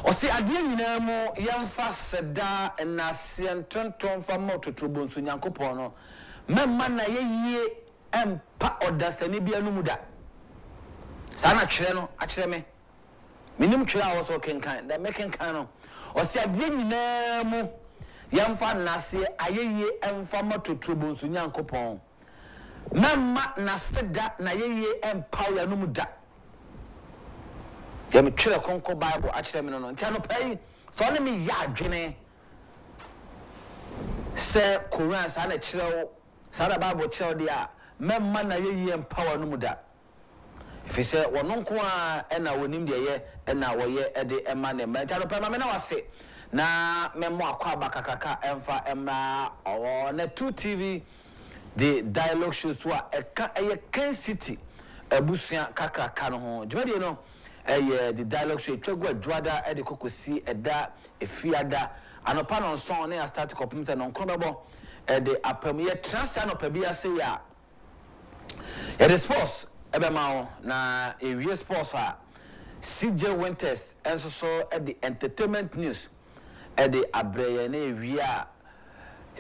Osi adie nyina mu yemfa seda na sentonton fa mototrobo nso Nyankopon no memma na yeyie empa odasani bia no muda sana twere no akyere me minim twere a wo so kenkan da mekenkan no osi adie nyina mu yemfa nase ayeye emfa mototrobo nso Nyankopon memma na seda na yeyie empa ya no muda yam twere konko Bible akyere me no ntia no pai so ne me ya adwene se Quran sa na kyerɛw sa da Bible kyerɛw dia memma na yeyi empower no muda if say wono nko a na wonim de ye na woye de ema ne ma ntia no pai ma me na wase na memmo akwa abakakaka emfa emma na 2TV the dialogue shows wa eka Kencity abusua kakaka no ho dwede no the dialogue show twego adwada e de kokosi eda efiada anopa no son na start kopim se no nkrobebo e de apam ye transa no pa bia se ya the sports ebe ma na ewie sports a CJ Winters enso so e the entertainment news e de abreye na ewie a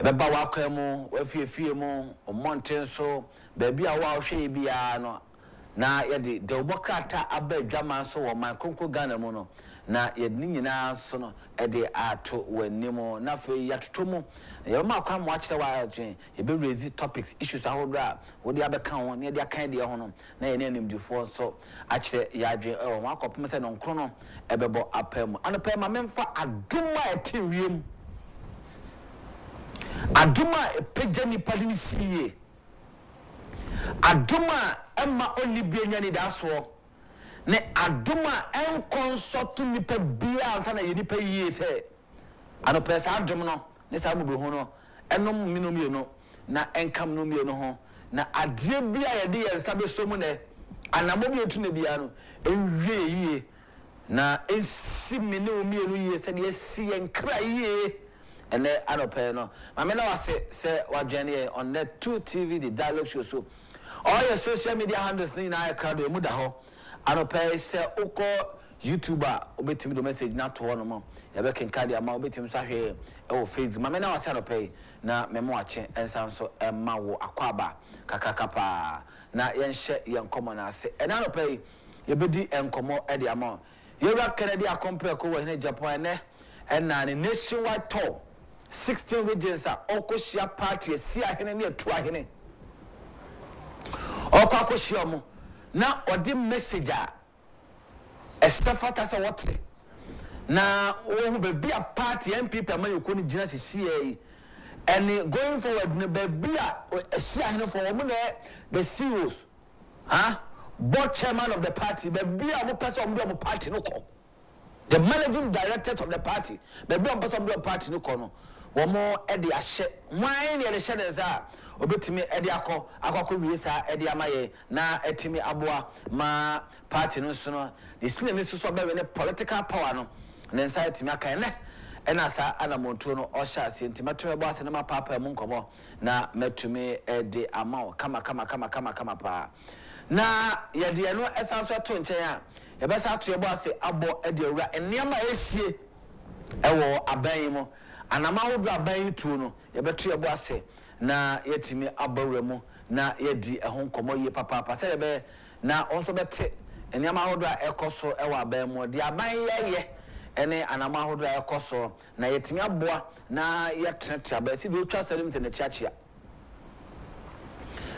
ebe ba wakwa mu wafiefie mu o mountain so ba bia wa hwe bia no na yede de obokata abadwama so wo man konko Ghana mu no na yede nyina so no ede ato wanimo na fe yatotomu ye ma kwa mo akire wa adwen ye be raise topics issues ahodra wo de abeka ho na yede akan de ho no na ye nanim difo so akire ya adwen e wo akopem se no nkro no ebebo apam anopa ma memfa aduma etewiem aduma epejani padini siye aduma emma onibie nyani daso ne aduma enkonsotu nipa bia ansa na yenipa yie se anopesa adum no ne sa mubu ho no enom minomie no na enkam no mie no ho na adie bia ye de yensa besomu ne anamo bi etu ne bia no enwie yie na esi mine omie no yie se de esi enkra yie ene anope no mame na wase se wadwane on the 2TV the dialogue show so all your social media handles ni na crowd e muda ho anope se uko YouTuber obetimi do message na to no mo ya be kenka dia ma obetimi so ahwe e wo Facebook mame na wase anope na memo ache ensan so emma wo akwaba kakakapa na yenhye yenkomo na ase ene anope ye bedi enkomo e dia ma yewra Kennedy compare ko wo hene Agyapong ne na ne nationwide tour 16 regions a okoshia party si ahene ne atu ahene okwa akoshia mo na odi message a estafata se wote na wo be bia party MPP amani ko ni gina CCA and going forward ne be bia si ahene for wo na the CEOs board chairman of the party be bia mo person mo party no ko the managing director of the party be bia mo person mo party no ko no womo ede ahye wan ne de hye za obetimi ede akọ wiesa ede amaye na etimi aboa ma party no so no the sine so be ne political power no ne nsa etimi aka ne ena sa ana monto no o sha ase ntimi to ebo ase na ma papa mu nkomo na metumi ede ama kama pa na yede no esan so to nchen a ye be sa to ebo ase abo ede owura eniama esie ewo aban mu anama wodu aban tu no ye beto ye bo ase na yetimi abawura mu na yedi ehon nkomo ye papa se ye be na onso bete eniama wodu a ekoso ewa aban mu de aban ye ene anama wodu a ekoso na yetimi aboa na yetrete aban si bi otwa salim te na chiachia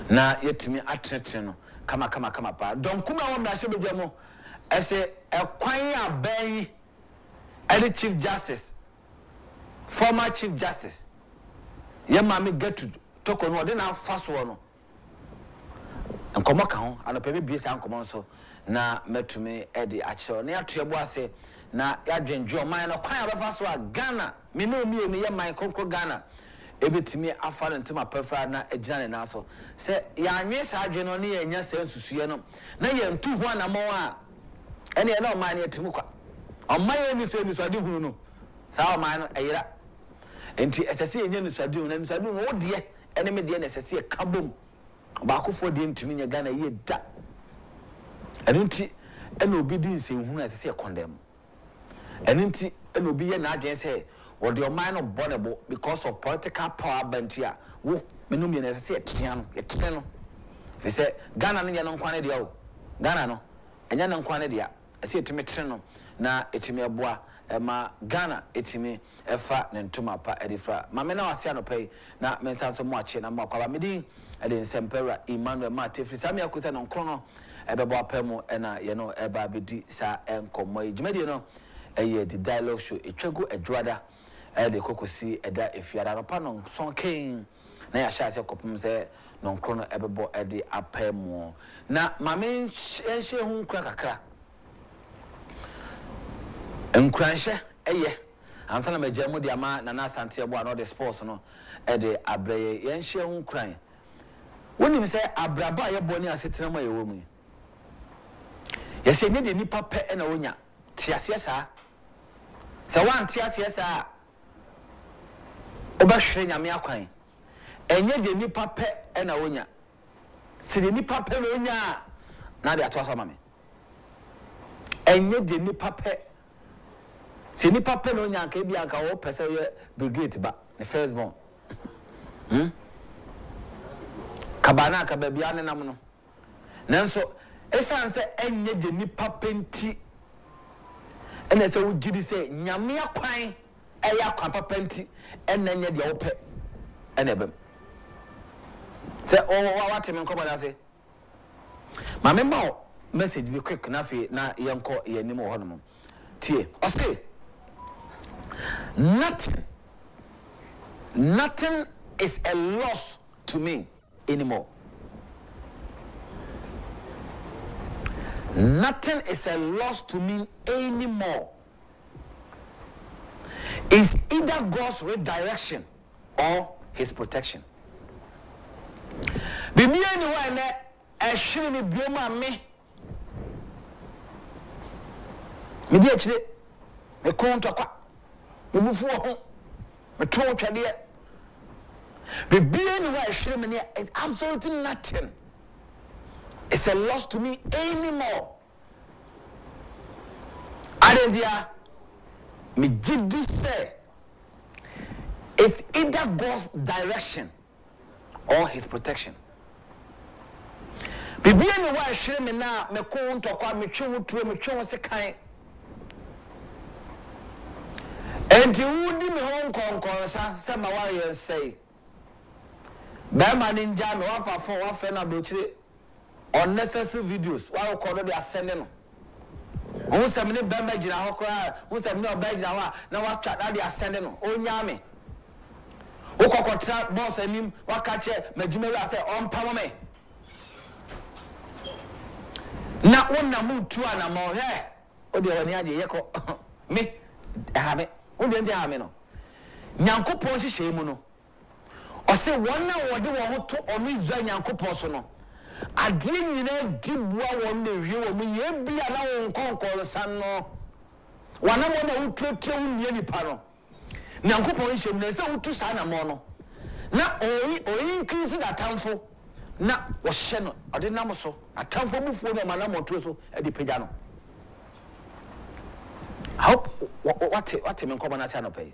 na yetimi atrete no kama pa don kuma wo na hye bedwa mu ese ekwan aban ene chief justice former chief justice ye mami get to toko no de na faso no enkomo ka ho anopa be biesa enkomo so na metumi edi akyere na yato ebo ase na yadwenjo man no kwan abefaso a Ghana me no mi ye man konkro Ghana ebetimi afa no ntema pafra na agina ne na so se ya anwe sa adwe no ne yanya sa nsusuye no na ye ntu ho anamo a ene ye na o man ne etimi kwa o man ye ni so de hunu no sa o man no eyira enti esese enye nusadu na nusadu wo de ene me de na esese kabom ba akufo-addo ntumi nya Ghana ye da ene nti ene obi di nsenhunu esese condemn and inti and be an agent say or the mind of bonnable because of political power bentia. Wo menumi na say tiano eteno. If say Ghana no no kwane dia o. Ghana no enya no kwane dia. Say etime treno na etime aboa ma Ghana etime efa ne ntoma pa edifra. Ma me na wase anopai na mensa so mo ache na mo akwa medin ede nsempera Emmanuel Matefri sami akosa no nkrono ebebo apemu na ye no eba bedi sa enkomo ejumadi no eye the dialogue show etwago adwada de kokosi eda efiara no pa no son ken na ya sha se kopum se no nkrono ebebo ede apemu na mame enhye hu nkra kakra nkranhye eye ansa na magyamu de ama na na sante ebo ano de sports no ede abreye yenhye hu nkran woni me se abraba ye boni asetena ma ye wo mu yese ne de nipa pe na wonya tiase saa se wan tiase saa oba hwere nyame akwan enye de nipa pe na wonya se de nipa pe na wonya na de ato asama me enye de nipa pe se nipa pe na wonya ka bia ka wo pese ye brigade ba the first born kabana ka ba bia ne nam no nanso esan se enye de nipa penti ene se wugidi se nyame akwan eya akwan papenti ene nye de wope ene bem se o wate me nkoba na se ma me ma message be quick na fe na yenko yenim ho no tie o say nothing is a loss to me anymore. Nothing is a loss to me anymore. It's either God's redirection or his protection. Bibi anywhere na ehwere ni bioma me. Me bi akire me kontokwa. Me bufu ho. Me to twade. Bibi anywhere ehwere me ne it's absolutely nothing. It's a loss to me anymore. Adendia, me jidi say it's either God's direction or his protection. Bibi ni wa hwere me na me ko ntokwa me twe tue me twe se kan. Enti wudi me hon konkonsa se ma wa yen say. Ba ma ninja me wa fa fo wa fe na brochire unnecessary videos wa record they are sending no who say me be magina ho kra who say me oba gina wa na wa twa that they are sending no onya me wo kokotra boss anim wa ka che magime we say on pam me na wonna mu tu ana mo he o de wani age yeko me ha me wo de nti ha me no nyankopon hihye mu no o say wonna wo de wo ho to onu Israel nyankopon so no adie nyina dibua won na wie wo mu ye bia na won konkon san no wana mo na utwetwe unnie nipa no nyankopon hyem na se utu sa na mo no na oyi increase that tamfo na wo hye no ode nam so atamfo bufuo no mana mo to so e di pagya no hope what me nkoba na tia no pay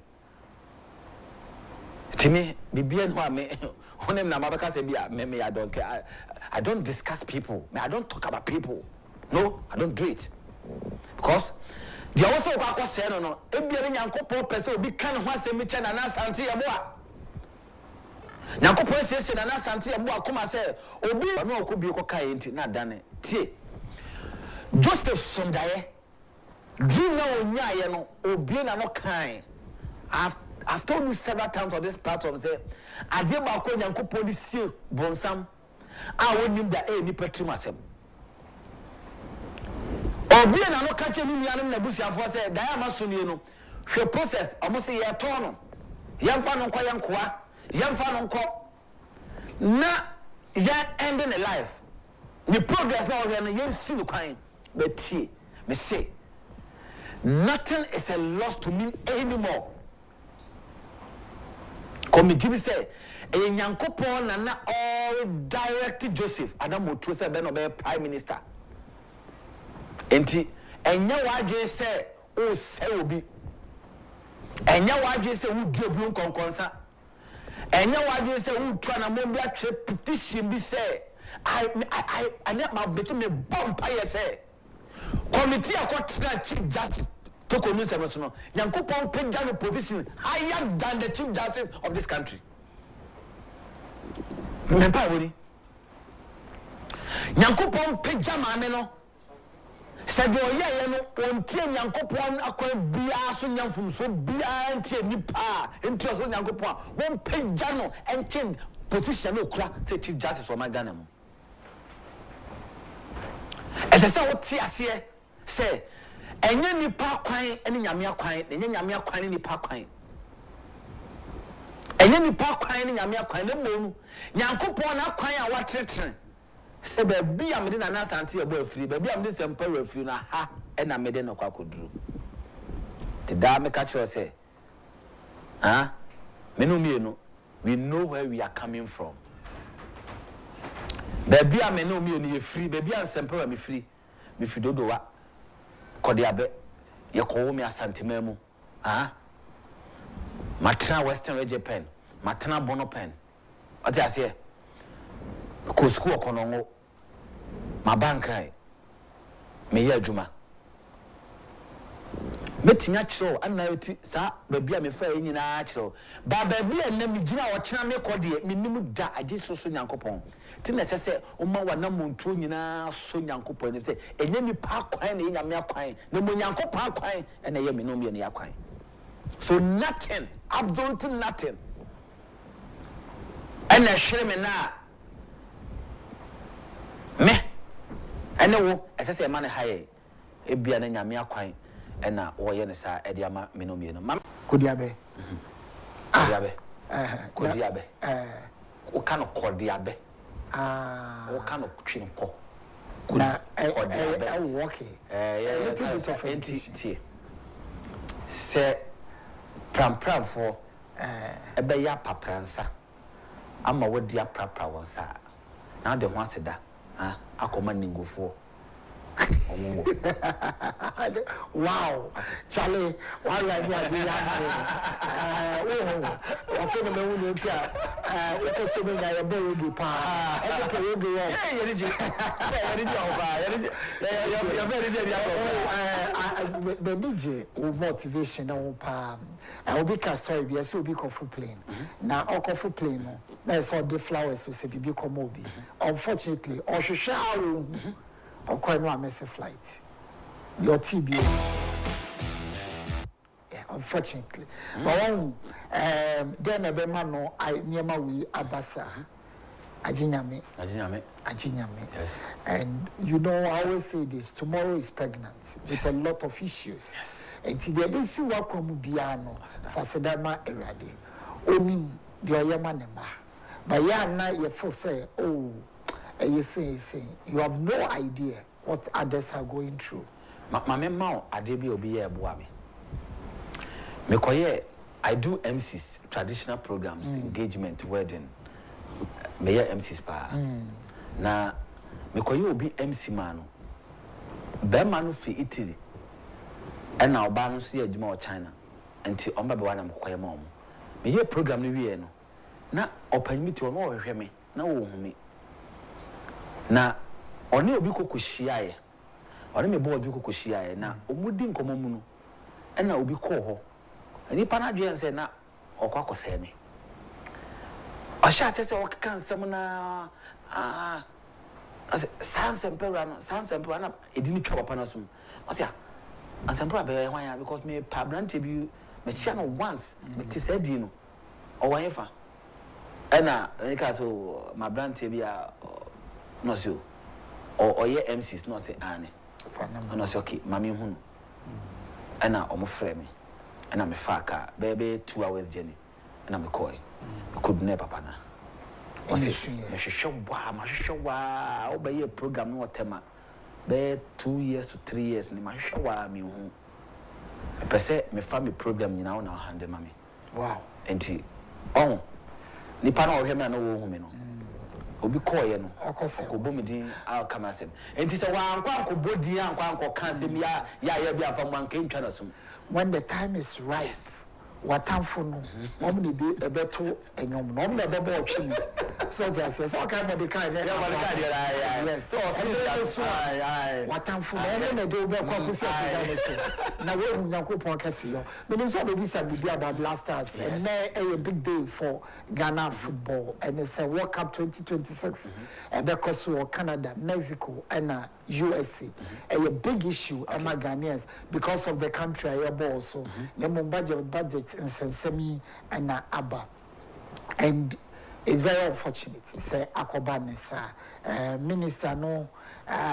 timi bibia no ame onem na mabeka se bia me I don't care. I don't discuss people. I don't talk about people. No, I don't do it. Because the also kwa say no ebia ne nyankopon pese obi kan ho asemi che na na sante yeboa nyankopon sese na na sante yeboa koma se obi no okobi ko kai nti na dane tie Joseph Sondaye dream na onya ye no obi na no kan I've told you several times on this platform say Agyapong ko nyankopon di sie bonsam a wonim da ni petrim asem obi na no ka che ni nuanom na busuafo say da ya masonye no hwe process omo say ye to no yemfa no nkwa yenkoa yemfa no nko na ya ending a life the progress now is yen si no kwan but tie me say nothing is a loss to me anymore. Come Jimmy say a nyankopon na all direct Joseph Adam to say be no be prime minister enti enya waje say o say obi enya wadwe say wo di obi nkonkonsa enya wadwe say wo twa na mo bi atwe petition bi say I need my bit me bump say committee akotra chief justice to commit service no Nyankopon pagya no position higher than the chief justice of this country mempa wori Nyankopon pagya maame no said oye no ontie Nyankopon akwa bia so nyamfum so bia ntie nipa ntie so Nyankopon won pagya no enche position no kura say chief justice o magana mo esese wo tie ase say enye nipa kwan ene nyame akwan enye nyame akwan ne nipa kwan enye nipa kwan ne nyame akwan ne monu Nyankopon na kwan a watretre se be bia me de na asante e bo afiri be bia me de sempa we afiri na ha e na me de no kwakoduru te da me ka kire se me no mienu we know where we are coming from be bia me no mienu ye free be bia sempa we me free dodo wa kode abe ye ko me asantema mu matra western region pen matna bono pen ati ase ko school konongo ma bankai me ye adwuma metinya kiro anayoti sa babia me fa nyina kiro ba babia na me gina wo kina me kode me nim da age soso Nyankopon ti na sese o ma wana montuo nyina so Nyankopon ne se enye ni pa kwan na nyame akwan na mo Nyankopon akwan na ye me no me ne akwan so nothing absolutely nothing and hwere me na me ene wo esese ma ne haye ebia na nyame akwan ena woye ne sa ede ama me no me no mam kodiabe kodiabe o kano kodiabe o kano twin ko na okay entity se pram for ebe ya papransa ama wodi aprapra wonsa na de ho aseda akoma ningofo wow Charlie why are you here I feel me when you tia o so me ga be we pa e ko we go the DJ motivation na pa I will be ka story bi so be kofu plane na okofu plane no na so the flowers so se bibi come obi unfortunately o hwehwe awo no miss a flight your TB unfortunately but then ebe ma no niema we abasa ajinyame yes and you know I always say this tomorrow is pregnant with a lot of issues and today be see wa kwamu bia no fasedama erade onim de oyema ne ma but ya na ye feel say oh you say you have no idea what others are going through. Mama mao adebi obi ye boa me koye I do MCs traditional programs engagement wedding me ye MCs pa na me koye obi MC mano be manu fi Italy na oba no so ye adwuma o China enti omba be wana me koye ma omo me ye program no wie no na opanyimiti ono ohwe me na wo hu me na oni obi kokohyiaye oni me bo obi kokohyiaye na omudi nkomomu no na obi ko ho ani pa na dwen se na okwakosa me osha tese okkan nsem na sansempera na edini twa papa na sum osia ansempera be hwan ya because me pa brand bi me chia no once me ti said you know o wan fa na nika so my brand bi a no so or ye MCs no say ane no say okay mami hu no na omo frɛ me na me fa ka bebe 2 hours journey na me koi could never papa na o say me hwehwa o be ye program no tema be 2 years to 3 years ni ma hwehwa me hu pese me fa me program nyina na hande mami wow enti on ni pa na o hwe me na wo hu me no obi call ye no akose ko bomidi a kama asem enti se wa ankwa ko bodi ankwa anko ka asem ya bi afa mo anka ntwa na sum when the time is right watamfo no omni bi ebeto enyom no omna bebo otwemi so just say so kind of the kind yes so watamfo no na de obe kwa kusi na we hu Yakobon kase yo menim so be bisa bibi about blasters and a big day for Ghana football and it's a World Cup 2026 because of Canada, Mexico and USA a big issue among Ghanaians because of the country I ball so the budget in Sensemi and Abba and it's very unfortunate say akobanesa minister no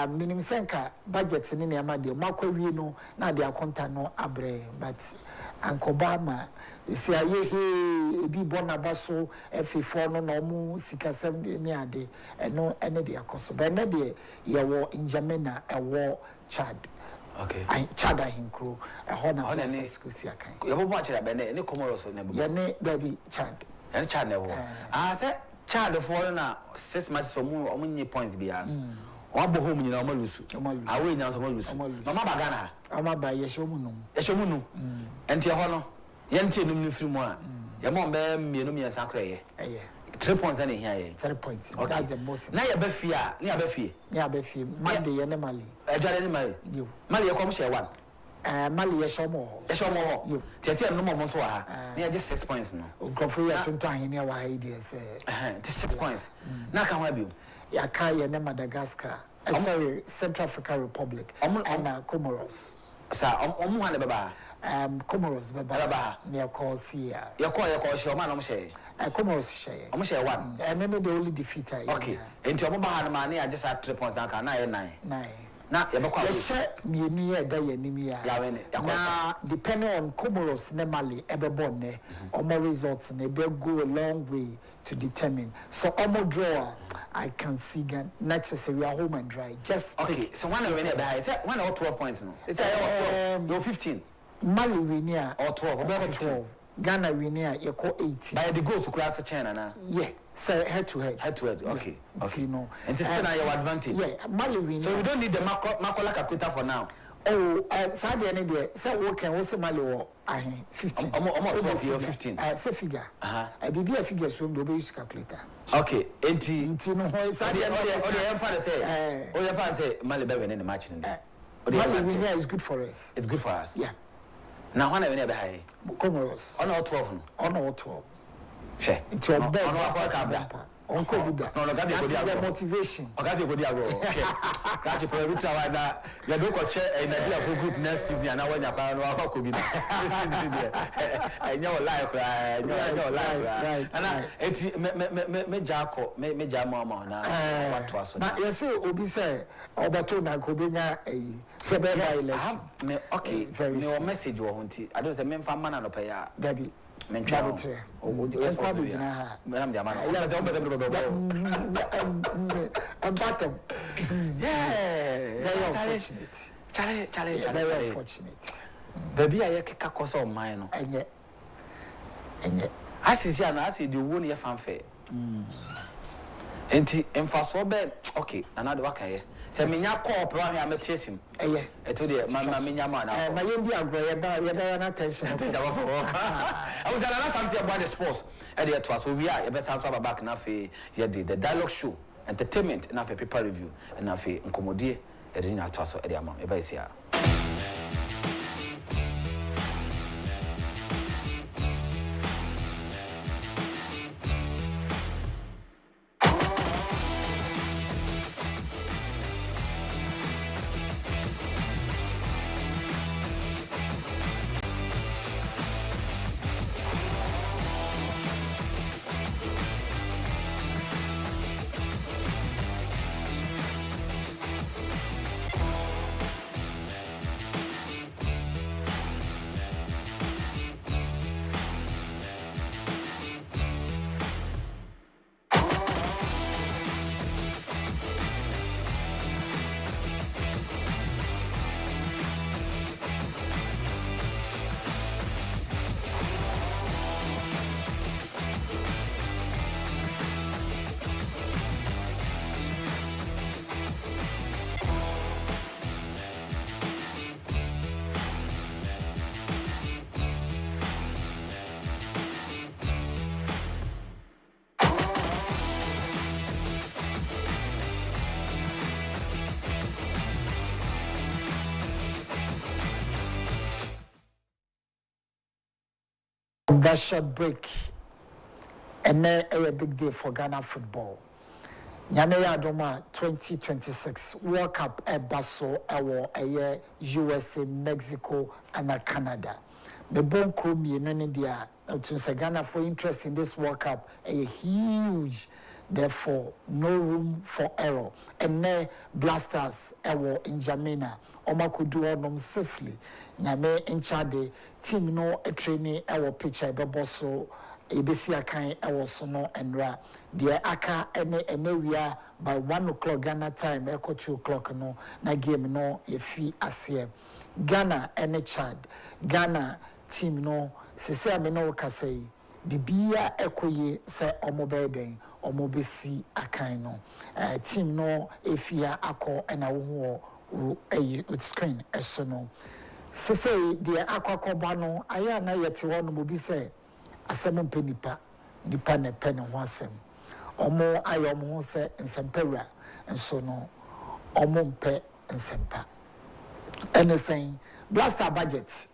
minimum senka budget ni na ma de makwawie no na de akonta no abre but ankobama say aye he ebi bona baso f4 no no mu sika 7 ni ade no ene de akoso but na de ye wo Njamena ewo Chad okay I Chad ahinkro hona na school si akan ye bo achira be ne Comoros na be ye ne baby Chad and Chad ne wo say Chad for na 6 matches omunye points bia wabo home nyina o malusu awe nyina so malusu no ma bagana ha ama ba ye shomunum enti ho no ye ntie num nufiri mu a ye mo be mienu miensa kra ye 3 points na here ye 3 points okay. That's the most na ye ba fie na ye ba fie Mali ye ne Mali adware ne Mali Mali ye kom share 1 Mali ye shomo ho tiati no mo so ha na ye 6 points no grofo ya tonto ahene wa ha ide say 6 points na ka ho abiu ya ka ye ne Madagascar sorry Central African Republic and Comoros sa omu ha ne baba Comoros baba near call Sia ye call share ma no mo share Comoros share omo share 1 and then the only defeater okay enti omo ba ha ma na ya just 3 points aka na ye 9 na ye bakwa ye share mienu ye da ye nimi ya na depending on Comoros ne Mali ebebo ne omo results ne be go a long way to determine so omo draw I can see again next say we are home and dry just okay so one of any by say one or 12 points no it's 12 you're 15 Mali winia or 12 about 12 Ghana winia you call 18 by the goals to class China na yeah so head to head okay yeah. Okay no and it's still your advantage yeah Mali winia so we don't need the makola calculator for now oh Saudi any there say we can we say Mali wo 15 12 you're 15 say figure bibi a figure so do be use calculator okay enti no Saudi o dey say Mali be winning the match in there Mali winia is good for us it's good for us yeah now when I win be high Comoros on 12 no on 12 she it's your bed on akwa kabla on COVID no got the motivation okay go dia go okay catch prohibited one na you do ko che Nigeria for group next season and when you pa no akwa bi na this season there enyo live right and eti me jako me jama ma na what was na you say obi say obato na ko benya hebe election me okay me message wo hunti I don't say me fa man na no pa ya Dabi mentra o yes for me na me jama no say o be and bottom very unfortunate Chale very unfortunate baby aye keka koso man no enye asisi ana asidi wo ne fanfe enti emfaso be okay na de waka ye se menya call pro ahia metiesim eye eto de ma menya ma na ma yendi agro ye ba na attention I was na something about the sports e de to so we are ye be sanso back na fe ye de the dialogue show entertainment na fe paper review na fe nkomodie e de nya to so e de ama e ba isia that short break, and then a big day for Ghana football. Nyame Adoma 2026 World Cup Basso Awo a USA, Mexico, and Canada. The bon krumi in India to Ghana for interest in this World Cup a huge. Therefore, no room for error. And ne blasters ewo in Jamena. Oma could do on safely. Nyame in Chade, team no a training ewo picture beboso. ABC akan ewo sono and ra. The aka ene we are by 1 o'clock Ghana time, echo 2 o'clock no, na game no ye fee asye. Ghana ene Chad. Ghana team no, se ameno kasei. Bibia ekoye se omobeden omobesi akan no team no efia akọ na wo with screen eso no se say the akwakoba no aya na yete wo no mobi se asem mpenipa nipa na pe ne ho asem omo ayo mo se nsempawura enso no omo mpe nsempa anything blaster budget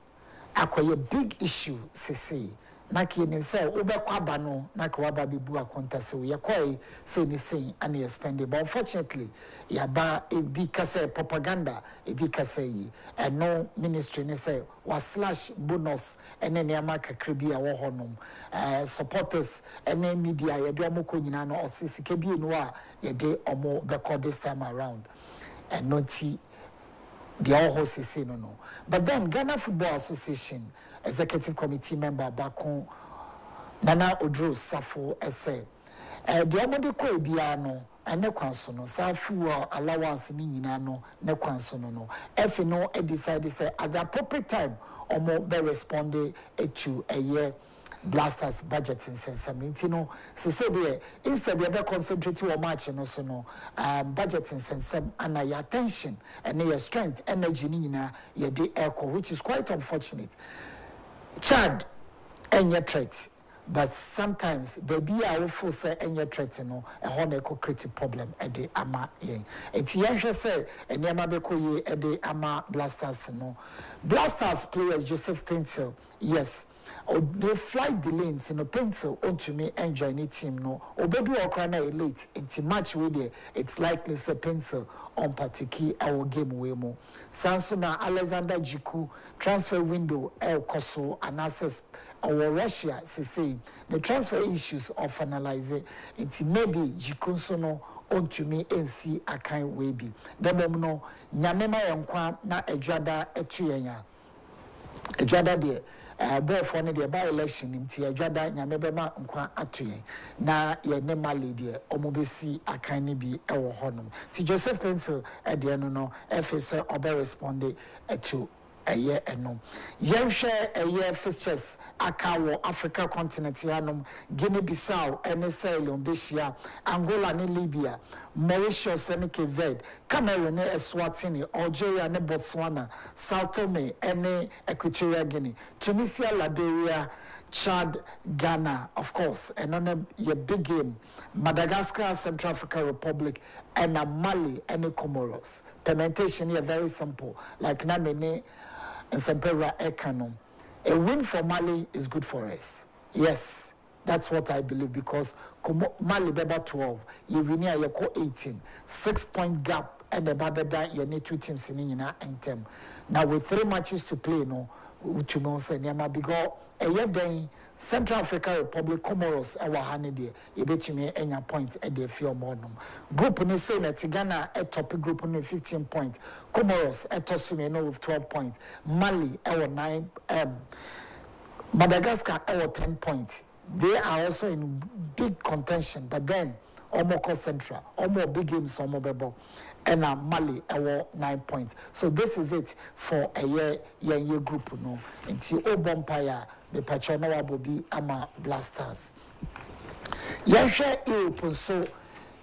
akoye big issue se say Naki ni say obekwa no naka waba bibu akonta se we yakoi say ni say and spend but unfortunately yaba ebi kase propaganda ebi kase yi and no ministry ni say was slash bonus and then yama kakra bi a wo honom supporters and media ye do amoko nyina no osisi bi no a ye de omo beko this time around and not the all say no. But then Ghana Football Association Executive Committee member Bako Nana Odro Safo essay. The Omode Ko Biano and ne kwanso no Safu allowance ni nyina no ne kwanso no. If no decided say at the appropriate time omo be responded to a year blasters budget in sense no se say there instead they be concentrate on match no so no budget in sense and your attention and your strength energy ni nyina ye dey echo which is quite unfortunate. Chad and your threat but sometimes baby I will force and your threat no a whole creative problem at the ama yen it's yensha say and yama be ko ye at the ama blasters no blasters players Joseph Pencil yes. Or they flight delay in a pencil onto me and join a team no obedu okra elite into match with it it's likely say pencil on particular our game way mo Sansuna Alexander Jiku transfer window el koso and access our Russia say the transfer issues of finalizing it maybe Jiku sono onto me and see a kind way be the mom no nyamema yankwa na ejwada etuyenya ejwada de boy for the by election in tia jwada nyamebema nkwa atoyen na ye ne malady omobesi akan bi ewo honom ti Joseph Pencil e de no FSA obe responde to a year eno yenhwe a year fixtures akawo Africa continent yanom Guinea Bissau ene Sierra Leone Beshia Angola ne Libya Mauritius ne Cape Verde Cameroon ne Eswatini Algeria ne Botswana Sao Tome ene Equatorial Guinea Tunisia Liberia Chad Ghana of course and on a big game Madagascar Central African Republic and Mali and Comoros permutation here very simple like namene and Sempera Ekano. A win for Mali is good for us. Yes, that's what I believe because Mali beba 12, you win here you 18, 6-point gap and the Babada you need 2 teams in and tem. Now with 3 matches to play, no, to know say Nyama bigo a year day Central African Republic Comoros our handy you bet me any points at the few morning. Group ne say that Ghana a top group on 15 points, Comoros at Tosumeno with 12 points, Mali our 9 Madagascar our 10 points. They are also in big contention, but then Omoko Central, Omo big games Omo Bebo, and Mali our 9 points. So this is it for a year group no until Obompire the Pachonawa Bobi Ama Blasters. Yasha Europe so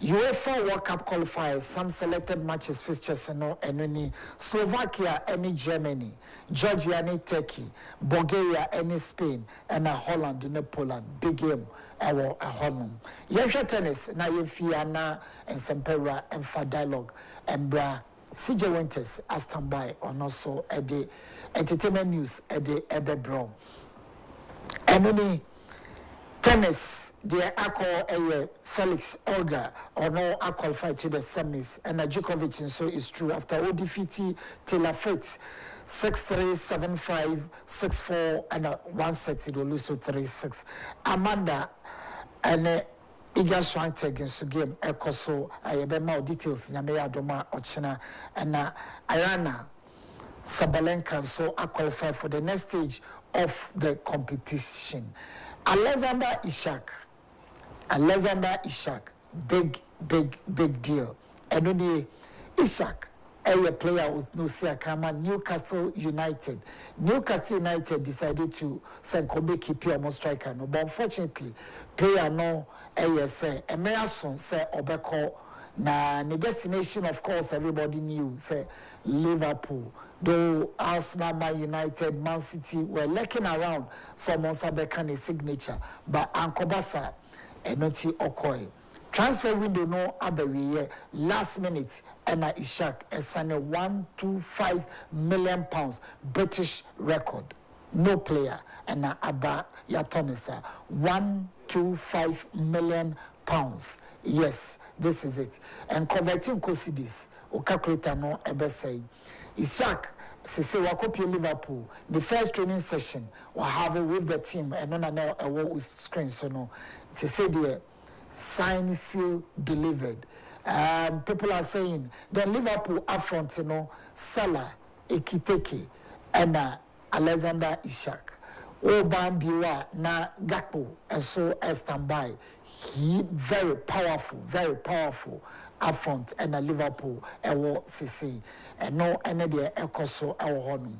UEFA World Cup qualifiers, some selected matches fixtures and any Slovakia, any Germany, Georgia, any Turkey, Bulgaria, any Spain, and Holland, and Poland. Big game, our Holland. Yasha tennis, na Fiana and Sempera and for dialogue and bra. CJ Winters, a standby on also a day entertainment news a day Ebe Bro. Enemy tennis, the Ako Felix Olga or no I qualified to the semis, and Djokovic and so is true after all defeating Taylor Fritz 6-3, 7-5, 6-4, and 1 set it will lose to 3-6. Amanda and Iga Swiatek against the game Ekoso I have more details Nyame Adoma Ochina and Ayana Sabalenka so I qualify for the next stage of the competition. Alexander Ishak, big deal. And only Ishak, a player with no Siakama, Newcastle United. Newcastle United decided to send Kobe Kipi almost striker. No, but unfortunately, player no say a Mason say Obeko. Na the destination, of course, everybody knew say Liverpool. Though Arsenal, Man United, Man City were lurking around, someone said they can a signature, but Ankobasa and not Okoye. Transfer window no abewiye last minute and Ishak and £125 million British record. No player and Abba Yatonisa £125 million. Yes, this is it. And converting Cosidis, or calculator no ever say. Ishak, se Wakopi Liverpool, the first training session, or have with the team, and no now a wall with screen, so no. To say the sign seal delivered. People are saying then Liverpool up front, Salah, Ekiteke, and Alexander Ishak. Oban Biwa na Gakpo and so standby. He very powerful up front and a Liverpool ewo CC and no any de ekoso ewo honum.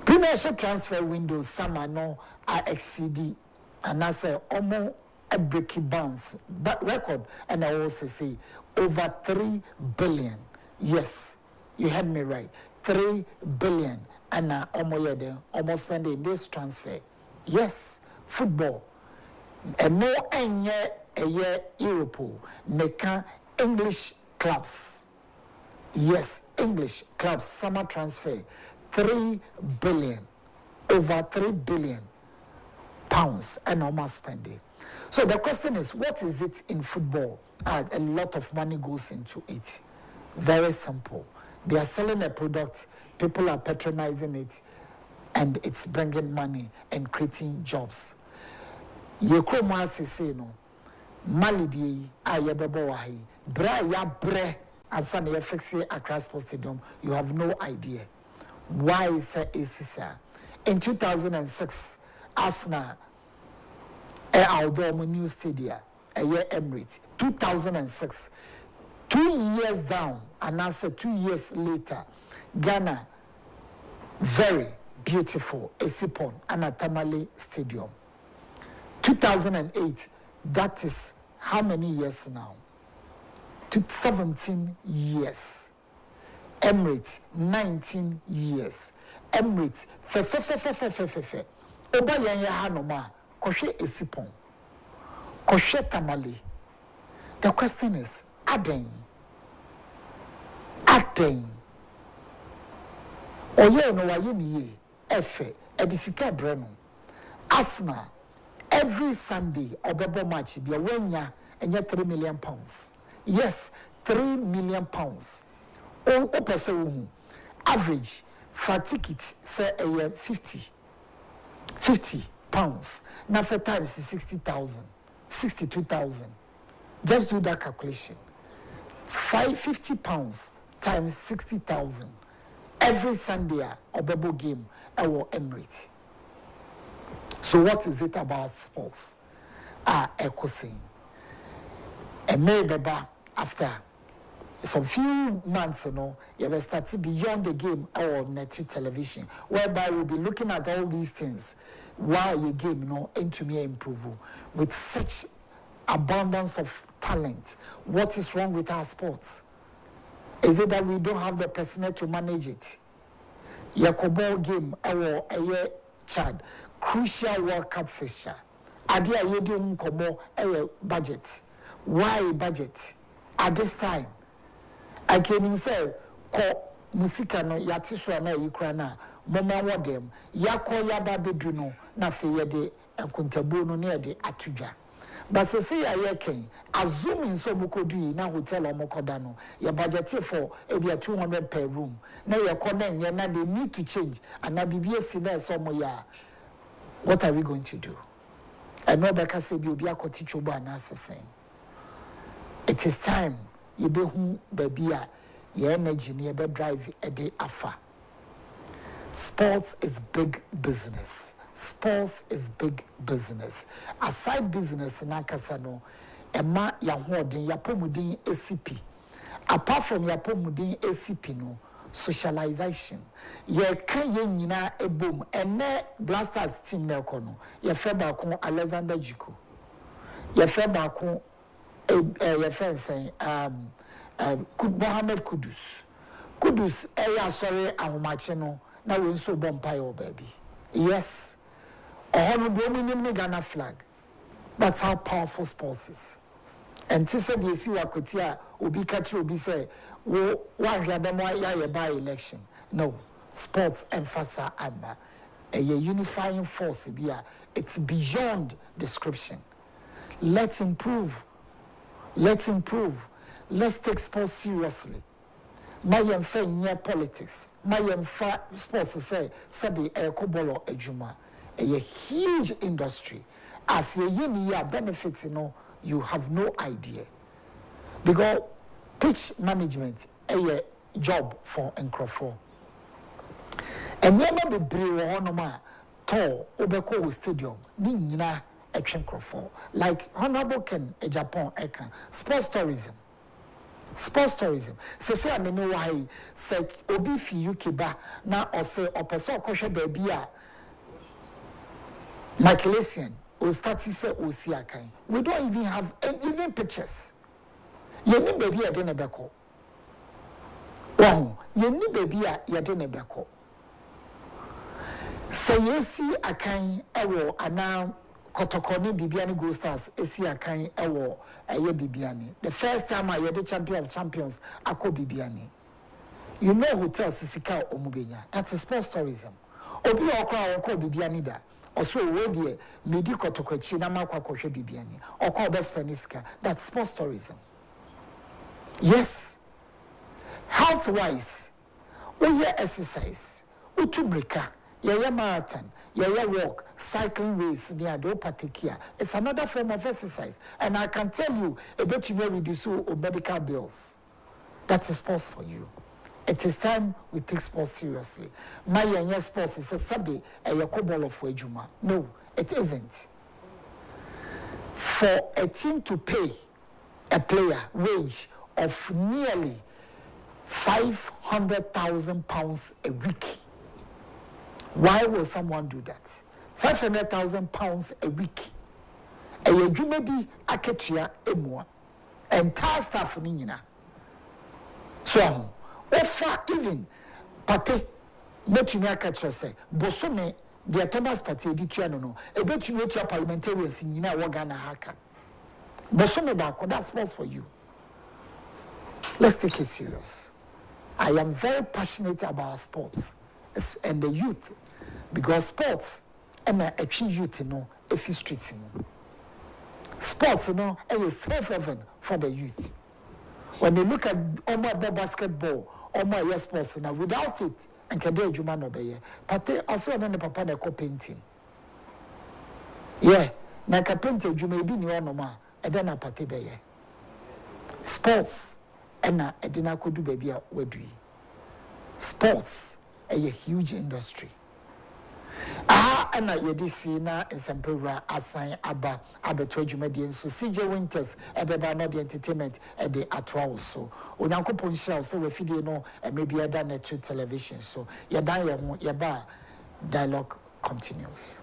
Premiership transfer window summer no are exceed and I say almost a breaking bounce but record and I also say over 3 billion. Yes, you heard me right. 3 billion and almost spending this transfer. Yes, football. And no a year Europe make English clubs. Yes, English clubs summer transfer 3 billion, over 3 billion pounds and almost spending. So the question is, what is it in football? A lot of money goes into it. Very simple. They are selling a product, people are patronizing it, and it's bringing money and creating jobs. Yekroma say no, Malidi, Ayababo Wahi, Bra ya bre, and Sunday FXA Accra Sports Stadium, you have no idea. Why is it? In 2006, Arsenal, outdoor new stadium, a year Emirates, 2006. 2 years down, and answer 2 years later, Ghana, very beautiful, Esipon, Anatamale Stadium. 2008, that is how many years now? 17 years. Emirates, 19 years. Emirates, Oba yanya hanoma, koshe Esipon, koshe Tamale. The question is, Aden. Oye no waye niye efe edisika breno. Arsenal every Sunday obebo match bi wanya enye 3 million pounds. Yes, 3 million pounds. O pese wo average for ticket say 50 pounds. Now for times 60,000, 62,000. Just do that calculation. 50 pounds times 60,000 every Sunday Obebo game our Emirates. So what is it about sports? Echo saying. And maybe after some few months, you have started beyond the game our net television, whereby we'll be looking at all these things while your game, into me improve with such abundance of talent. What is wrong with our sports? Is it that we don't have the personnel to manage it? Yakobo game, our Chad, crucial World Cup fixture. Adia yedi unkomo budget. Why budget? At this time, I can say, ko musika no yatiswa na yikrana, mama wadem, yako yaba bedruno, na fe ye de enkontabu no ne ye de atudwa but say ya ken assuming so mokodu yi na hotel omokoda no your budget for ebia 200 per room na ye kona nye na they need to change and na bibie si na so mo ya what are we going to do and no beka say bi obi akoti chobo na asesen it is time ye be hu baby a your energy ne be drive e de afa sports is big business. Sports is big business. Aside business in Akasano, Emma Yahodin, Yapomudin ACP. Apart from Yapomudin ACP, no socialization. Ye can yina a boom, and ne blasters team nekono. Ye febako Alexander Jiku. Ye febako your friend saying Mohammed Kudus. Kudus, sorry, Ahumacheno, now we so bompire, baby. Yes. Honorable Ghana flag. That's how powerful sports is. And to say the see wakotia obi catch obi say wo wahwe dem ya by election. No, sports emphasize amba a unifying force bia it's beyond description. Let's improve. Let's improve. Let's take sports seriously. My yemfa nye politics. My yemfa sports say sabi ekobolo ejuma. A huge industry. As a year benefits, you have no idea. Because pitch management a job for Nkrofo. And never be brave honoma tall Obeko Stadium, Nina a Nkrofo. Like Honorable Ken Agyapong Ekan, sports tourism. Sports tourism. Say I know why say Obi fi UK ba na or say or person koshe baby a Michaelasian or say Osiakai. We don't even have even pictures. You need baby a dinner beko. Wow, you need baby a dinner beko. Say yes, see a kind ewo ana Kotokoni Bibiani Go Stars, Esi a kind ewo a ye Bibiani. The first time I had the champion of champions, Ako Bibiani. You know hotel Sisika Omubenya. That's a sports tourism. Obi okra oko Bibiani da. Also, where midi kotokochi na makwa kwahwe bibiani. Oko best peniska. That's sports tourism. Yes. Health-wise, we exercise, utumrika, yaya marathon, yaya walk, cycling race, near do patikia. It's another form of exercise. And I can tell you, a bit you may reduce your medical bills. That's a sports for you. It is time we take sports seriously. My young sports is a sabi a yakobolo of wejuma. No, it isn't. For a team to pay a player wage of nearly £500,000 a week, why will someone do that? £500,000 a week. A yejuma bi aketua emua. Entire staff nina. So offer even pate metumi akatra say bosome the Thomas Party editua no e betumi otua parliamentarians nyina wo Ghana haka bosome ba ko that's sports for you. Let's take it serious. I am very passionate about sports and the youth because sports and a youth if you street sports is safe haven for the youth. When you look at Omar basketball, Omar sports now without it, and Kade Juma no be Pate also na papa na ko painting. Yeah, na ka painting Juma bi ni ono ma, e na pate be sports na e na kodu baby a wadui. Sports a huge industry. And I did see na Sempura assign Abba Abetwajumedian so CJ Winters ebeba no the entertainment at the atwa so Onyanko Ponshia so we feed no and maybe I done to television so ya dan ya ba dialogue continues.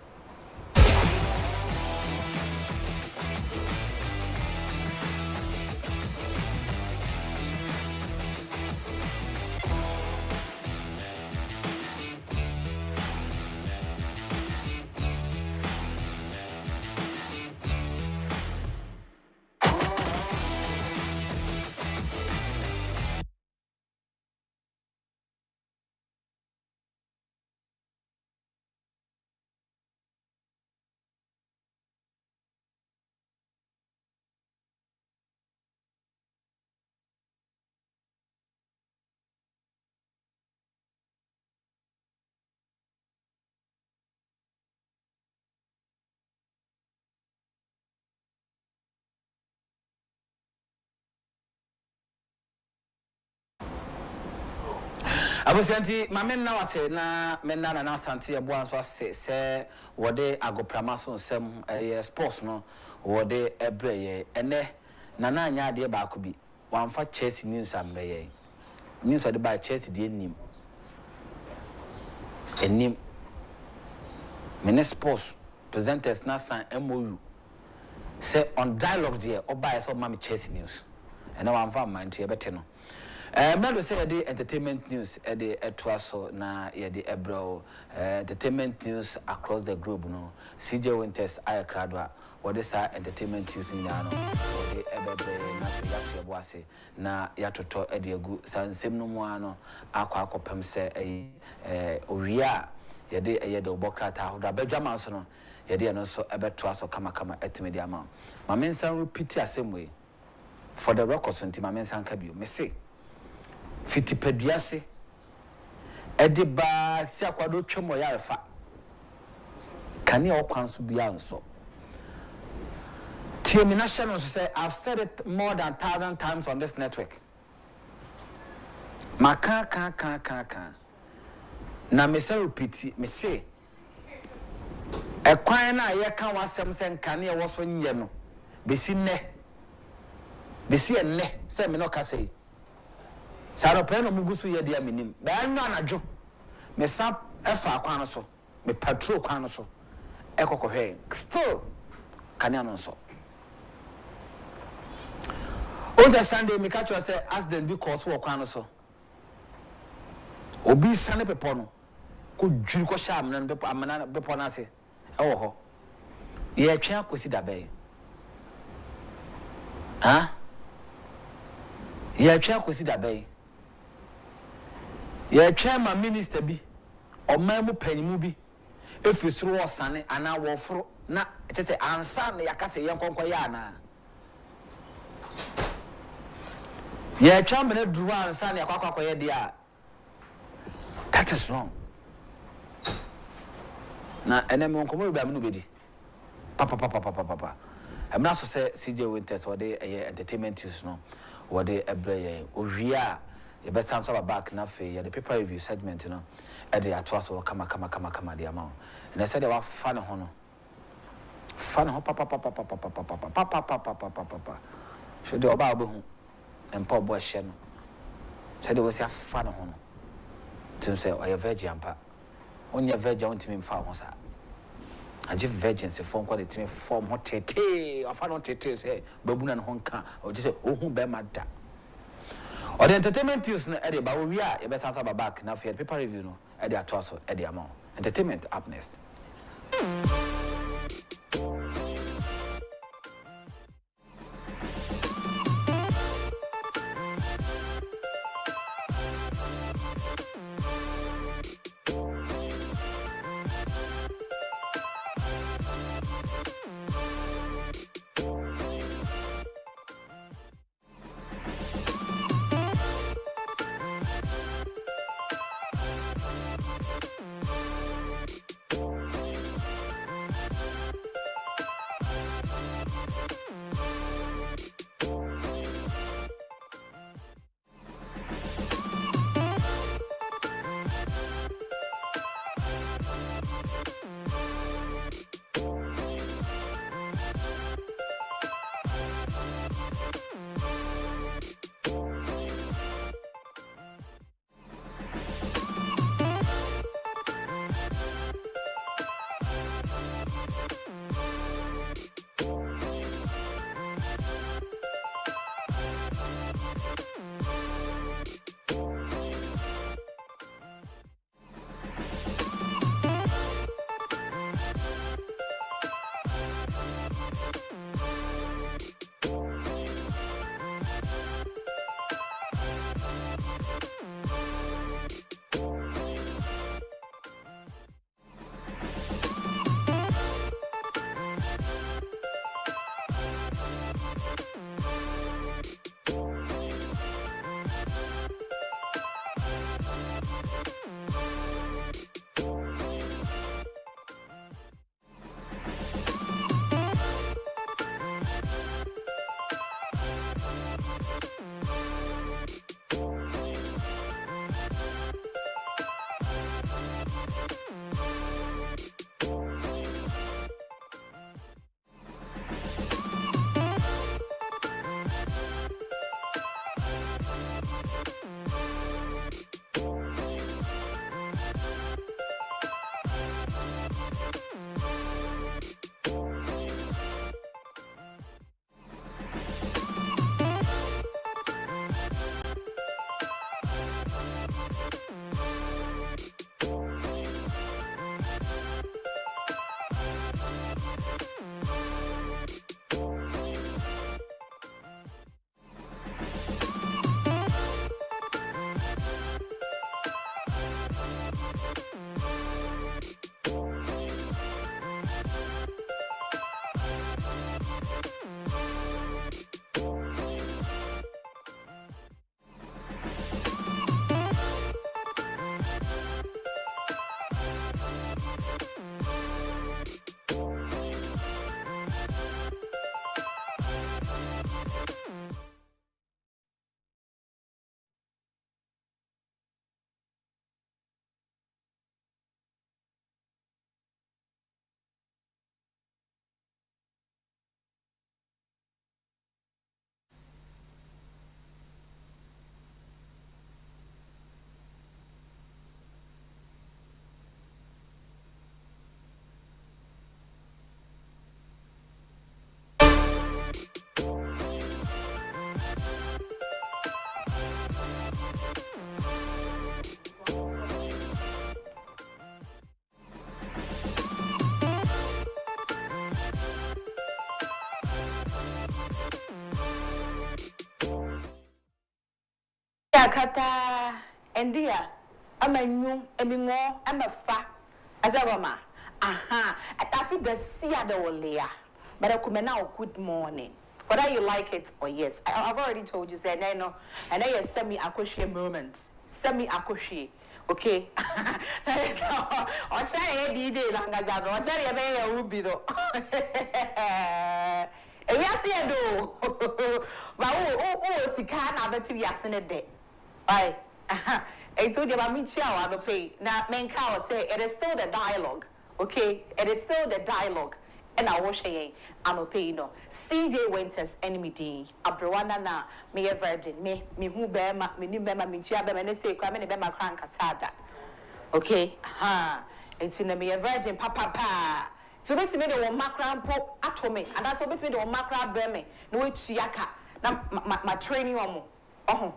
Abusanti mamen na wase na menna na asante ebo anso se wode agoprama so nsem sports no wode ebreye ene na anya ade ba ko bi wanfa Chelsea news amreye news ade ba Chelsea de enim mene sports presenters na san MOU say on dialogue there oba so mama Chelsea news ene wanfa man to yebete no Melo say the entertainment news the etwaso na ye the ebro entertainment news across the globe no CJ Winters ayakradwa what is entertainment news in ano the ebebe na yache boase na yatoto e de agu sansem no mu ano akopem se owia ye de obokrata hoda badwama so no ye de no so ebetwaso kama etime ama ma mensan repeat asem for the records nti ma mensan ka bio me say fiti peduase edi ba si akwado twemo yarefa kani okwan so bia nso tiemina channel say I've said it more than 1,000 times on this network maka na me say repeat me say ekwan na ye kan wasem se nkane e wo so nye no besi enne say me no ka say Saro peno mugusu ye dia minim. Ba nwa anajo. Me sa efa akwan so. Me patrol kwan so. Ekokohwe. Still kanya no so. On the Sunday me catch you say accident bi cause wo kwan so. Obi sane pepo no. Ko dwiri ko sha amna pepo amana pepo na se. Ewo ho. Ye twa akosi da be. Ha? Ye twa akosi da be. Ye chairman minister bi oman mu panimu bi efisuru osane ana woforo na tete ansa na yakase yenkonko ya na ye chairman duru ansa na yakwakwa ye dia that is wrong na eneme onkomo bi amunu bedi papa emna so say CJ Winters what dey entertainment news no what dey ebreye owia you better sound so back na fe the paper review segment you know e dey atwaso kama dey amount and I said they were fan ho no fan ho papa so dey oba obo hu empa obo hye no said they was a fan ho no tim say o ye virgin ampa onya virgin on tim mfa ho sa age virgin se form kwa the tim form ho tete afa no tete say babuna no ho nka o just say ohun be mada. Or the entertainment news no area but we are best answer back now for the paper review no area atwaso area amount entertainment up next. Kata endia amanyu emingo amafa azawama aha atafi besia de wolea but akumena good morning whether you like it or yes I've already told you say no and I semi akohwe moment semi akohwe okay o try e di langaza do o try e be ya ubi do we are see do ba o sika na beti we asene de right. And so the Mamichia will pay. Now, Menka will say it is still the dialogue. Okay, it is still the dialogue. And I was saying, I'm a pay no. CJ Winters enemy D. Abrowana na me a virgin me who bear me new bema Michia and say cramming bema crank asada. Okay, it's in me a virgin papa. So let's make the one macram po atomic, and that's what makes me the one macra breme. No, it's yaka. Now, my training on. Oh,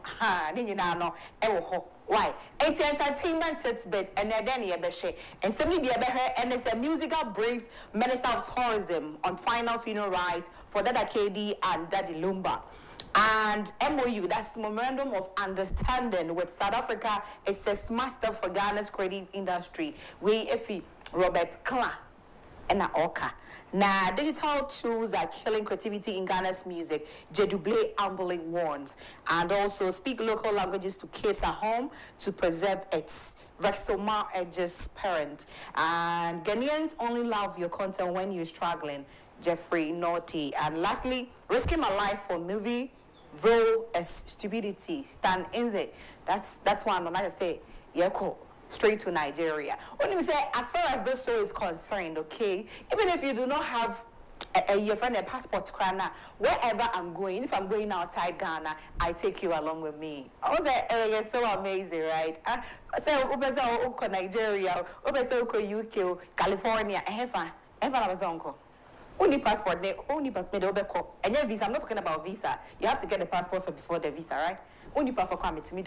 ni na no ho why it's entertainment bit and then ye be share and somebody be and it's a musical briefs Minister of Tourism on final funeral rites for Dada KD and Daddy Lumba and MOU, that's memorandum of understanding with South Africa. It says master for Ghana's creative industry we efi Robert Kla and na Oka. Now, digital tools are killing creativity in Ghana's music. Jeduble Ambling warns. And also speak local languages to kids at home to preserve its Rexomar Edge's parent. And Ghanaians only love your content when you're struggling. Jeffrey Naughty. And lastly, risking my life for movie role as stupidity. Stan Inze. That's one I'm gonna say. Yeah, cool. Straight to Nigeria. Only say, as far as this show is concerned, okay, even if you do not have a passport, wherever I'm going, if I'm going outside Ghana, I take you along with me. I was like, you're so amazing, right? So, Nigeria, UK, California, I was uncle. Only passport, only passport, and your visa. I'm not talking about visa. You have to get the passport before the visa, right? Only passport coming to me,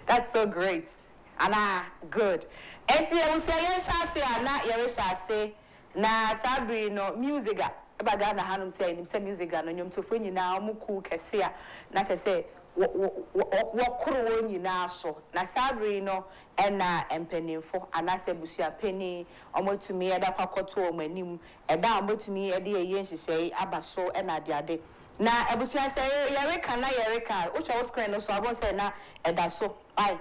that's so great. Ana good. Eti e wo say yen shase ana ye we shase na sabri no music aba ga na hanum say nim say music no nyom tofo nyina omu ku kese a na che say wo koro wo nyina so na sabri no ena empanimfo ana se busua pani omotumi eda kwakoto omanim eda omotumi ede ye nhihye aba so ena ade na ebusua say ye reka wo cho screen no so abon say na eda so ai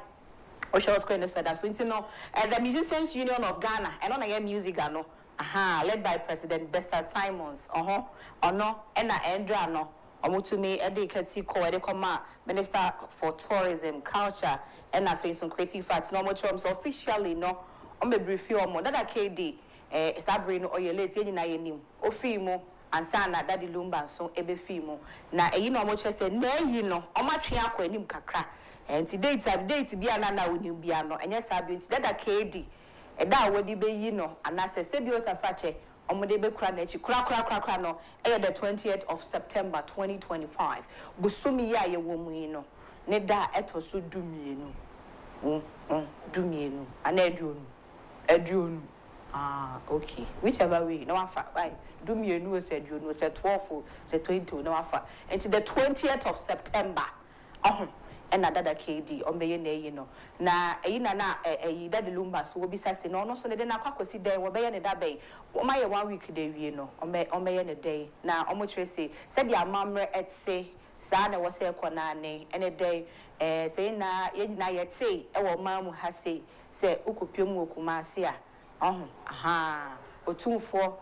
Osha was going to say that. So, the Musicians Union of Ghana, and on a music, led by President Bester Simons, and Andra, no, Omutumi, Eddie Katsiko, Edekoma, Minister for Tourism, Culture, and I face some creative arts, no more terms officially, no, on the brief you more, that KD, Sabrina or your late in Nayanim, Ofimo, and Sana, Daddy Lumba, so Ebefimo. Now, you know, much as you know, Omatriako and him kakra. And today date be anana with him biano and yes I've been that KD and that would be you know and I said Sebiota Fache on Modebe Kranechi Kra no the 20th of September 2025 Busumi ya ye womuino Neda eto so dumino Do me no, and Edun. Ah, okay. Whichever way, no one right. Do me a new said you know, said 12, said 20, no one until the 20th of September. And another KD on me, you know. Na, a daddy lumba, so will be sassy, no, so they didn't quack see there, will be any that bay. My 1 week day, you know, on me in a day. Now, almost say, said your mamma at say, Sana was a conane, and a day, saying na, yet say, our mamma has say, Ukupium Kumasia. Aha, o 2-4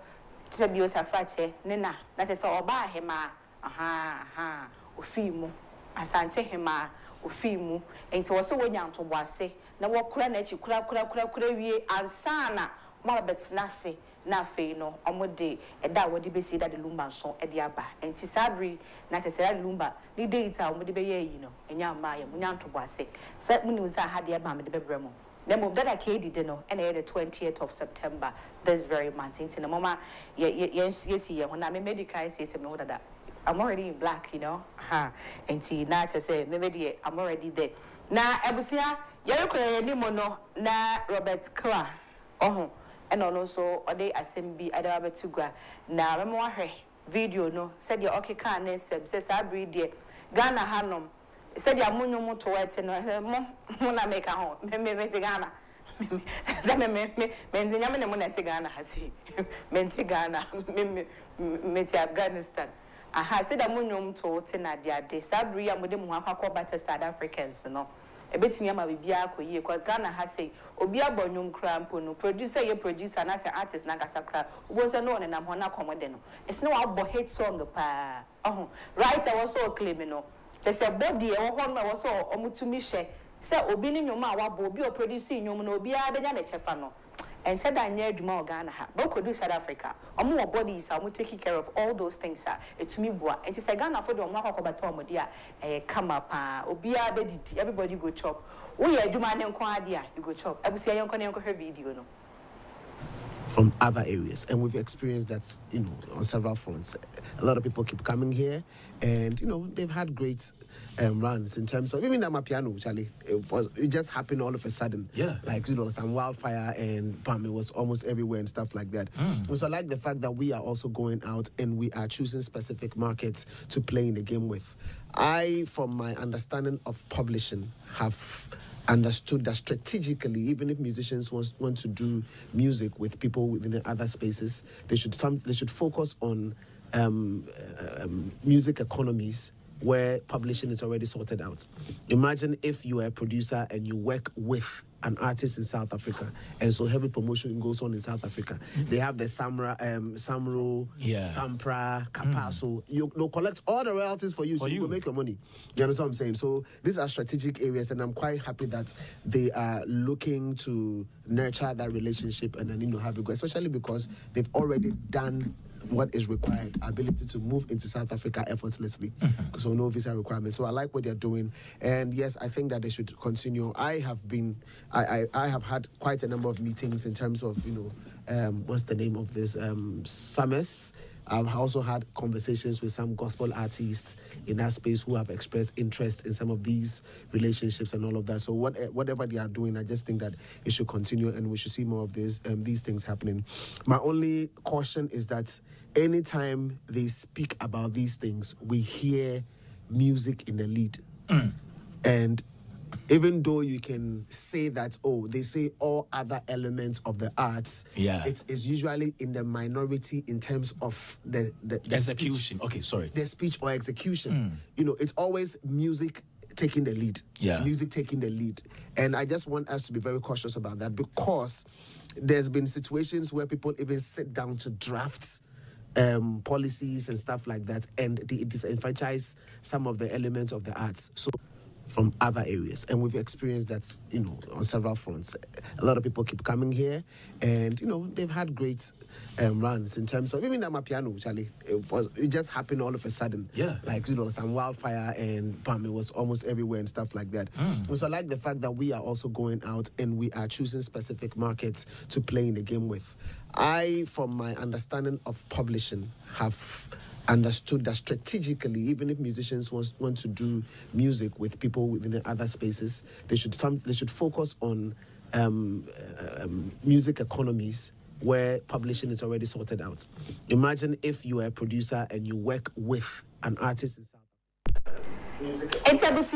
tribute afache nena that is all by him aha ofimu asante hima ofimu enti wo so wonya ntobwase na wo kura na chi kura wie ansana mo betina se na afei no omode eda wodi besi da de lumba so ede aba enti sabri na tesera lumba ni date a omode be ye yi no enya ma ya munya ntobwase se muni za ha de ba me de bebremo. Then move that I did and the 20th of September this very month. In the moment, yes, when I'm a medical, I say that I'm already in black, you know. And see, now I say, maybe I'm already there. Now, Abusia, you're any mono, na Robert Kla. And also, or they assembly, I don't have to go. Now, I'm more video, no, said you're okay, can't says I breed dear Ghana Hanum. Said ya munyo muto wete no muna make a home me Ghana me nyame ne muna te Ghana hasi me te Ghana me te Afghanistan aha said ya munyo muto wote na dia de sabri ya mode mu akwa bata South Africans no ebetimi ama bibia akoyie cause Ghana hasi obi abonyum krampo no producer na say artist na gasakra obo say no ne nam ho na komode no it's no abo hit song pa writer was so claim no. There's a body or one was so omutumi she say obi ni nyoma wabo obi o produce nyom na obi a benya na chefano and said that near Duma Ghana ha but could do South Africa omo bodies are taking care of all those things to me boa and it's Ghana for the omo akwa bato omo dia come up obi a be didi everybody go chop we aduma ne nko ade a you go chop abusia yenko ne nko video no from other areas, and we've experienced that, you know, on several fronts. A lot of people keep coming here, and you know, they've had great runs in terms of even that piano, Charlie. It just happened all of a sudden. Yeah, like you know, some wildfire and it was almost everywhere and stuff like that. So I like the fact that we are also going out and we are choosing specific markets to play in the game with. I, from my understanding of publishing, have understood that strategically, even if musicians want to do music with people within the other spaces, they should focus on music economies where publishing is already sorted out. Imagine if you are a producer and you work with an artist in South Africa, and so heavy promotion goes on in South Africa. They have the Samro, Sampra, Capasso. They'll collect all the royalties for you, so you will make your money. You understand what I'm saying? So these are strategic areas, and I'm quite happy that they are looking to nurture that relationship and then have it go, especially because they've already done what is required, ability to move into South Africa effortlessly, so no visa requirements. So I like what they're doing, and yes, I think that they should continue. I have had quite a number of meetings in terms of what's the name of this summits. I've also had conversations with some gospel artists in that space who have expressed interest in some of these relationships and all of that. So whatever they are doing, I just think that it should continue and we should see more of these things happening. My only caution is that anytime they speak about these things, we hear music in the lead. And even though you can say that, they say all other elements of the arts, it is usually in the minority in terms of the execution. Speech, the speech or execution. It's always music taking the lead. Music taking the lead. And I just want us to be very cautious about that, because there's been situations where people even sit down to draft policies and stuff like that, and they disenfranchise some of the elements of the arts. So from other areas, and we've experienced that on several fronts. A lot of people keep coming here, and they've had great runs in terms of even that piano, Charlie. It just happened all of a sudden. Like some wildfire and it was almost everywhere and stuff like that. So I like the fact that we are also going out and we are choosing specific markets to play in the game with. I, from my understanding of publishing, have understood that strategically, even if musicians want to do music with people within the other spaces, they should focus on music economies where publishing is already sorted out. Imagine if you are a producer and you work with an artist in South Africa. It's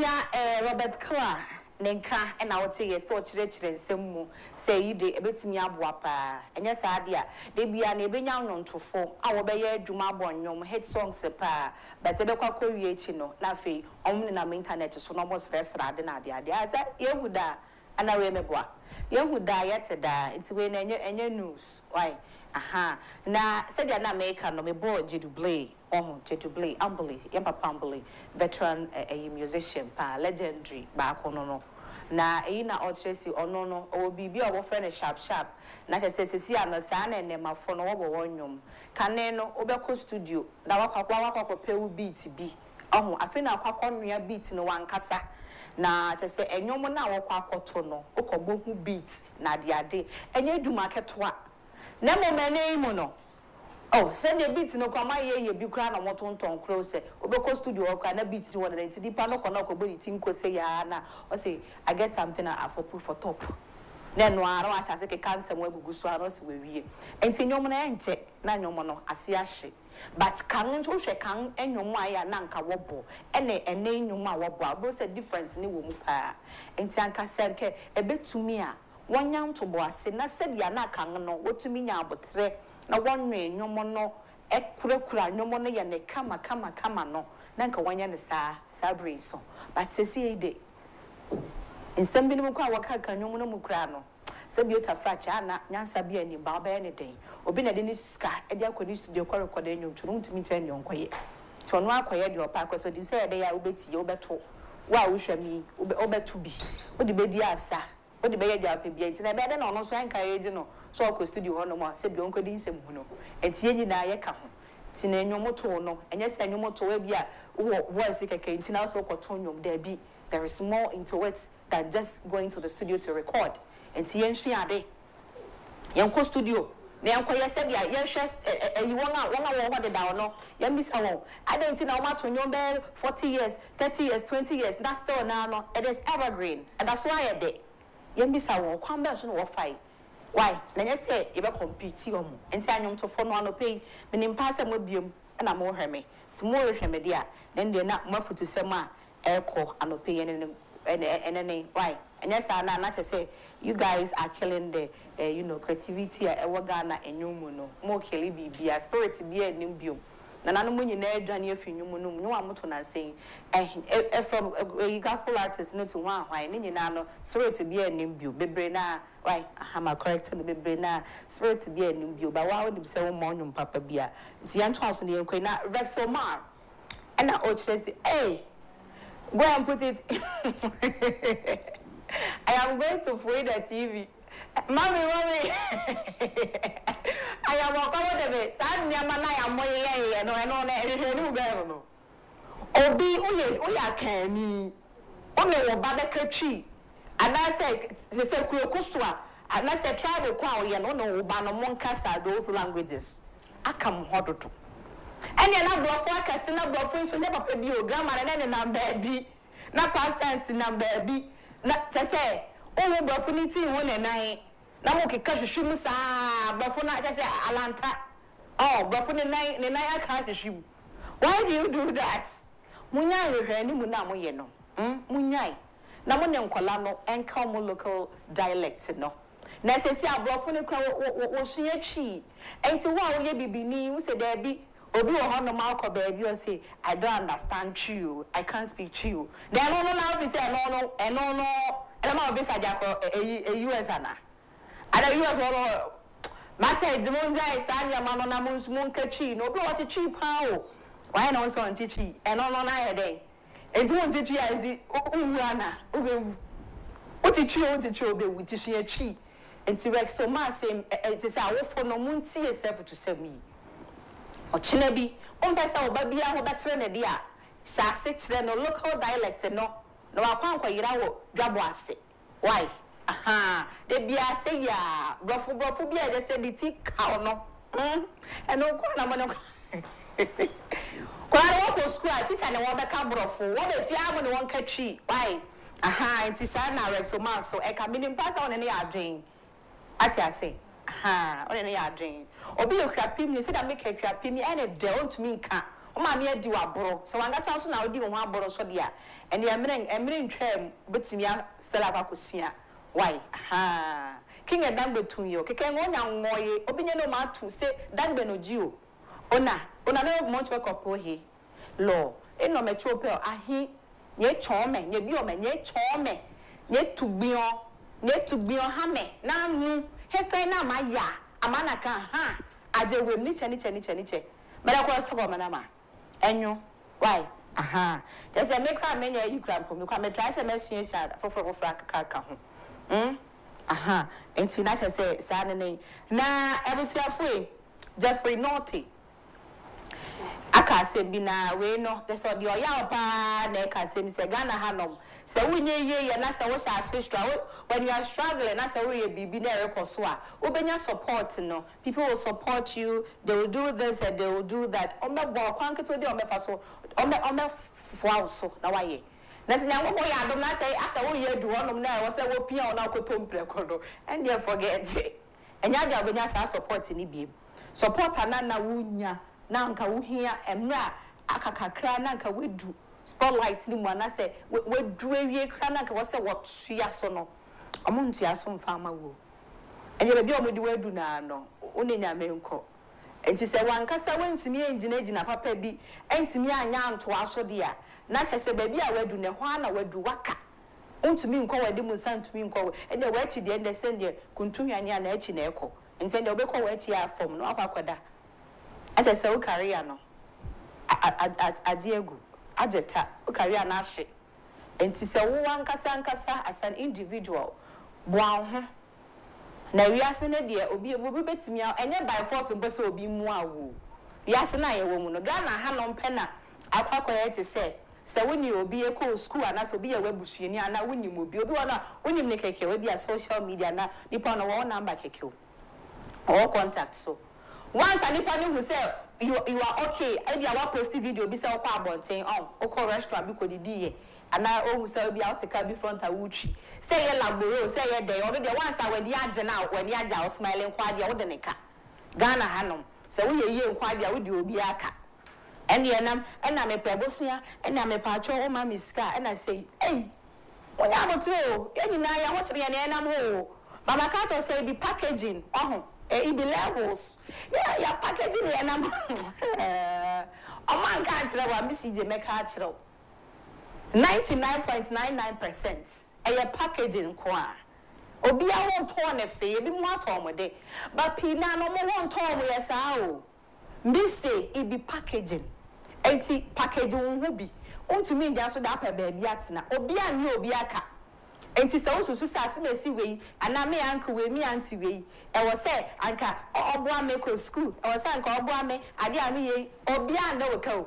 Robert Kla. Nenka and I would say yes, so church and some say you de a bit me abwapa. And yes, idea they be an ebenya non to form our bayer Jumabon, your head song sepa, but the Quaquariachino, Laffy, only in the internet to Sonomos restaurant and idea. I said, you would die, and I remember. You would die yet, it's when any news. Why? Aha. Now, said you're not making no me board, Jedublay, Jedublay, Umbly, Yampa Pumbly, veteran a musician, legendary, back on no. Now, na or Chelsea or no, or be our friend sharp. Not as says, no son and my phone over one. Caneno, Oberco studio, now a pay beats be. Oh, I think I'll quack on your beats in one casa. Na te say enyo mo na wo kwa akoto no okobo hu beats na de ade enye du market wa na mo mane mu no oh send the beats no kwa ma ye bi kra na moto nton kro se obeko studio okra na beats ni wona nti dipa no kono okobo ni tinko se ya na o say I get something for proof for top na no ara wa chase ke cancer mo agugu so ara se we wie enti enyo mo na enche na enyo mo no ase ahye but kan nso hwe kan enwom aya na nka wobo ene enwom a wobo a bo se difference ni wo mu pa enti anka se nke ebetumi a wonyan to bo ase na se dia na kan no wotumi nya abotre na wonwe enwom no ekurakura enwom no ye ne kama no na nka wonya ne sa brain so but se si ide nsem bi no kwa waka kan enwom no mu kura no se biota fracha na nyansa bia ni ba ba ne den obi na de ni ska e dia kwani studio kwa record enyo tunu ntumi chen nyon kwaye to no akoye de opa kwaso di se de ya obeti obeto wa wo hwami obetu bi odi bedi asa odi be ye dia pa bia ntina be de na ono so encourage no so akọ studio ho no mo se bi onko di nsem hu no enti yenyi na ye ka ho tina enyo to no enye se enyo to we bia wo voice keke ntina so kwato nyom da bi there is more into it than just going to the studio to record. And Tienshi Ade Yanko studio, Yanko Yasedia, Yasha, you want what the down, no, Yambisa. I don't know much on your bed 40 years, 30 years, 20 years, that's still now, it is evergreen, and that's why I did. Yambisa, come back or fight. Why? Then you say, you will compete, and say, I'm to phone one pay, meaning pass them with you, and I'm more hermy. Tomorrow, media, then they're not more to sema, airco, and no pay any why. And yes, I not to say you guys are killing the creativity Ghana and Yumuno. More killing be a spirit be a nimbium. Nana money near Johnny if you no one to saying from a gospel artist no to one why nano spirit to be a nimbu, bebrena, why I'm a correct and bebrena, spirit to be a nimbu, but why would you say one papa beer? The Antoine the Ukraine Rexomar. And I would say, hey, go and put it. I am going to free the TV. Mommy. I am walking with it. Sad Yamana, I'm way, no, I know. Obi, Oya Kenny. Only a Babaka tree. And I said, they said, Kurokuswa. And I said, tribal crown, and no, Banamonkasa, those languages. I come hot to. And you're not bluff, Cassina bluff, so never be your grandma and then I'm baby. Not past tense in baby. Na say oh brofunity won and nine na mo ke kahwehwem sa brofuna say alanta oh brofuna nine aka hwehwem. Why do you do that? Munya rehani mu na mo ye no munyai na mo ne nkola no enka mo local dialect no na say abrofuna kwa wo sua chi enti wo ye bibini wo say there be obi wo ho no ma akọ baby o say I don't understand you, I can't speak to you. Then no now if say no and ma be Agyapong a US ana ada US wo ma say dimonja isanya ma no na mun kachi no obi what chi pa o why na so anti chi and no na he dey enti won ti chi anti uwu ana obewu what chi obe wu ti chi chi enti rex so ma say it is awofo no mun ti yourself to say me ochina bi ompesa oba bia ho betre ne dia shase kire no local dialect no na wakwankwa yira wo dwabo ase why de bia say ya brofu bia de say di ti ka no eno kwa na mo Kwara wo ko school teacher ne wo be ka brofo wo be fia mo ne won ka twi why aha nti sa na resoma so e ka minim pasa one ne ya adwen ati ase aha one ne ya adwen obi ye krapim ni se da make krapim ene de ontumi nka o ma me adi waboro so wanga sa so na odi wo aboro so dia ene emre ntwam betumi a stella kwakosia why aha king edam betun yo keke ngonya ngoye obi nye no ma tu se dan be no jio ona no mo chwe kopo he lo eno me chope ahi nye chome nye bi o me nye chome nye tugbion ha me na nu he fe na ma ya amana kan ha aje wem ni che mera ko sa ko mana ma enyo why aha just me kra me nya yi kra mpo me kwa me try se me sua sha foforo ka ho aha enti na che se sa ne na ebusuafo Jeffrey Naughty aka sembi na we no the so the oya pa na aka sembi se Ghana hanom se wunye ye na se wo sha asistra when you are struggling na se wo ye bibi na rekoso a obenya support no people will support you, they will do this and they will do that omebo kwanketo de omefa so ome fwa so na waye na se nyango ko ya dom na se asa wo ye du honom na wo se wo pia ona kotomple kodo and they forget enya de obenya sa support ni bi support na wunya na nka wuhia emra akakakra na nka wedu spotlight ni mu na se wedu ewie kra na nka wo se wotua so no omontua so mfa ma wo enye be bi omodi wedu na no onenya menko enti se wankasa wantumi engina papa bi entumi anya anto aso de a na chese ba bi a wedu ne ho ana wedu waka ontumi nko wadi mu santumi nko ene wachi de ende sende kuntunwane ana achi na eko enti ende obekọ wachi ya form no akwakoda ate se wo career no ajiegu ajeta wo career na hye enti se wo wankasa as an individual bua ho na wiase ne de obi betimi enye by force mbese obi mu awo wiase na ye wo mu no Ghana ha no mpena akwakoye te se woni obi eko school ana so obi ye wabusuani ana woni mu obi wona woni ne keke we dia social media na nipa no wo number keke o contact so once anybody who say you are okay I be our post video be say okwa abonten okwa restaurant bi ko didi ye ana o who say be out ka be front a wuchi say ye laboro say ye dey obi dey once when dey age na when dey age o smiling kwa dey wo de neka Ghana hanom say we ye nkwa dey wo dey obi aka ene enam ena me pebosia ena me pacho o ma miska ena say hey onya abotro enina ya hotre ye na enam ho mama ka to say be packaging it be levels. Yeah, packaging the number. Man can't tell what Miss CJ make her tell. 99.99%. A packaging qua. Obia won't turn a fee, be more torn day. But Pina no more won't turn with us out. Miss say it be packaging. 80 packaging will be. On to me, just so that a baby yatsina. Obia new obiaka. Enti se wo susu sase mesi wei ana me anka we mi anti wei e wo se anka oboa me ko school e wo se anka oboa me ade ami ye obi anda wo ka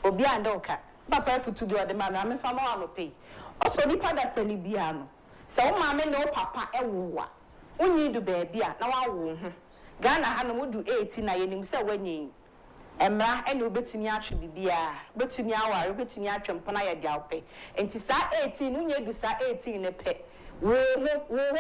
obi anda wo ka papa futu bi ode ma me fa ma wa no pay oso ni pada sani bia no se wo ma me no papa e wo wa unyi du ba bia na wa wo ho Ghana ha no mudu 18 na yenim se wanyi emra ene obetumi atwe bibia betumi aware betumi atwe mpona ye dia ope enti sa 18 unye du sa 18 ne pe wo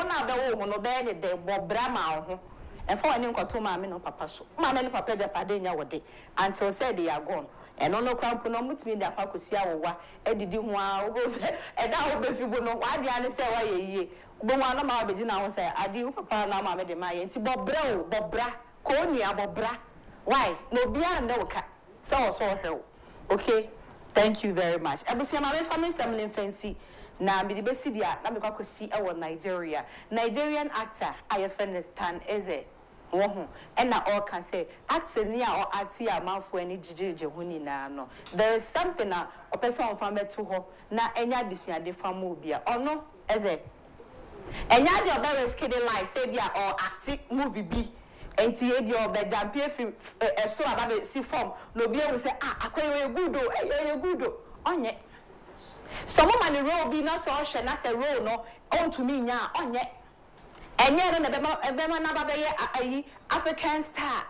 na be wo no be ne de bobra ma ho enfo ani nkoto ma me no papa so ma me no papa ja pade nya wode until said they are gone eno no krampo no mutumi da fa kosi awowa edidi ho a obo se eda obe fibo no wa dia ne se wa ye yie obo wa na ma obeji na ho se adi papa na ma me de ma ye enti bobra ko ni abobra. Why? No beyond no cat. So hell. Okay. Thank you very much. I was my family some fancy. Now me the best dia na me kwa see our Nigeria. Nigerian actor I understand is it. And now all can say actor near or actor amount for any jiji huni na no. There is something a person from me to ho na enya disia de famobia. Or no, is it? Enya de obere skede like say dia or acting movie be. Enti e di obejampe fi so ababe si form no bia we say akoye gudo gudo onye some man role bi na so hwe na say role no on to me nya onye enye no na be ma na babe ye ayi African star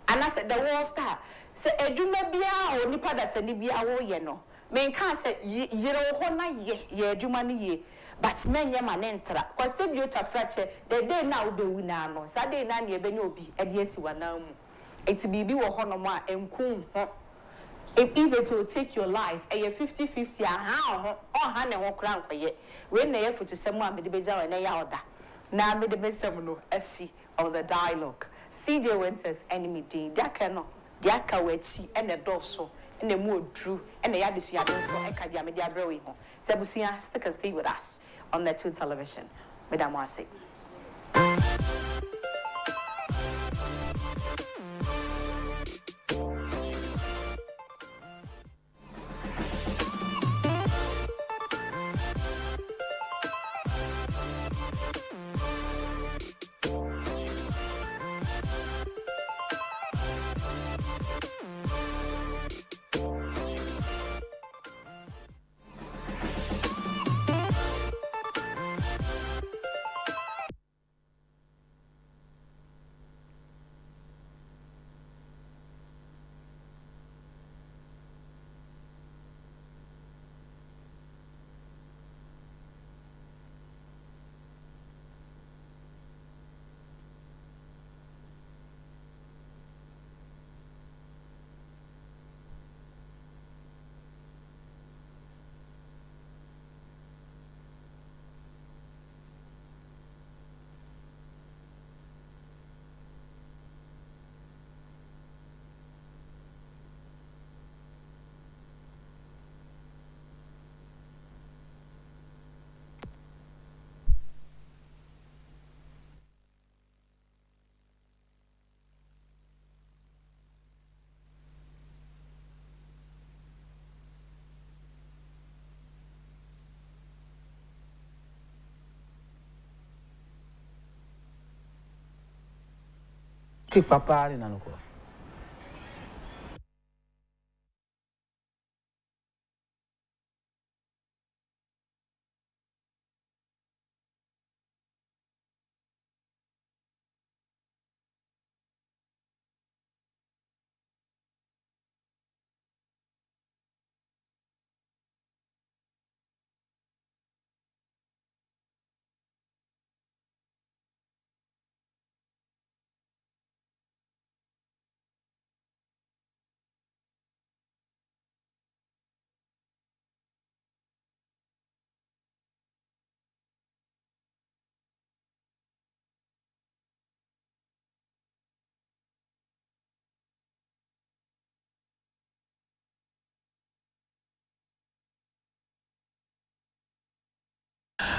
and I said the world star se edwuma bia o nipa da se ni bia wo ye no men kan se yere ho na ye edwuma ne ye but menye ma ne ntra kwase biota frache the day na wo be wu na no sa day na ne e be ne obi e de asi wana mu enti bibi wo ho no ma enkum ho if it will take your life a 50-50 aha ha ne ho kra nkoye we na ye futu semu a me de beja we na ya oda na me de mesem no asi on the dialogue CJ Winters enemy day diaka no diaka wachi ene doso ene mu odru ene ya desu ya denso e ka dia me dia brewe ho sebusia stick and stay with us on the 2 television Madam Wase. Papa ni nanuko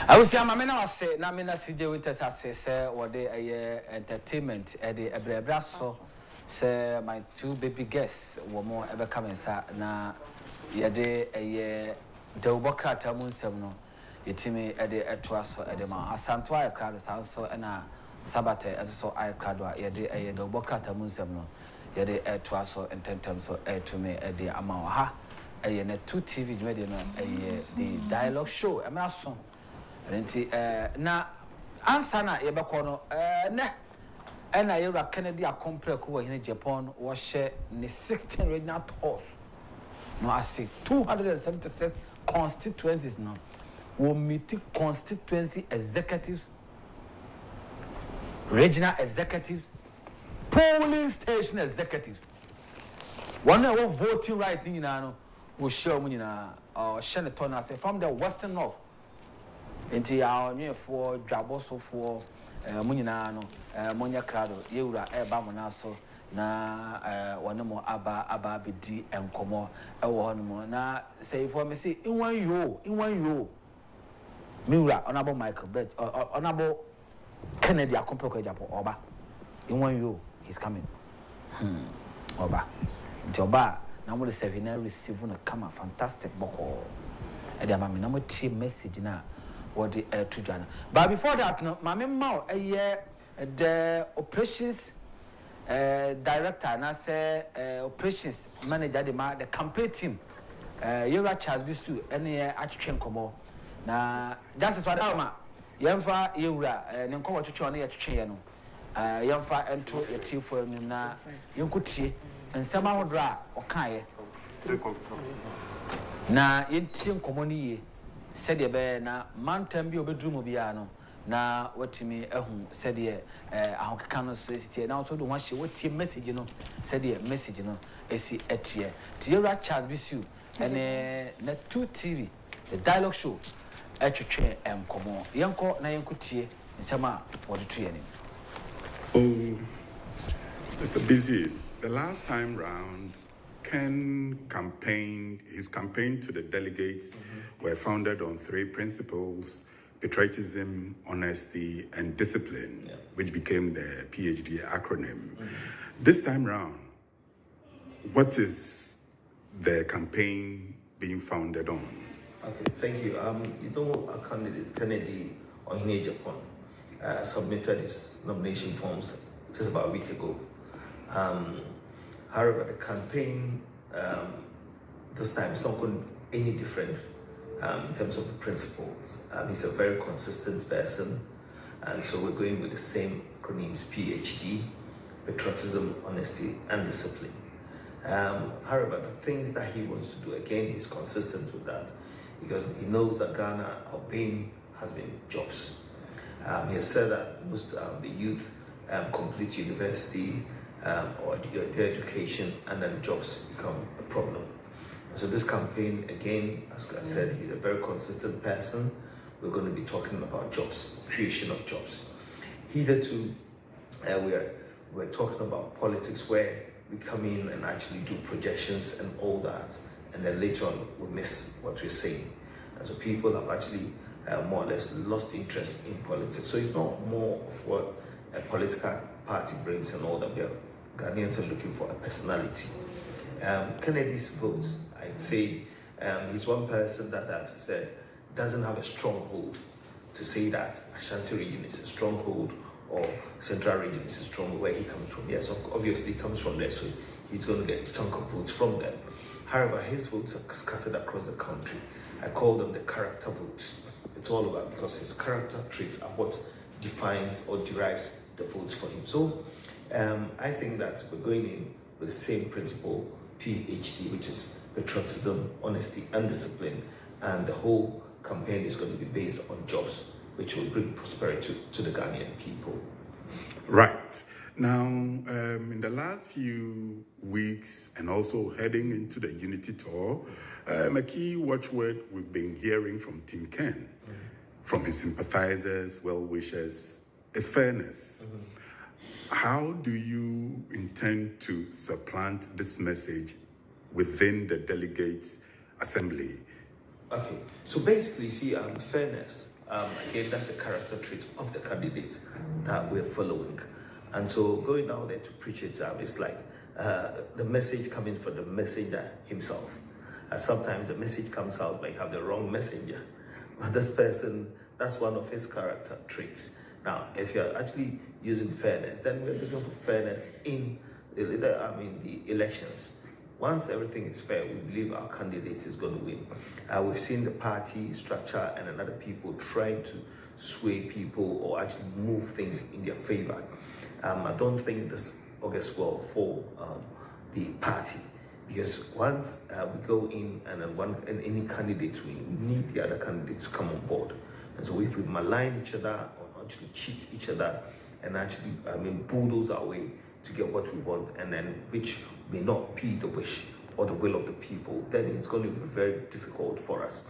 I was saying, I say, na mina CJ Winters say, what they entertainment, the ebraso, say my 2 baby guests were more ever coming, sir. Na yade a Deubokra Tamun Semno, Itimi Ede Etwaso Edema, Asantwa crowd, Sanso, and a Sabate, as so I crowd, yade a Deubokra Tamun Semno, yade Etwaso, and 10 times so to me a de Amaha, a 2 TV media, the dialogue show, a mason. Nti na ansa na yebekọ no ne na yewra Kennedy Akompre ko in Japan wo hye ne 16 regional tours no ase 276 constituencies no wo meet constituency executives, regional executives, polling station executives. One who voting right ni na no wo share mu nyina share ne say from the western north. Enti ya onye for dwaboso for munyina no monya krado yewura eba mo na so na wone mo aba bedi enkomo ewo hono mo na say for me say inwan yo miura onabo Michael Bet onabo Kennedy Akompre ko Agyapong oba inwan yo he's coming oba nti oba na mo the na receive na kama fantastic boko e dia ma me na mo tie message na what the to Jana. But before that, no, my memo the operations director and I say operations manager the campaign team you Charles Bisu any Agyapong komo na just as what ama yemfa yewura nenko watwetwe on ye twetwe no yemfa ento ye tifo na yenkutie nsɛm ahodoɔ a ɔkaeɛ na yɛntie nkɔmmɔ no yie sɛdeɛ ɛbɛyɛ na mantam bi a obɛduru mu biara no na watumi ahu sɛdeɛ ahokeka no so ɛsitie na nso de ho ahyɛ watie message no sɛdeɛ message no ɛsi ɛteɛ nti yɛwura Charles Bisiu ɛne na 2TV the dialogue show ɛtwetwe nkɔmmɔ yɛnkɔ na yɛnkɔtie nsɛm a wɔde to yɛ anim. Mr. Bisiu, the last time round, his campaign to the delegates were founded on 3 principles: patriotism, honesty, and discipline, which became the PhD acronym. This time round, what is the campaign being founded on? Okay, thank you. Our candidate, Kennedy Agyapong, submitted his nomination forms just about a week ago. However, the campaign this time is not going to be any different in terms of the principles. He's a very consistent person, and so we're going with the same acronyms: PhD, patriotism, honesty, and discipline. However, the things that he wants to do, again, he's consistent with that because he knows that Ghana, our pain has been jobs. He has said that most of the youth complete university or their education, and then jobs become a problem. So this campaign, again, as I said, he's a very consistent person. We're going to be talking about jobs, creation of jobs. Hitherto, we're talking about politics where we come in and actually do projections and all that, and then later on we miss what we're saying. And so people have actually more or less lost interest in politics. So it's not more of what a political party brings and all that. Ghanaians are looking for a personality. Kennedy's votes, I'd say he's one person that I've said doesn't have a stronghold to say that Ashanti region is a stronghold or Central region is a stronghold where he comes from. Yes, obviously he comes from there, so he's going to get a chunk of votes from there. However, his votes are scattered across the country. I call them the character votes. It's all about because his character traits are what defines or derives the votes for him. So I think that we're going in with the same principle, PhD, which is patriotism, honesty, and discipline, and the whole campaign is going to be based on jobs, which will bring prosperity to the Ghanaian people. Right. Now, in the last few weeks and also heading into the Unity Tour, a key watchword we've been hearing from Team Ken, from his sympathizers, well-wishers, is fairness. How do you intend to supplant this message within the delegates' assembly? Okay, so basically, see, fairness, again, that's a character trait of the candidates that we're following. And so going out there to preach it, it's like the message coming from the messenger himself. Sometimes the message comes out, but you have the wrong messenger. But this person, that's one of his character traits. Now, if you're actually using fairness, then we're looking for fairness in the elections. Once everything is fair, we believe our candidate is going to win. We've seen the party structure and another people trying to sway people or actually move things in their favor. I don't think this augurs well for the party, because once we go in and any candidate win, we need the other candidates to come on board. And so if we malign each other or actually cheat each other and actually bulldoze our way to get what we want, and then which may not be the wish or the will of the people, then it's going to be very difficult for us.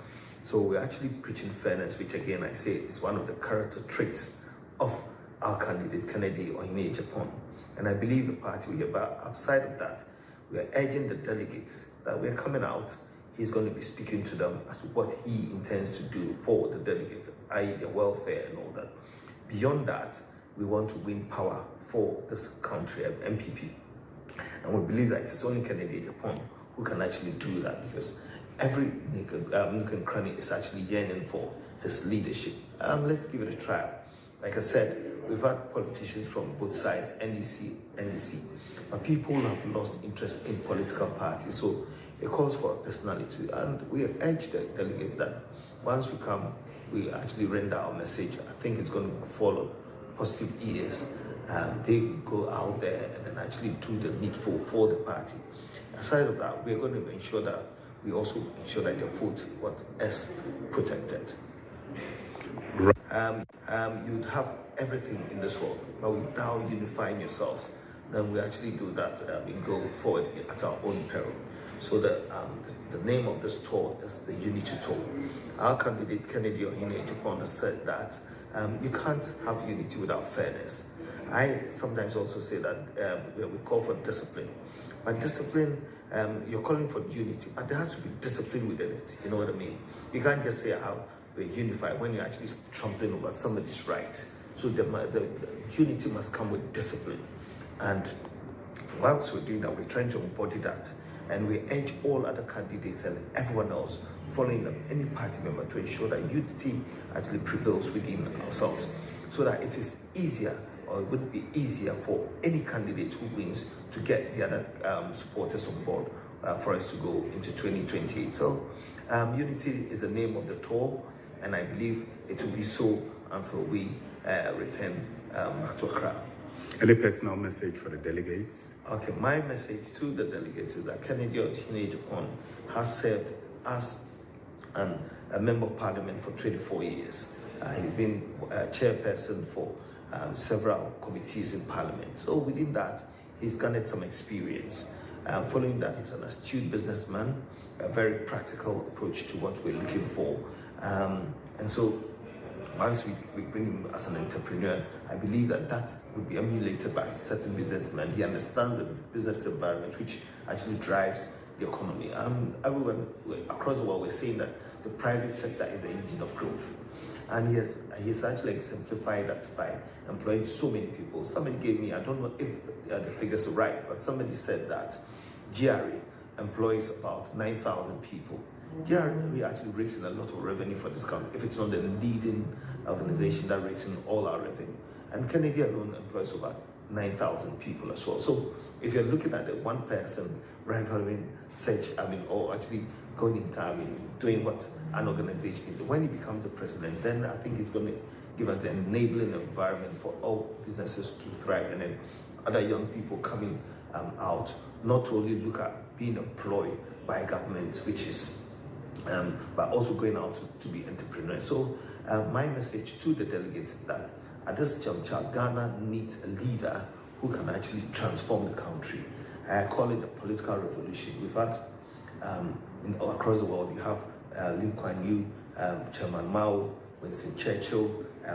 So we're actually preaching fairness, which again I say is one of the character traits of our candidate, Kennedy Agyapong. And I believe the party will hear, but outside of that, we are urging the delegates that we're coming out. He's going to be speaking to them as to what he intends to do for the delegates, i.e. their welfare and all that. Beyond that, we want to win power for this country, MPP. And we believe that it's only Kennedy Agyapong who can actually do that, because every nook and cranny is actually yearning for his leadership. Let's give it a try. Like I said, we've had politicians from both sides, NDC, but people have lost interest in political parties. So it calls for a personality, and we urge the delegates that once we come, we actually render our message. I think it's going to fall on positive ears, they go out there and then actually do the needful for the party. Aside of that, we're going to ensure that we also ensure that the vote is protected. You'd have everything in this world, but without unifying yourselves, then we actually do that and go forward at our own peril. So the name of this tour is the Unity Tour. Our candidate, Kennedy Agyapong, has said that you can't have unity without fairness. I sometimes also say that we call for discipline. But discipline, you're calling for unity, but there has to be discipline within it. You know what I mean? You can't just say how we're unified when you're actually trampling over somebody's right. So the unity must come with discipline. And whilst we're doing that, we're trying to embody that. And we urge all other candidates and everyone else following up, any party member, to ensure that unity actually prevails within ourselves, so that it is easier, or it would be easier for any candidate who wins to get the other supporters on board for us to go into 2028. So unity is the name of the tour, and I believe it will be so until we return back to Accra. Any personal message for the delegates? Okay, my message to the delegates is that Kennedy Agyapong has served as a member of parliament for 24 years. He's been chairperson for several committees in parliament. So within that, he's garnered some experience. Following that, he's an astute businessman, a very practical approach to what we're looking for. And so once we bring him as an entrepreneur, I believe that would be emulated by certain businessmen. He understands the business environment, which actually drives the economy. Everyone across the world, we're saying that the private sector is the engine of growth. And he's actually exemplified that by employing so many people. Somebody gave me, I don't know if the figures are right, but somebody said that GRA employs about 9,000 people. GRA actually raising a lot of revenue for this country, if it's not the leading organization that raising all our revenue. And Kennedy alone employs about 9,000 people as well. So if you're looking at the one person rivaling such, or actually going into, doing what an organization is, when he becomes the president, then I think it's going to give us the enabling environment for all businesses to thrive, and then other young people coming out, not to only look at being employed by government, which is but also going out to be entrepreneurs. So my message to the delegates is that at this juncture, Ghana needs a leader who can actually transform the country. I call it the political revolution. We've had across the world, you have Lee Kuan Yew, Chairman Mao, Winston Churchill,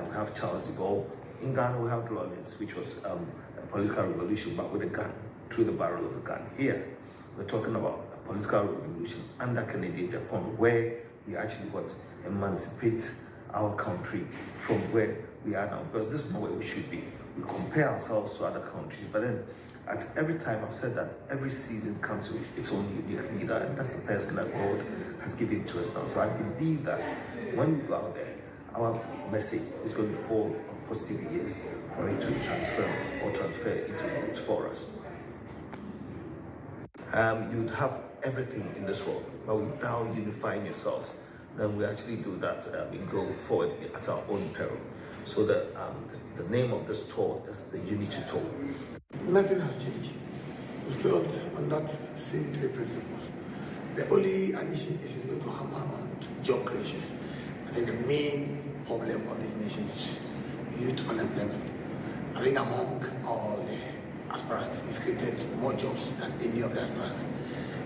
we have Charles de Gaulle. In Ghana, we have Rawlings, which was a political revolution, but with a gun, through the barrel of a gun. Here, we're talking about a political revolution under Kennedy Agyapong, where we actually emancipate our country from where we are now, because this is not where we should be. We compare ourselves to other countries, but then at every time, I've said that every season comes with its own unique leader, and that's the person that God has given to us now. So I believe that when we go out there, our message is going to fall on positive ears for it to transfer into roots for us. You'd have everything in this world, but without unifying yourselves, then we actually do that and go forward at our own peril. So the name of this tour is the Unity Tour. Nothing has changed. We're still on that same three principles. The only addition is going to hammer on to job creations. I think the main problem of this nation is youth unemployment. I think among all the aspirants, it's created more jobs than any of the aspirants.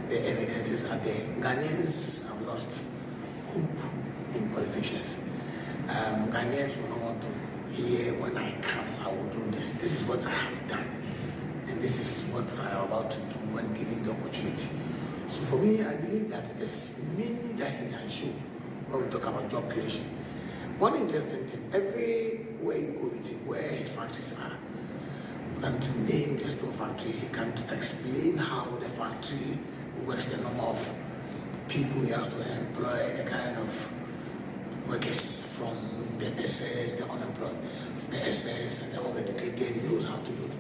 The evidences are there. Ghanaians have lost hope in politicians. Ghanaians will not want to hear, when I come, I will do this. This is what I have done. And this is what I am about to do when given the opportunity. So for me, I believe that there's many that he can show when we talk about job creation. One interesting thing, everywhere you go with him, where his factories are, you can't name the steel factory, he can't explain how the factory works, the number of people he has to employ, the kind of workers from the SS, the unemployed, the SS, and the uneducated, he knows how to do it.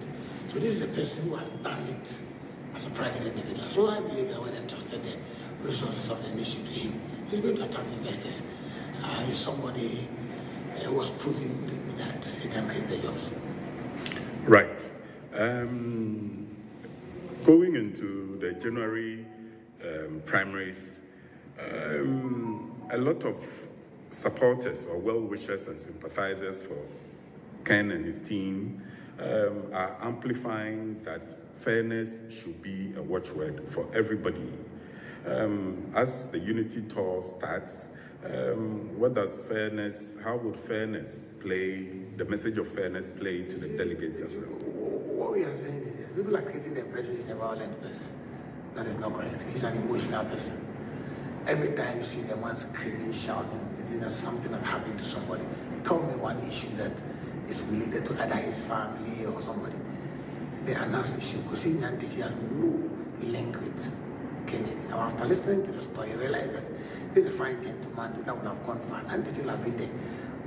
So this is a person who has done it as a private individual. So I believe that when they entrusted the resources of the nation to him, he's going to attract investors. He's somebody who has proven that he can create the jobs. Right. Going into the January primaries, a lot of supporters or well-wishers and sympathizers for Ken and his team are amplifying that fairness should be a watchword for everybody. As the unity tour starts, how would fairness play, the message of fairness play to the delegates as well? What we are saying is people are creating the impression he's a violent person. That is not correct. He's an emotional person. Every time you see the man screaming, shouting, there's something that happened to somebody. Tell me one issue that is related to either his family or somebody. The announced issue, because he has no link with Kennedy. Now, after listening to the story, you realize that this is a fine gentleman that would have gone far. And this will have been there.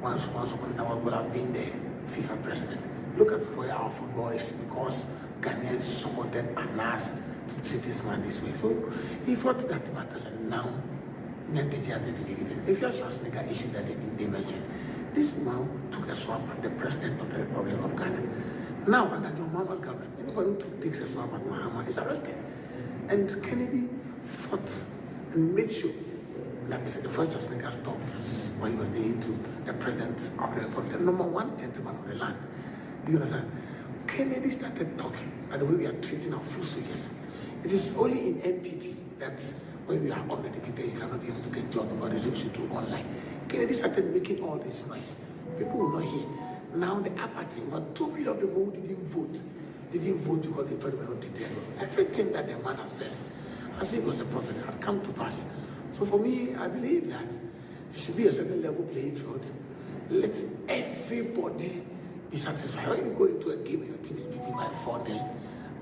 Once upon a time, would have been the FIFA president. Look at for our footballers, because Ghanaians supported and asked to treat this man this way. So he fought that battle, and now Nyanteji has been vindicated. If you have Schwarzenegger issue that they mentioned, this man took a swap at the president of the Republic of Ghana. Now, under John Mahama's government, anybody who takes a swap at Mahama is arrested. And Kennedy fought and made sure that the first Schwarzenegger stops what he was doing to the president of the Republic, the number one gentleman of the land. You understand? Kennedy started talking at the way we are treating our food soldiers. It is only in MPP that when we are uneducated, you cannot be able to get a job because they say we should do online. Kennedy started making all this noise. People will not hear. Now the apathy, over 2 million people who didn't vote because they thought they were not treated well. Everything that the man has said, as if it was a prophet, had come to pass. So for me, I believe that it should be a certain level playing field. Let everybody be satisfied. When you go into a game and your team is beaten by 4-0,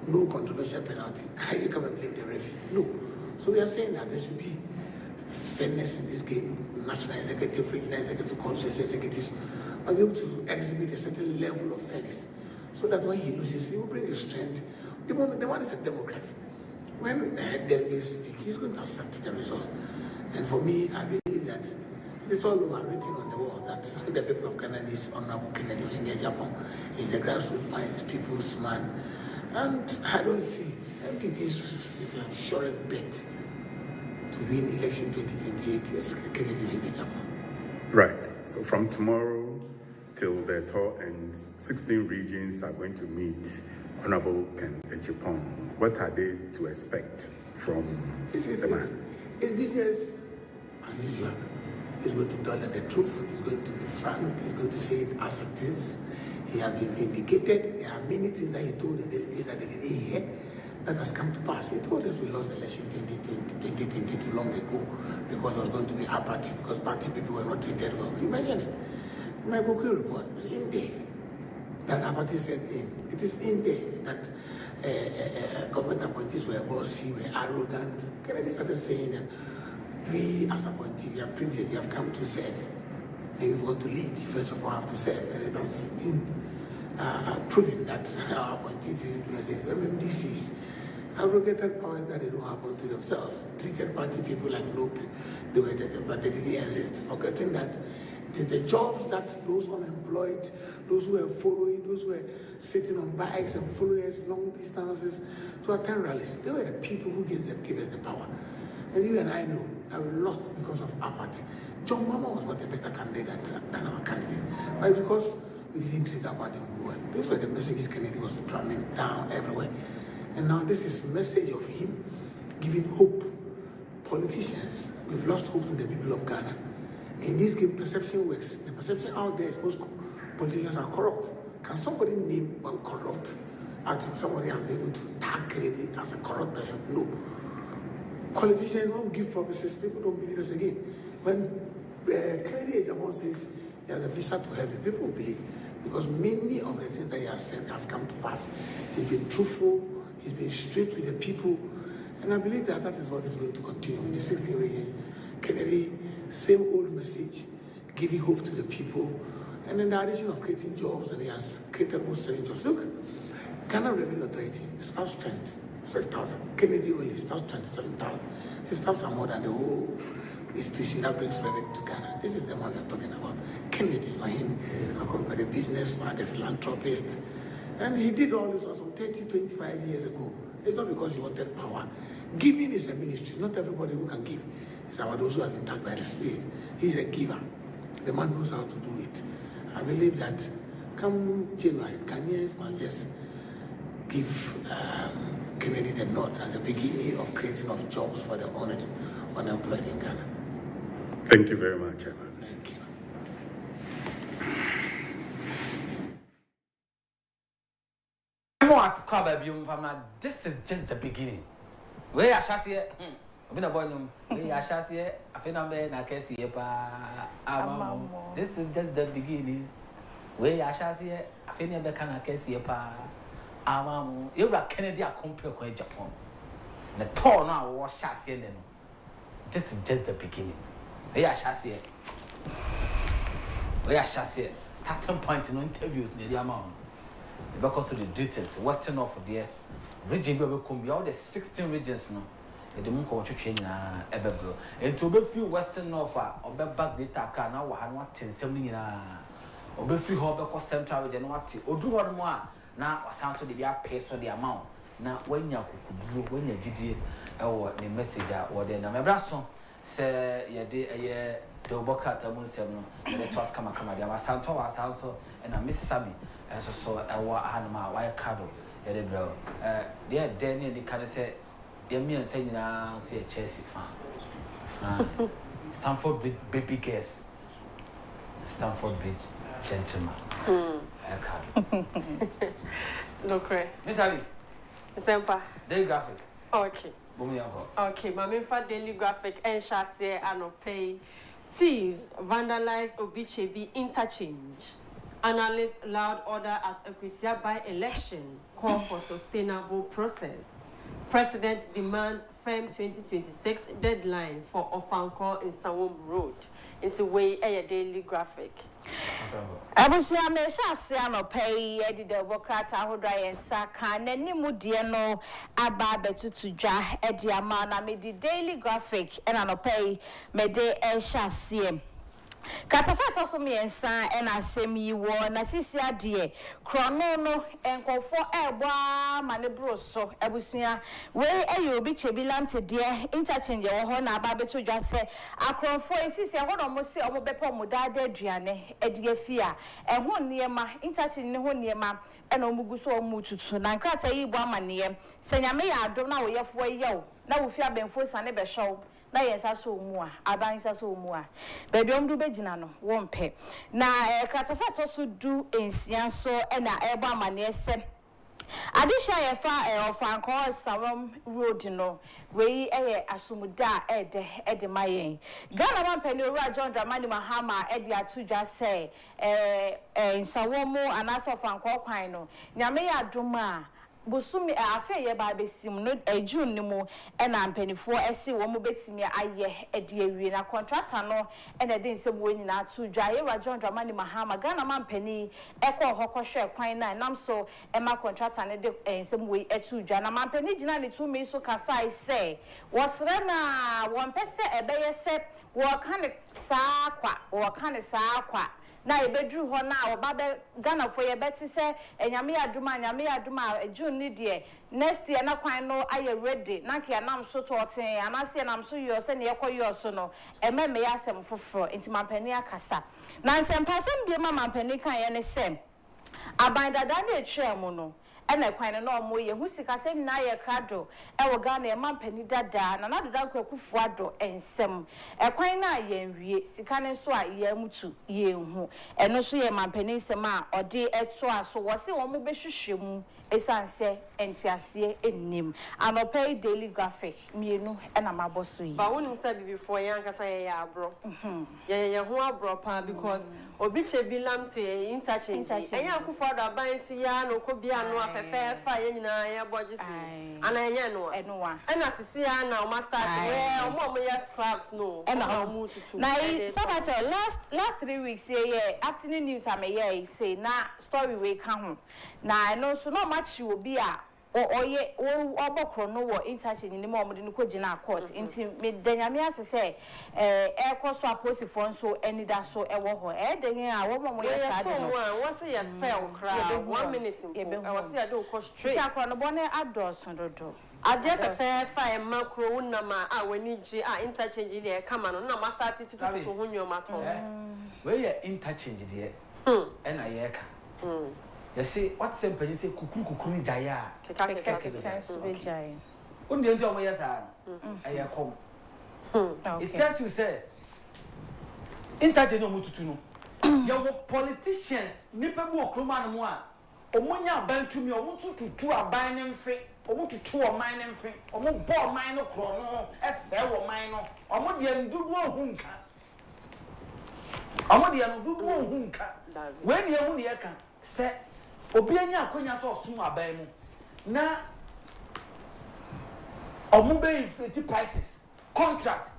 no controversial penalty, can you come and blame the referee? No. So we are saying that there should be fairness in this game. National executive, regional executive, constituency executives are able to exhibit a certain level of fairness. So that when he loses, he will bring his strength. The man is a Democrat. When delegates speak, he's going to accept the results. And for me, I believe that it's all over written on the wall that the people of Ghana is Honorable Kennedy Agyapong. He's a grassroots man, he's a people's man. And I don't see MPP's surest bet to win election 2028 is Kennedy Agyapong. Right. So from tomorrow till the tour ends, 16 regions are going to meet Honorable Ken Agyapong. What are they to expect from the man? It's business as usual. He's going to tell them the truth. He's going to be frank. He's going to say it as it is. He has been vindicated. There are many things that he told the delegates that they didn't hear that has come to pass. He told us we lost the election 2022 long ago because it was going to be apathy, because party people were not treated well. He mentioned it. My Bokwe report is in there that apathy set in. It is in there that government appointees were bossy, were arrogant. Kennedy started saying that we as appointees, we are privileged, we have come to serve. And if you want to lead, you first of all have to serve. And it has been proven that our appointees didn't do as if MMDCs arrogated powers that they don't have unto themselves. Treated party people like nope, but they didn't exist. Forgetting that it is the jobs that those unemployed, those who are following, those who are sitting on bikes and following long distances to attend rallies, they were the people who give us the power. And you and I know that we lost because of apathy. John Mahama was not a better candidate than our candidate. Why? Because we didn't treat our party well. Those were the messages Kennedy was drumming down everywhere. And now this is a message of him giving hope. Politicians, we've lost hope in the people of Ghana. In this game, perception works. The perception out there is most politicians are corrupt. Can somebody name one corrupt? Actually, somebody has been able to tag Kennedy as a corrupt person? No. Politicians won't give promises. People don't believe us again. When Kennedy Agyapong says he has a visa to heaven, people will believe. Because many of the things that he has said has come to pass. He's been truthful. He's been straight with the people. And I believe that is what is going to continue in the 16 regions. Kennedy, same old message, giving hope to the people. And then the addition of creating jobs, and he has created more 7 jobs. Look, Ghana Revenue Authority, staff strength, 6,000. Kennedy only, staff strength, 7,000. His staffs are more than the whole institution that brings revenue to Ghana. This is the one we're talking about. Kennedy, him, the businessman, the philanthropist, And he did all this some 30, 25 years ago. It's not because he wanted power. Giving is a ministry. Not everybody who can give. It's about those who have been touched by the Spirit. He's a giver. The man knows how to do it. I believe that come January, Ghanaians must just give Kennedy the nod at the beginning of creating of jobs for the unemployed in Ghana. Thank you very much, Chairman. Thank you. This is just the beginning. Where I shall see it. I've been a boy. Where I shall see it. I feel I'm I can see it. This is just the beginning. Where I shall see it. I feel never can I can see it. You're a Kennedy compare with Agyapong. The tall now was shall see it. This is just the beginning. Where I shall see it. Where I shall see it. Starting point in interviews near the amount. Because of the details, Western of the region will come be all the 16 regions no. The moon to change ever blow. And to be few Western offer or back data can now what 10 something or be few hobby central region what or do one more now or sounds of the pace for the amount. Now when you could do when you did or the message or then my brother say yeah the Oboka Tamun and the toss come a Santo was also and a Miss Sammy. And so I want animal white cattle, bro. Dear Danny, the kind of say, you're me and saying now, see a Chelsea fan. Stanford Bridge, baby guest. Stanford Bridge, gentleman. No, cray. Miss Abby, Sempa. Daily Graphic. Okay. Okay, Mammy for Daily Graphic and Chassis and pay. Thieves vandalize Obichebi interchange. Analysts loud order at Equatia by-election call for sustainable process. President demands firm 2026 deadline for Ofanko in Sawom Road. It's a way a Daily Graphic. Abusia me sha no pay e the Democrat ahoda yensa kan nanimu de no aba betutu dwa e de ama na me the Daily Graphic e na no pay me de e sha se Katafat also me ensa and asem yi wo na sisi ade krono no enkofo ebo manebro so ebusua we ayi obi chebilante de interchange wo ho na aba beto dwa se akronfo sisi ho no mo se omo bepo mo dada aduane ede afia ho niema interchange ne ho niema ena omugu so omututu na nkrata yi bo amane senyame ya adom na wo yefo yew na wo fia benfo sane be show na yensa so mu a abansa so mu a baby omdu begina no wompe na katafa to so du ensia so na ebo amane se adisha yefa Ofanko Sawom Road no we asumuda ede mayen Ghana man peni ora John Dramani Mahama ede atudwa se Sawomu anaso Ofanko kwan no nyame ya adoma Bosumi afa ye ba besim no June ni mu na mpanifo ese wo mo betimi aye ede awie na contractor no na de nsem wo nyina atudwa ye wa John Dramani Mahama Ghana man pani ekọ hokọhwe kwan na nam so ema contractor ne de nsem wo atudwa na man pani gina ne tumi so kasai se wosre na won pese ebeye se wo kan saa kwa na ebedru ho na oba Ghana for ye beti se nyame aduma June ni de next year na kwan no aye ready na kia nam so toten anase nam so yo se ne yekoyo so no ememe ya asem foforo enti mampani akasa na nsem pasem bi mampani kan ye ne se abandada na etwemu no ena kwan no omo ye hu sika sem na ye krado e wo Ghana e mampani dada na nadoda akufo-addo ensem e kwan na ye nwie sika ne so a ye mutu ye hu eno so ye mampani nsem a ode eto aso wo se wo mo behwehwemu esanse entiase ennim anopay Daily Graphic mienu ena maboso yi ba wonu say before yan kasa ye abro ye ho abro pa because obi chebi lamte interchange enya akufo-addo aban so ya no ko bia no afefe fa ye nyina ye boje so ana ye no enowa ena sisi ya na o master we omo ye scraps no ena omo tutu na sabato last 3 weeks ye afternoon news am ye say na story we ka ho na no so no match obi a oye obokro no wo interchange ni mo de no ko gina court nti me danyame ase say ekoso aposifo nso enida so ewo ho denye a wo mo ye sa de no wo se ye spell kra 1 minute I was say I do ko straight sa no bone adoso dodo ade fefa e makro unama a wani ji a interchange dey kama no na ma start to ho nyoma ton we ye interchange dey na ye ka you see what simple you say kukuru ni jaya keka so be jaya undi nti omo yesa aye kom it tells you say interchange no mututu no your politicians nipa bu okroma no mo a omonya abantumi omututu aban ne mfe omututu o man ne mfe ombo man no kro no ese wo man no omo de ndudu ohunka omo de ndudu ohunka when ye hu ne yeka se obi anya akonya so osumu aban mu na omo be inflate prices contract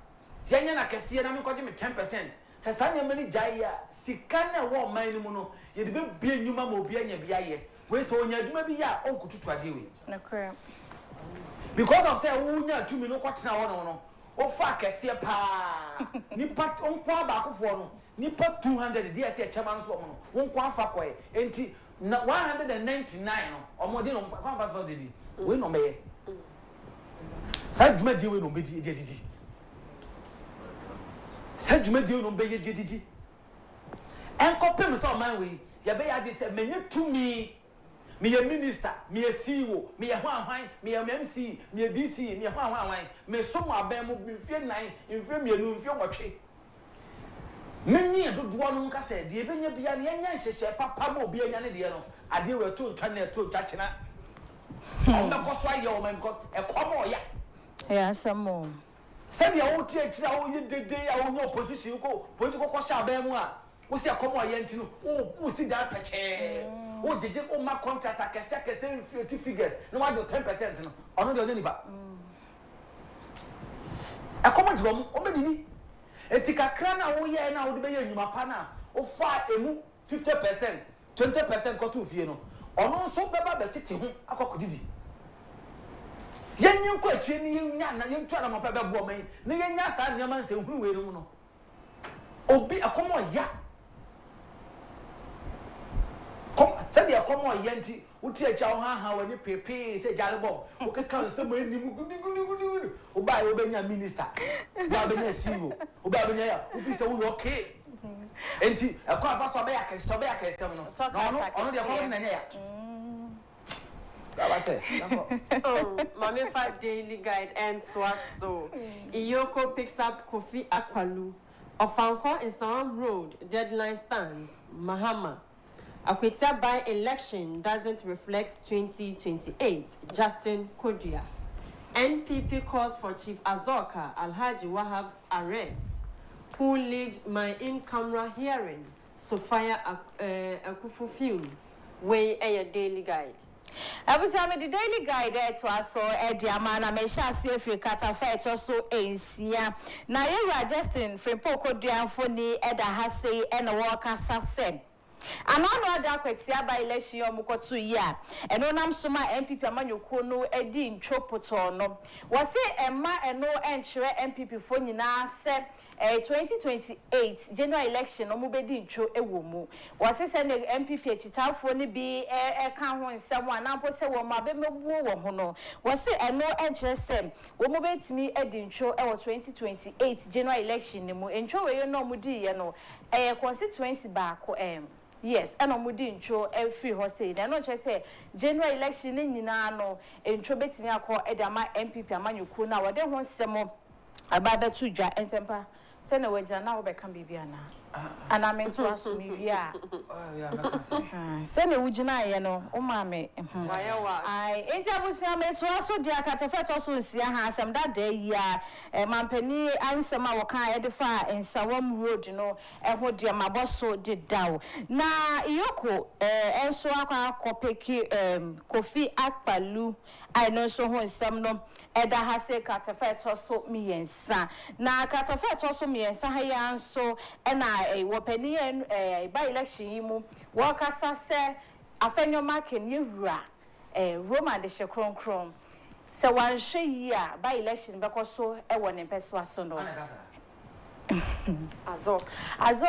yenya na kese na me kwaje me 10% se sanya mani jaya sika na wo man ni mu no ye de be bia nyuma ma obi anya bia ye we so onya adwuma bi ya onkututu ade we na kra because of say wo nya tumi no kwatena wo no o fa kese pa nipa onkwa ba akofo no nipa 200 dey ase chama no so mo no wonkwa afa koe enti na 199 no omode no fa so dedi we no meye sa dwuma die we no be di sa dwuma die no be ye didi enkopem so man we ye be ya de se menye tumi me ye minister me ye CEO me ye hwan me ye MC me ye DC me ye hwan me so mo aban mo mfie 9 mfie mienu mfie nwotwe menni edodo no nka se de ebenya bia ne nya nhyehyɛ papa ma obi anya ne de no ade we to ntwa na to twa kyena on be koso aye o man because e komo ya ya samo se de wo tie kyira wo ye dede ya wo nya opposition ko political ko sha aban mu a wo se komo ya ntino wo si da peche wo jeje o ma contract akese inflate figures no ma do 10% no ono de onipa e komo de wo o be didi etika kra na wo ye na wo de be ye nyuma pa na o fa emu 50% 20% ko to fie no ono nso beba betete ho akokodidi yenyin ko achi ni nya na yentu na mapa be bo man na yenya sa nyama nse hunu we no mu no obi akomo ya kom se de akomo ya nti uti acha ho ha wani pepe se jalebo o ke kan se mo animu gudu o ba yo benya minister ba benya CEO o ba benya ya o fi se wo okay enti akwa fa so be ya kese no ono de akomo na nya ya Mami fa daily guide and so Iyoko picks up Kofi Akwalu of Anko in Sam Road. Deadline stands. Mahama. Akwetia by election doesn't reflect 2028. Justin Kodia. NPP calls for Chief Azoka Alhaji Wahab's arrest. Who leaked my in-camera hearing? Sophia Akufu Fumes. Way a daily guide. Abusame the daily guide to aso ediamana me sha se kata fa eto so ensia na yewa Justin Frimpoko duanfoni eda hase e na wo kasa se anano ada kwatia by election omukotu ya eno nam soma MPP amanyoko no edi ntwopoto no wo se emma eno enkyere MPP fo nyina se 2028 general election omu bedi ntwo ewo mu wo se se ne MPP echitafo ne bi ka ho nsem anampo se wo ma be mebuo wo ho no wo se eno enkyere se wo mu betimi edi ntwo ewo 2028 general election ne mu ntwo we no mu di ye no constituency baako yes and omudi ntwo every ho say na no che say general election ni nyina no ntwo betimi akọ edama MPP amanyuku na wode ho nsemo ababa tudwa ensempa se na wagya na wo be kan bibia na ana me to asumi wi a se na wugina ye no o ma me ai enti abusia me to aso dia katafa to so nsia ha asem da da yi a mampani ansem a wo kan ye de fa ensawam road no ho dia maboso de daw na Iyoko enso akwa kopeki Kofi Akwalu ai no so ho nsem no eda hase katafa to so miyensa na katafa to so miyensa ha ya nso na wopani by election yi mu wo kasa se afenyo market ye wura Roma de Shekron. So one year by election because so one in Peswa no. Azo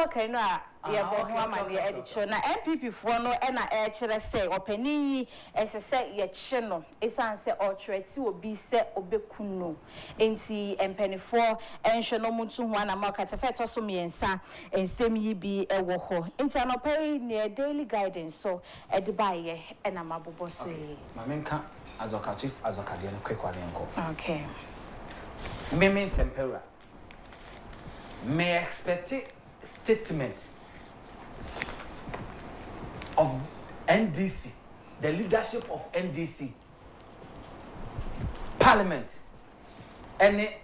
can editor na MPP for no na chere say opani say ye cheno esan say otreti obi say obekuno enti empanifo enhwe no muntu ho na market feto so miensa enstem yi bi ewo ho enti anopai ne daily guidance so edibaye na mabobo so yi mamenka azoka chief azoka de no kwekwane nko okay meme sempera may expect statement of NDC, the leadership of NDC, Parliament, any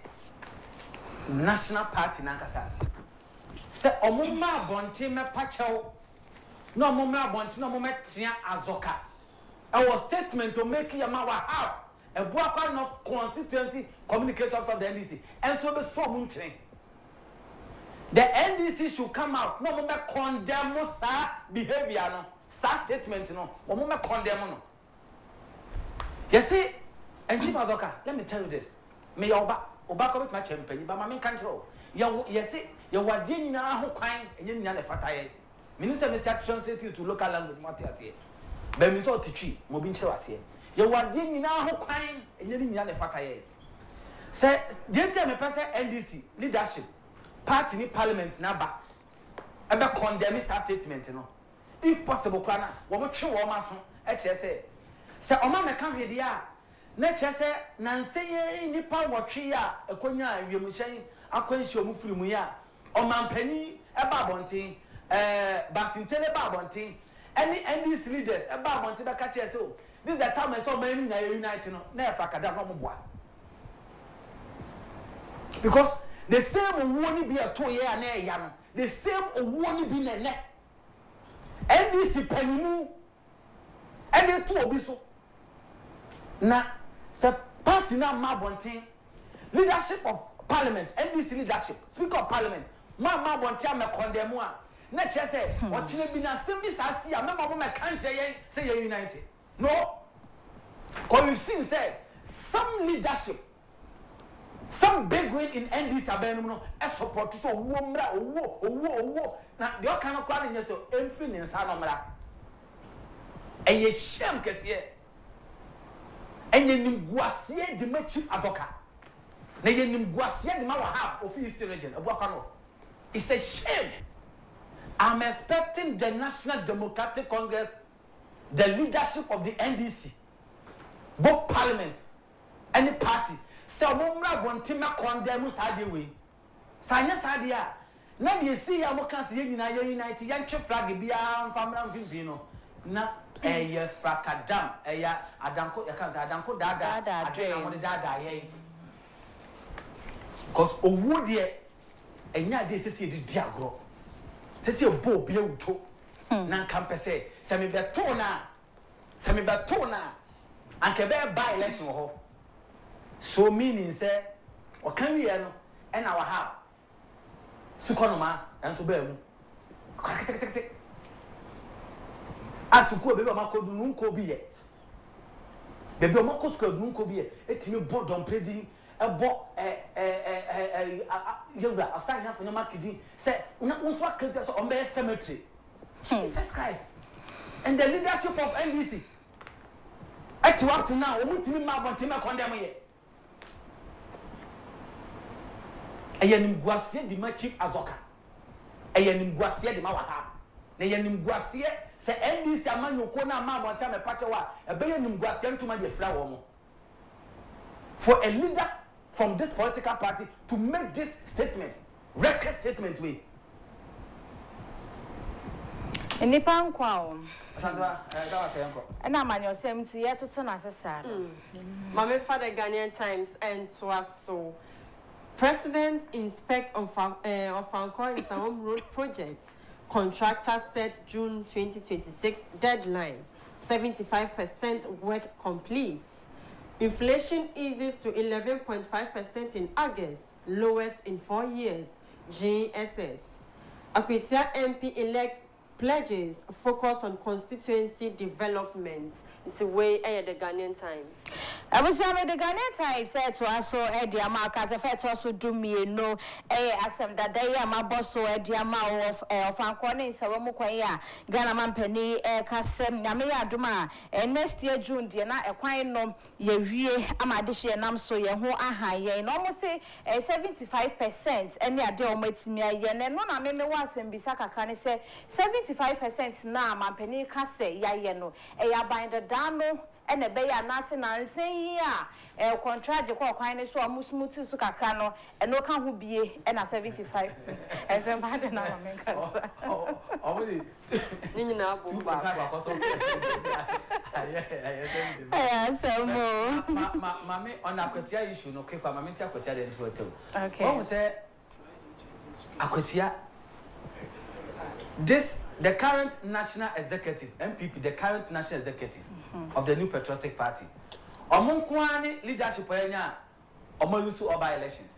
national party nankasa. Say omuma bonti me pacho, no omuma bonti no omuma tia azoka. Our statement to make yamawa how a boaka of constituency communication of the NDC, and so be so munching. The NDC should come out. No more condemn sa behavior no. Sa statement no. No more condemn no. You see, and Chief Azoka, let me tell you this. Me oba commit my champion, but my control. You see, you were doing now who kind and you never fataye. Minister Mr. translate you to local language material. But me so teach mobin show us here. You were doing now who kind and you never fataye. Say, the time me person NDC leadership. Party in Parliament naba ebe condemn Mr. statement no if possible kwana wo mo twe wo ma so e che se o ma meka hwede a na che se na nsenye nipa wotwe a ekonya awiemhyen akwanhye omu firi mu ya o mampani e ba bonten basintele ba bonten any NDC leaders e ba bonten be ka che se o this is the time so many na unite no na e fa kada no mo boa because the same one be a 2 year na ya no the same one be na NDC panimu and the two obi so na se party na mabonten leadership of Parliament NDC leadership speaker of Parliament mabonten me condemn a na che say o chine bi na sembi sa si a mama me kan che yen say ye unite no cause we've seen say some leadership some big win in NDC abenu no e support to owo mra owo na de o kan no kwa na nyeso emfiri ne nsa no mra eye shame kese enye nimguasie de ma chief adoka na ye nimguasie de ma wahab of Eastern region abuaka no it's a shame. I'm expecting the National Democratic Congress, the leadership of the NDC, both parliament and the party. So mumra bontima condemn sadi we. Sanya sadia. Na de see ya mo kan se nyina ye unite yan twe flag bia famra mfimfin no. Na eye frakadam eya adanko ya kan adanko dada adwen na dada ye. Because owu de enya de sese de diagro. Sese obo bia wuto. Na nkampese se me beto na anke be by election ho. So meaning say o kan wi no e na wa ha sukonoma enso ba mu kete asuko bebe ma kodu nu nko bi ye bebe ma kosko nu nko bi ye etimi bodon pedi ebo yewra asai na fanya makidi say unso akenti so on be cemetery Jesus Christ and the leadership of NDC at up to now omutimi ma bontime condemn ye eyanim guasie di ma chief azoka eyanim guasie di ma wahab na eyanim guasie se NDC amanyoko na ma bonta me pache wa ebeyanim guasie ntuma de fra wo mo for a leader from this political party to make this statement reckless statement we enipa nkwa o asandwa dawate yanko na amanyo sem ti ye toto na sesa Mame for the Ghanaian Times and to us so President inspects on Francois Isam Road project. Contractor set June 2026 deadline. 75% work complete. Inflation eases to 11.5% in August, lowest in 4 years. GSS. Akwitia MP elect pledges focus on constituency development. It's a way the Ghanaian Times. I was saying the Ghanaian Times said to us so Eddie Amaka the fact also do me no asem that they am a boss so Eddie Ama of Ankwane Sawamukwaya Ghana man penny kasem Yamea Duma next year June dear na equine no ye amadishi and am so ye ho aha ye and almost say 75% and ya deal with me yen and no na me was and bisaka can say 75% na man penny kase ya yeno ya bind the dano and a bay and nasi and say ya contract your quine so a musmuti so kakano and no can who be and a 75 and then by the name already Mammy on Aquatia issue, no keep my mental Aquatia into it too. Okay. What was say Aquatia? This the current national executive, MPP, the current national executive of the New Patriotic Party. Omunkwani leadership Omolusu all by elections.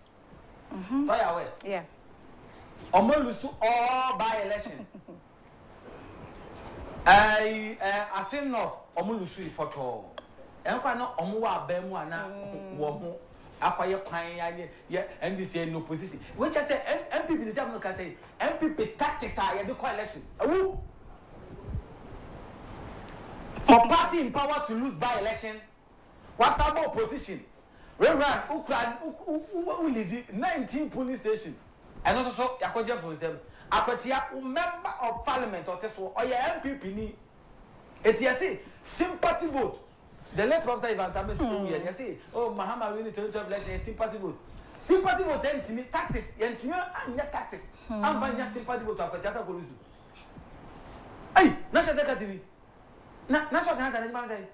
So you aware? Yeah. Omolusu all by elections. I say no Omolusu report. And quite not Omuwa Bemu and Womu. Acquire quine, yeah, and this year no position. Which I say MPP is not can say MPP tactics are the coalition. For party in power to lose by election, what's our opposition? We ran Ukraine, who lead 19 police stations. And also, Yakoja for them. Akwatia, member of parliament or Tesla or your MPP ni. It is sympathy vote. The late Professor Ivan Tamis told me, and you say, oh, Mahama really told you a sympathy vote. Sympathy vote then to me, tactics, and to me, I'm not tactics. I'm finding sympathy vote to Akwatia Kolusu. Hey, National Secretary. National Secretary.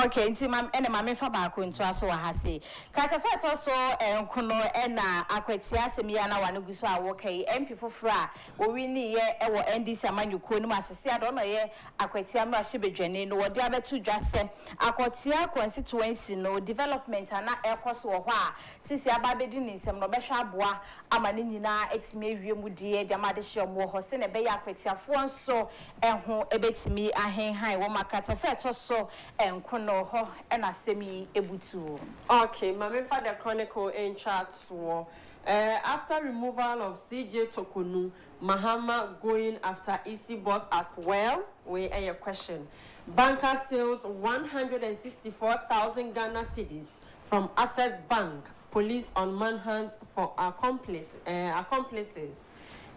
Okay, nti mam ene mame fa ba ko nto aso wa ha se kata fa to so enkono na akwatia asem na wane guso a wo kai MP fofora wo wini ye wo NDC amanyuko ni masese ado no ye akwatia mra hyebedwane no wo de abetu dwase akwatia constituency no development ana ekoso wo ho a sisi ababedi ni nsem no behwa aboa ama ni nyina etime awie mu die de amade hye mo ho se ne be ya akwatia fo nso eho ebetimi ahenhan wo makata fa to so enkono ho na semi ebutu. Okay, Mame for the Chronicle in charts war. After removal of CJ Tokonu, Mahama going after EC boss as well. We a question. Banker steals 164,000 Ghana cedis from Access Bank. Police on manhunt for accomplices.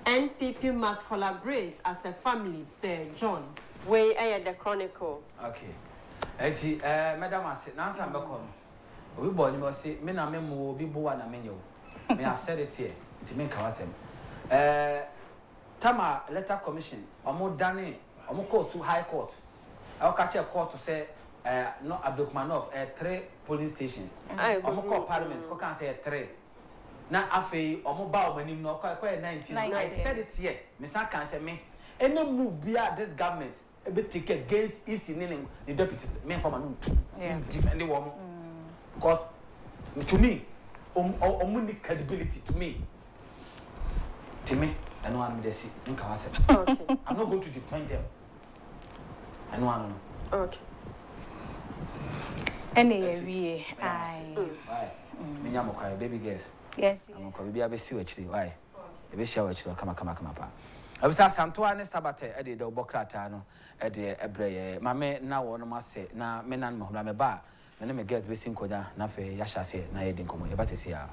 NPP must collaborate as a family, said John. We are the Chronicle. Okay. Eti madam ase na answer be kono. Obi boy ni say me na me mo obi bo na me nyo. Me have said it here. It mean kawasem. Tama letter commission omo dane omo court to high court. I will catch a court to say no Abdulmanov 3 polling stations. Omo court parliament ko can say 3. Na afei omo ba omanim no kwa 19. I said it here. Me san can say me any move bia this government be take against easy name the deputy men for man defend the woman because to me need credibility to me I know I'm the see okay. I'm not going to defend them I know okay anyway why me nyamo kai baby girls yes I'm going to be able to see actually why e be share actually come pa Abisa Santoa ne Sabate ede de obokrata no ede ebreye mame na wo no mase na me nan mahuna me ba me ne me guest be sinkoda na fe ya hyase na ye din komo ye batese ya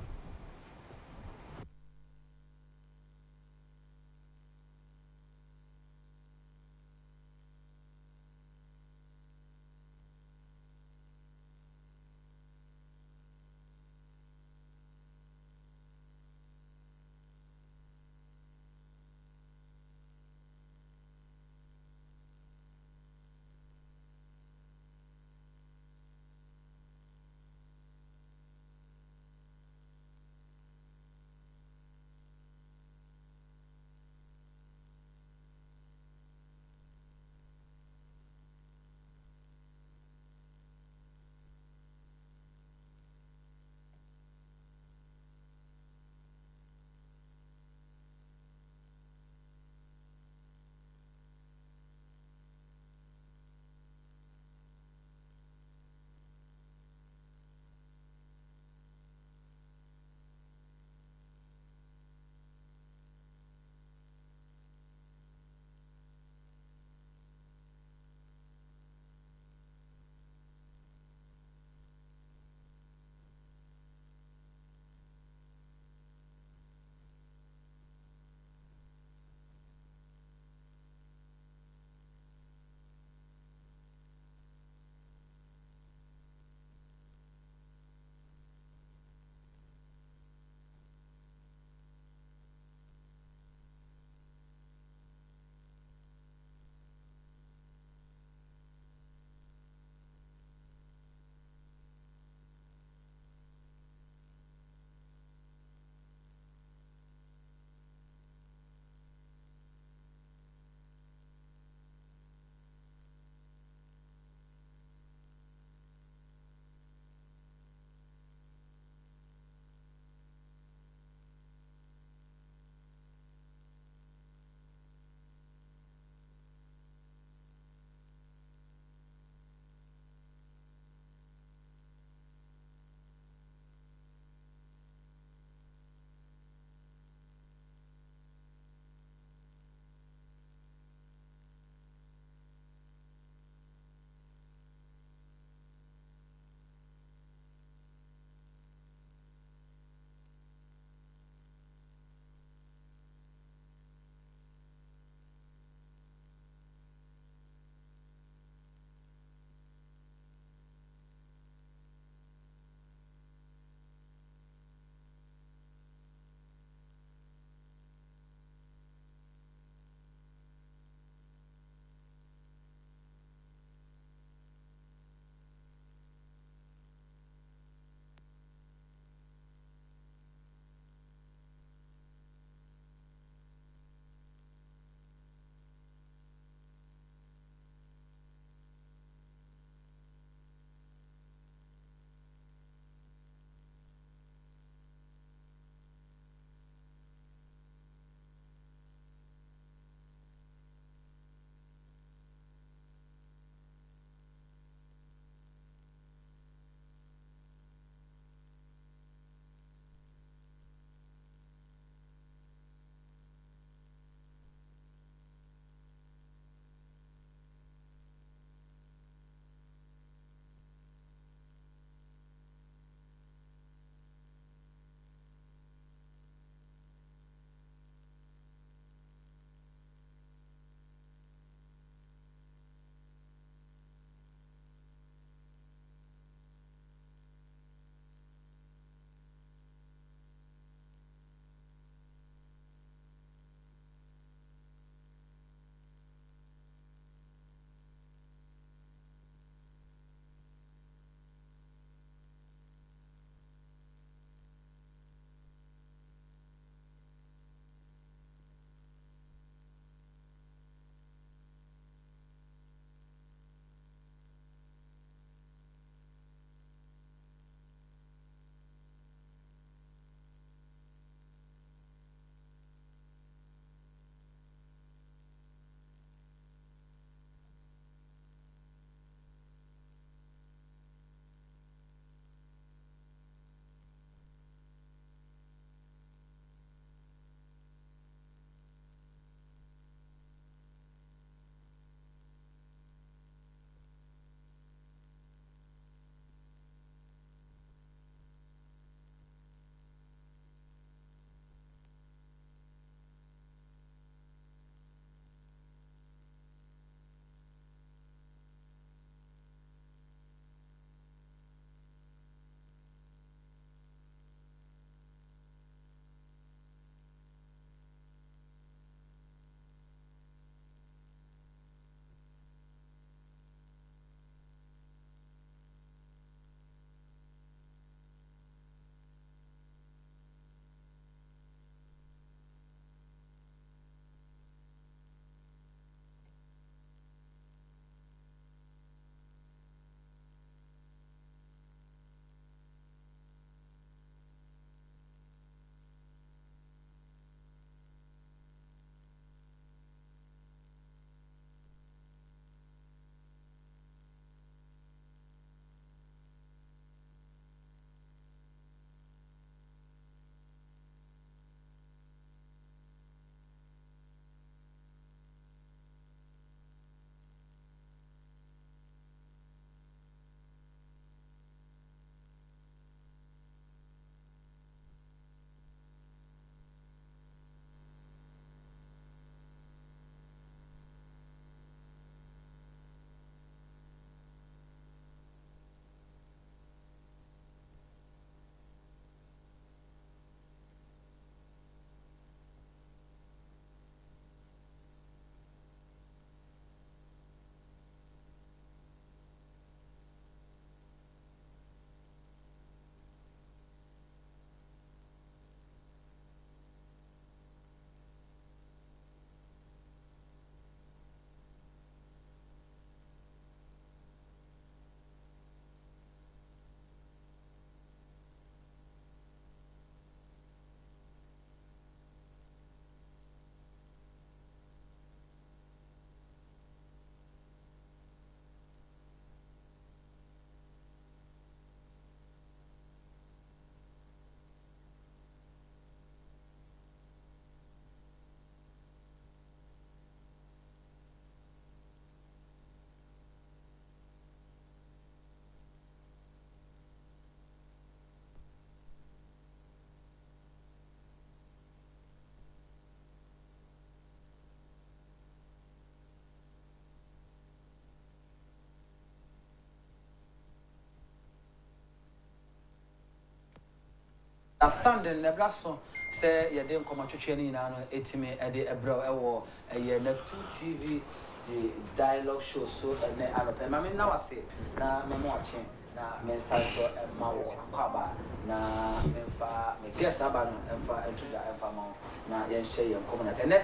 standing the blasso say you didn't come to training now etime e de ebro ewo eye na 2TV the dialogue show so and then I mean now I say na me watching na me say so ma wo kwaba na me fa me guest aba no emfa entuja emfa ma na yen share yen come na say ne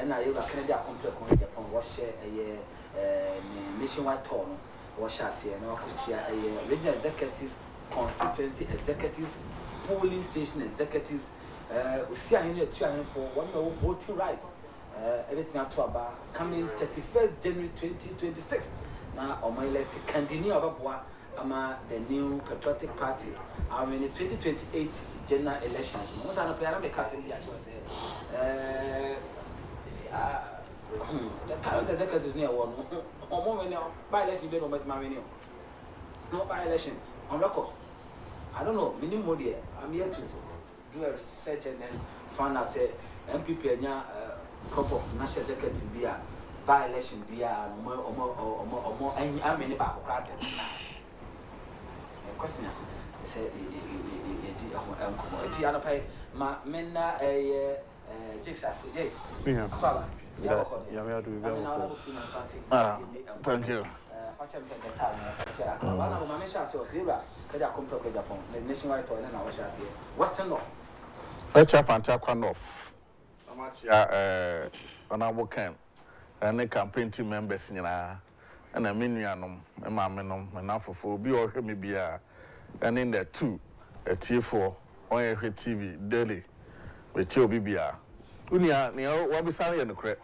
na you can dey compare con Agyapong wo share eye nationwide tour no wo share say na ko share eye regional executive constituency executive polling station executive usi ahene atu ahene for one no voting right everything at about coming 31st January 2026 na omo elect candidate obaboa ama the new patriotic party in the 2028 general elections no na play na me card be actually say the current executive near one omo when by election be no bet ma no by election on record. I don't know, minimum there. I'm here to do a research and then find out say MPP and couple of national executive be a by election be a more any how many back crowd. Question say it other pay my men Jixas. Yeah. Thank you. Western North. Fetch up and tap off. How much on our camp and the campaign team members in and a minianum, a mammanum, enough for be or maybe and in there too, a T4 on a TV daily with your BBR. Unia, near what be sorry in the crap.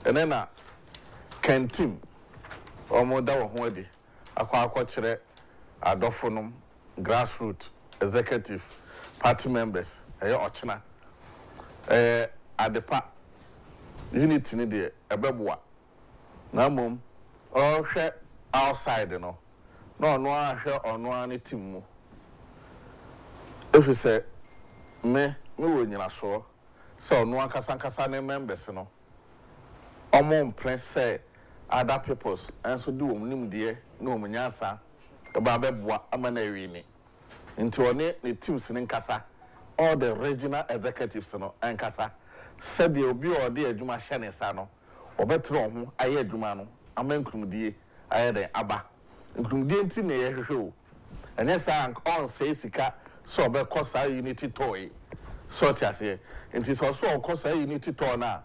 And then a can team. Omo da wo ho adi akwa kire adofonum grassroots executive party members ochina adepa unity ni de ebeboa na mom o hwe outside no no ahwe ono ani team mu if you say me wo nyina so ono akasa ne members no omo mpre say other peoples and so do nim de no munyansa eba beboa amana wini nti one the teams in nkasa all the regional executives no nkasa said the obi or the adwuma hye sa no obetro ho aye adwuma no amankrumdie aye den aba nkrumdie nti na ye hwehwe o enye sa on say sika so obekosa unity toy so tiase nti so okosa unity toy na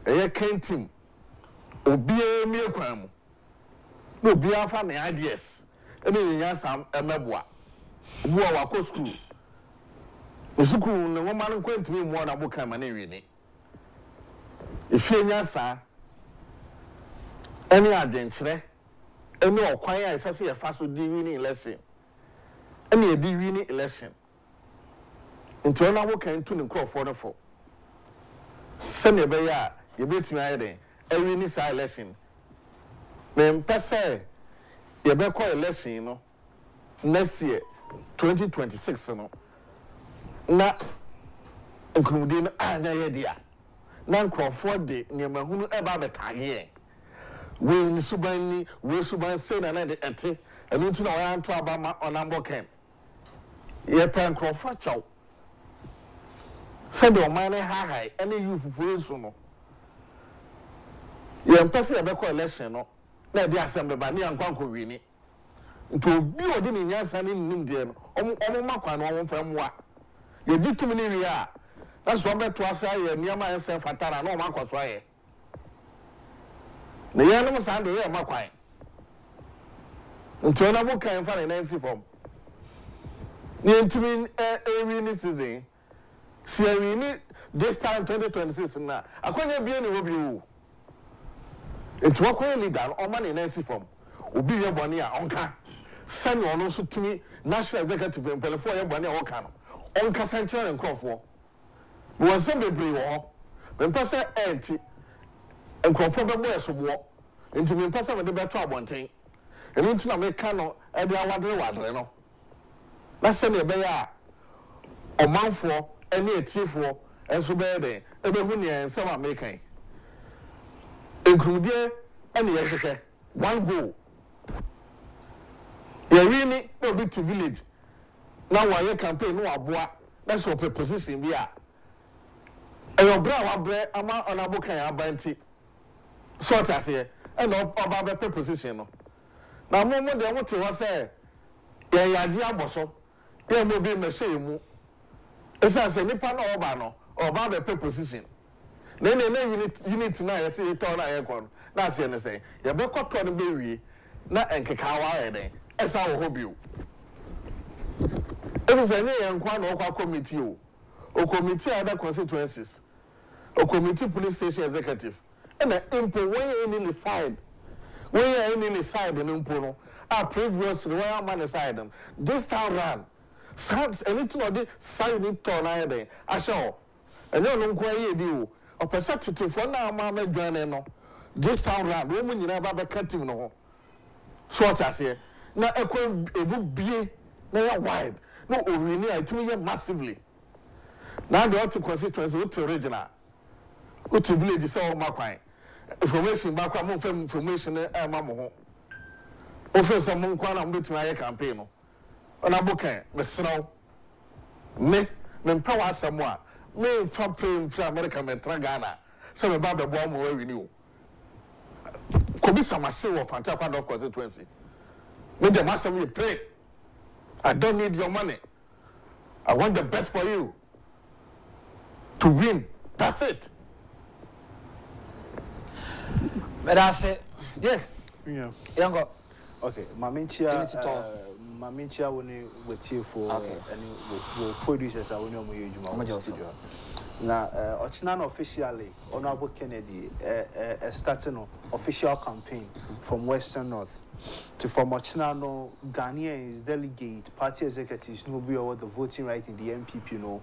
eye ken team obie mi ekwan mu no obie afa na ideas ene nya sam emeboa obu wa ko school esukuru ne wo man kwantumi mu na boka ma na wi ifie nya sa ene adenkire ene okwan ya isase ye fa so di winning election ene e di winning election nti ona boka ntu ne crofo no fo se ne be ya ye betumi ayede every ni sa election me mpese ye be call election no next year 2026 no na nkrumudi na anya ye dia na nkrofo de niema hunu e ba betage we ni suban ni we suban se na de ete enu ntu na wa anto aba ma onambo ken ye pe nkrofo chaw se de o man ha ene yufufu esu no ye mpese ye be call election no na de asem ba ne yankwanko wini nto bi odi ni nyansa ni nim de no omo makwa no omo fa moa ye ditumi ni wi a na so beto asa ye niam anse fatara na omo akwaso aye na ye no sa ndo ye makwa nto na bo kan fa na nansi form ye ntumi wi ni season si wi ni this time 2026 na akwanya bi ni obi wu nto akwa leader o ma na nansi form obi ye boni a onka sani ono so tumi national executive empelefo ye boni a onka no onka central nkrofo wo nsem bebre wo mpese enti nkrofo bebo esobo enti mpese me de beto abonten eni ntina me ka no e de awadre no na se ne be ya omanfo eni etifo enso be de e be hu ne ensem american enkrumdie eni ye hwehwe one goal ye wini no big village na wa ye campaign no aboa That's what position we are. And your brother, ama honorable can abanti. Sort as here, and about position. Now, moment they want to say, yeah, Agyapong, yeah, maybe machine. It's as a nipa no obano or about the position. Then unit now, I see it on aircon. That's the end say. You better cut on the baby, not and Kakawa, as our hobby. It was any young one or committee, or committee other constituencies, or committee police station executive, and the impo way in the side. Way in the side and impo, our previous royal man aside them. This time round. Sounds a little of the silent tone either. I shall. And no one quite you. A perceptive for now, Mamma Graneno. This time round, woman, you never cut him no. Swatch us here. Now, a book be no wide. No, we need to me massively. Now, the auto constituency with the original. What to village is all my crime. Information back from information, Mamma. Offer some monquan with my campaign. Onaboke, Messno. Me power somewhere. Me from paying for America, Metragana. So about the bomb where we knew. Could be some massive of Antaquan of constituency. Me the master will pray. I don't need your money. I want the best for you. To win. That's it. But I say, yes. Yeah. Yango. Okay, Maminchia when we here for and we producers are when we use studio. Now, Ochnan officially, Honorable Kennedy, starting official campaign from Western North to form Ochnano Ghanaians delegate party executives will be over the voting right in the MPP.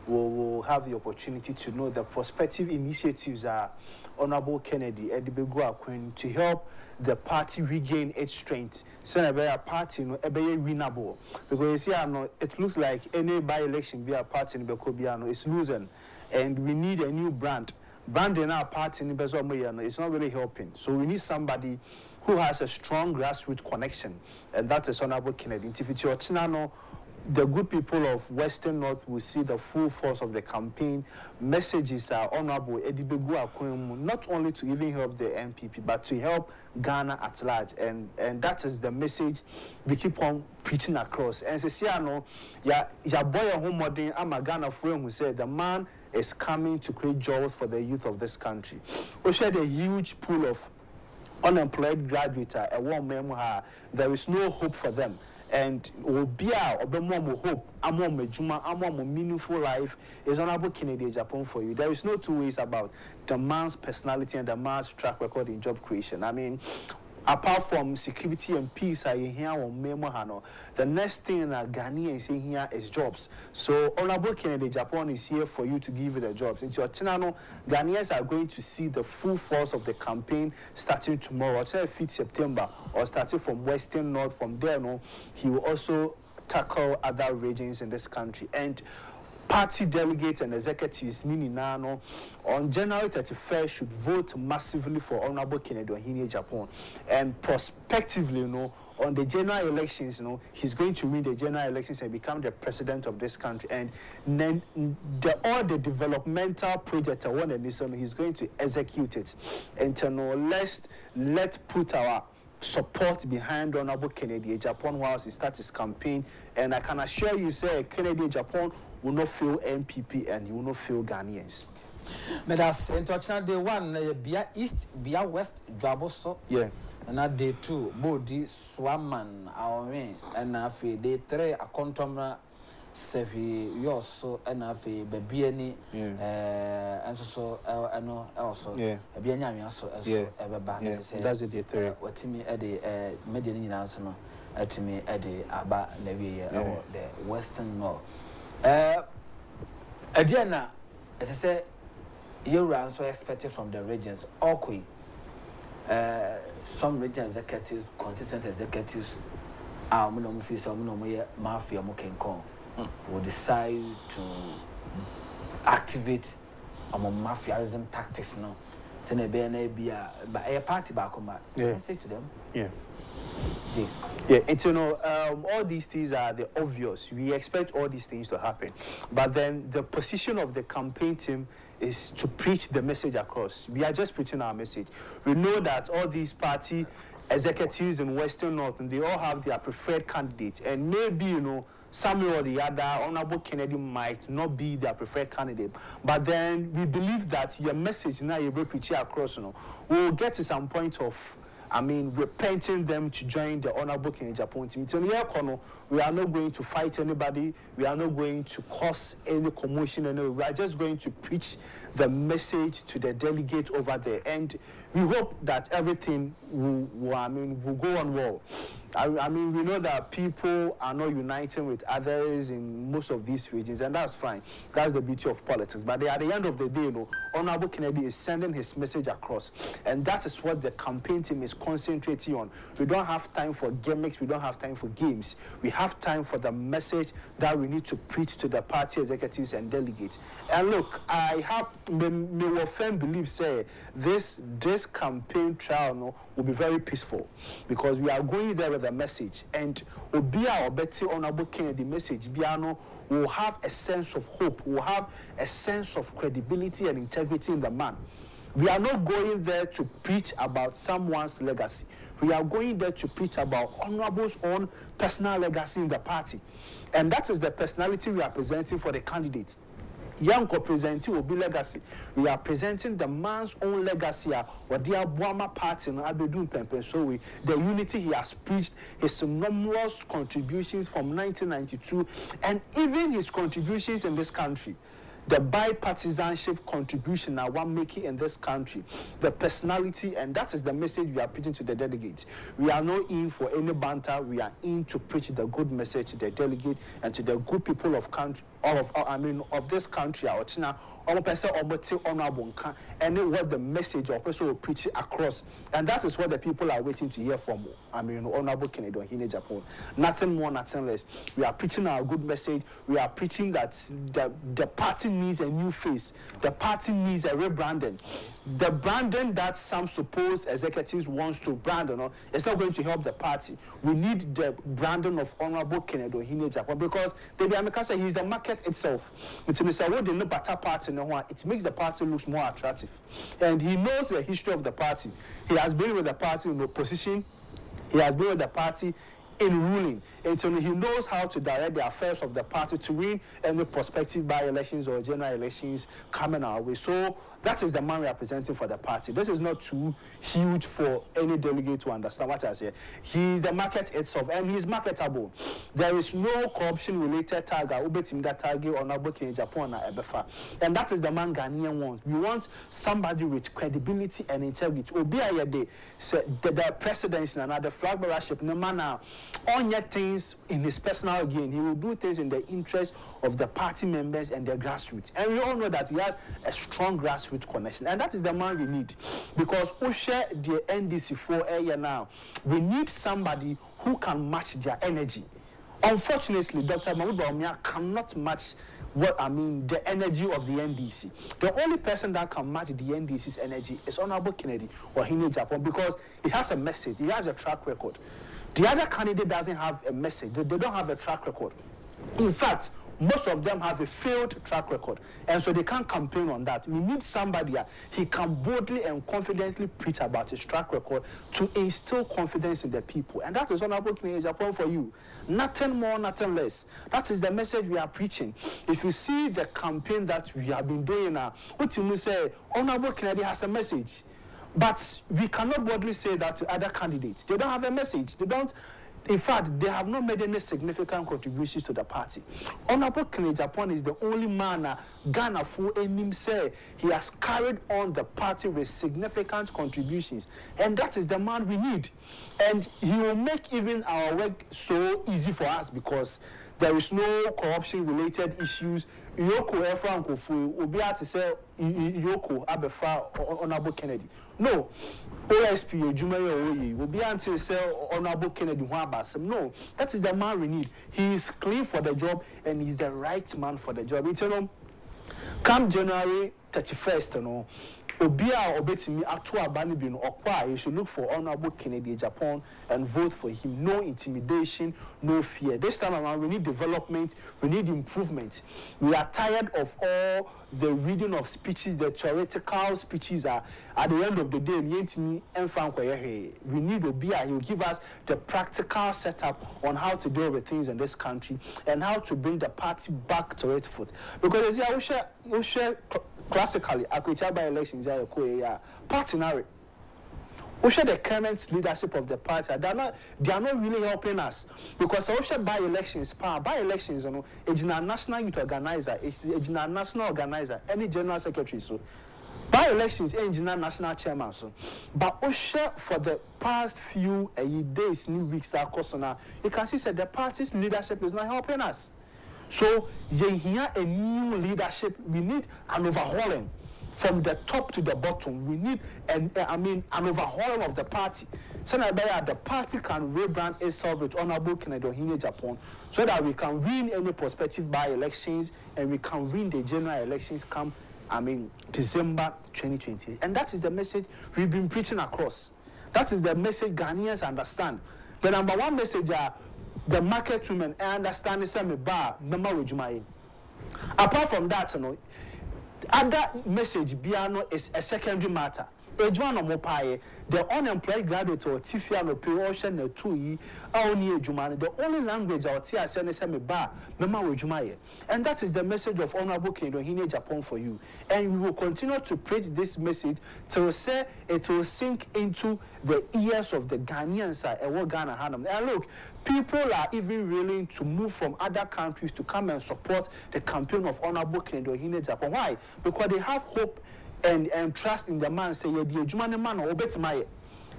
Will have the opportunity to know the prospective initiatives are Honorable Kennedy Edibegua Queen to help the party regain its strength. Senator party no ebe winnable because you see it looks like any by-election be a party in Bekobiano is losing, and we need a new brand. Branding our party in Bezomoyano is not really helping. So we need somebody who has a strong grassroots connection, and that is Honorable Kennedy. If it's your Chinano, the good people of Western North will see the full force of the campaign. Messages are Honorable Edibegua Akwemu, not only to even help the MPP, but to help Ghana at large. And that is the message we keep on preaching across. And Sesiano, ya boy home modern, I'm a Ghana friend who said the man is coming to create jobs for the youth of this country. We shared a huge pool of unemployed graduates, a one memoir. There is no hope for them. And will be our more hope, I'm more meaningful life is Honorable Kennedy Agyapong for you. There is no two ways about the man's personality and the man's track record in job creation. I mean, apart from security and peace, I hear on Memo, the next thing that Ghanaians is here is jobs. So Honorable Kennedy Agyapong is here for you to give you the jobs. Into your channel, Ghanaians are going to see the full force of the campaign starting tomorrow, or 5th September, or starting from Western North. From there, he will also tackle other regions in this country. And party delegates and executives Ninano on January 31st should vote massively for Honorable Kennedy Agyapong. And prospectively, on the general elections, he's going to win the general elections and become the president of this country. And then all the developmental projects he's going to execute it. And let's put our support behind Honorable Kennedy Agyapong whilst he starts his campaign. And I can assure you, Kennedy Agyapong will not fail MPP and he will not fail Ghanaians. But that's international day one, Bia East, Bia West, Jaboso. Yeah. And that day two, Bodi, Swaman, our main, and afi day three, a contomra, Sevi, Yoso, and afi, Babiani, and so, and also, a Bianyami also, as ever ban, that's the day three. What to me at the Median answer, at me at the Abba Levy, or the Western North. Adiana, as I say, you are also expected from the regions. Okay, some region executives, constituent executives, mafia will decide to activate mafiaism tactics now. Send a BNA be a party back on. Say to them, Yeah, and all these things are the obvious. We expect all these things to happen. But then the position of the campaign team is to preach the message across. We are just preaching our message. We know that all these party executives in Western North, and they all have their preferred candidate. And maybe, some or the other, Honorable Kennedy might not be their preferred candidate. But then we believe that your message now you will preach across, we'll get to some point of repenting them to join the Honorable King Agyapong team. We are not going to fight anybody. We are not going to cause any commotion anyway. We are just going to preach the message to the delegate over there. And we hope that everything will go on well. We know that people are not uniting with others in most of these regions, and that's fine. That's the beauty of politics. But at the end of the day, Honorable Kennedy is sending his message across, and that is what the campaign team is concentrating on. We don't have time for gimmicks. We don't have time for games. We have time for the message that we need to preach to the party executives and delegates. And look, I have my firm belief say this campaign trial will be very peaceful, because we are going there with a message, and Obia or Betty Honorable Kennedy message Biano will have a sense of hope, will have a sense of credibility and integrity in the man. We are not going there to preach about someone's legacy. We are going there to preach about Honorable's own personal legacy in the party. And that is the personality we are presenting for the candidates. Young presenting will be legacy. We are presenting the man's own legacy, or the Abuama party, the unity he has preached, his numerous contributions from 1992, and even his contributions in this country. The bipartisanship contribution that we're making in this country, the personality, and that is the message we are preaching to the delegates. We are not in for any banter. We are in to preach the good message to the delegate and to the good people of country, of this country, and what the message or person will preach across, and that is what the people are waiting to hear from. Honorable Kennedy Agyapong. Nothing more, nothing less. We are preaching our good message. We are preaching that the party needs a new face. The party needs a rebranding. The branding that some supposed executives wants to brand, it's not going to help the party. We need the branding of Honorable Kennedy Agyapong, because the American say he's the market itself. It's a better party. It makes the party look more attractive. And he knows the history of the party. He has been with the party in opposition. He has been with the party in ruling. And so he knows how to direct the affairs of the party to win any prospective by-elections or general elections coming our way. So that is the man we are presenting for the party. This is not too huge for any delegate to understand what I say. He is the market itself, and he is marketable. There is no corruption-related tag, that tag on Honorable King Agyapong and Ebefa. And that is the man Ghanaian wants. We want somebody with credibility and integrity. The presidency and the flag bearership, no matter on your things in his personal gain. He will do things in the interest of the party members and the grassroots. And we all know that he has a strong grassroots connection. And that is the man we need. Because we share the NDC for a year now. We need somebody who can match their energy. Unfortunately, Dr. Mahmoud Bawumia cannot match the energy of the NDC. The only person that can match the NDC's energy is Honorable Kennedy Agyapong, because he has a message, he has a track record. The other candidate doesn't have a message, they don't have a track record. In fact, most of them have a failed track record, and so they can't campaign on that. We need somebody he can boldly and confidently preach about his track record to instill confidence in the people, and that is Honorable Agyapong for you. Nothing more, nothing less. That is the message we are preaching. If you see the campaign that we have been doing now, what you say, Honorable Kennedy has a message, but we cannot boldly say that to other candidates. They don't have a message. They don't. In fact, they have not made any significant contributions to the party. Honorable Kennedy Agyapong is the only man Ghana for him say he has carried on the party with significant contributions, and that is the man we need. And he will make even our work so easy for us, because there is no corruption-related issues. Yoko Efra Nkofu will be able to say Yoko Abefa Honorable Kennedy. No. OSP Jumaye will be able to say Honorable Kennedy. No, that is the man we need. He is clean for the job, and he's the right man for the job. It's, come January 31st, Obia obetimi atu abani bi no okwa, you should look for Honorable Kencity Agyapong and vote for him. No intimidation, no fear. This time around, we need development, we need improvement. We are tired of all the reading of speeches, the theoretical speeches are at the end of the day, we need Obia, he will give us the practical setup on how to deal with things in this country and how to bring the party back to its foot. Because as you share classically, by elections, party narrative. The current leadership of the party, they are not really helping us because by elections, it's a national youth organizer, it's a national organizer, any general secretary. So by elections, it's a national chairman. So, but for the past few days, new weeks, you can see that the party's leadership is not helping us. So, you hear a new leadership. We need an overhauling from the top to the bottom. We need an overhauling of the party. So that the party can rebrand itself with Honorable Kencity Agyapong so that we can win any prospective by-elections and we can win the general elections come, December 2020. And that is the message we've been preaching across. That is the message Ghanaians understand. The number one message the market women understand is apart from that, other message biano is a secondary matter. The unemployed graduate or Tifiano Ocean or Tui, the only language our Tia Senesame and that is the message of Honorable Kencity Agyapong for you. And we will continue to preach this message till say it will sink into the ears of the Ghanaians and Ghana Hanam. And look, people are even willing to move from other countries to come and support the campaign of Honorable Kencity Agyapong. Why? Because they have hope and trust in the man. Say, "Ye be a man or bet my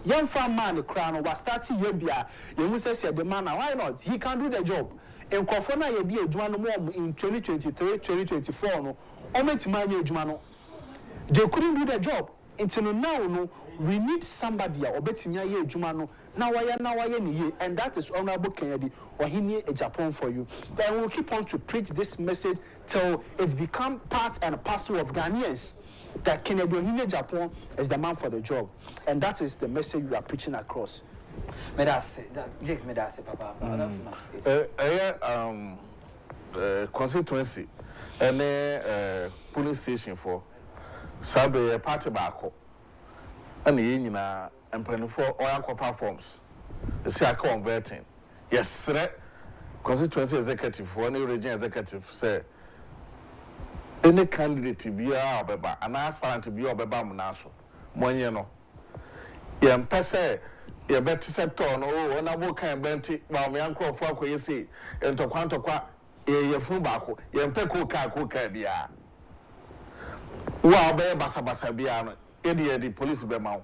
young farm man, the crown was starting Yebia. You must say the man, why not? He can do the job." And Kofona ye be a Jumano in 2023, 2024. No, Omet my Jumano. They couldn't do the job. Until now, we need somebody or betting ye Jumano. Now and that is Honorable Kencity Agyapong for you. Then we'll keep on to preach this message till it's become part and parcel of Ghanaians that Kencity Agyapong is the man for the job. And that is the message we are preaching across. Papa. Constituency and police station for Sabe party back and the and for oil forms. The Siaka converting. Yes, sir. Constituency executive for any region executive say any candidate to be a an aspirant to be a Munaso. Moyeno. Yam Pesse, your better sector, no, when I walk and bent while my uncle for you see, and to quanto qua, your fumbako, your peco cook bia. Wow, bear Basabiano, idiot, the police bemau.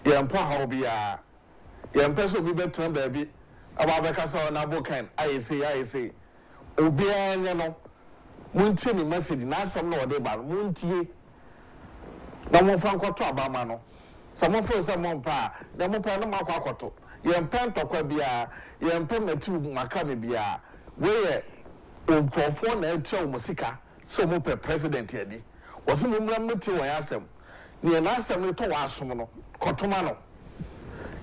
Yam Pohobia, Yam Peso be better, baby. About the castle and Abokan, I say, Obia, you know. Munti ni message na some no de ba muntie na mo fan kwato abama no some for some pa na mo pa no makwa kwato ye mpan tokwa bia ye mpan matu maka me bia we ye onkrofo na etua mo sika so mo pe president ye di wo so mo mra meti wo yasem ne na asem ni to wa asom no kotoma no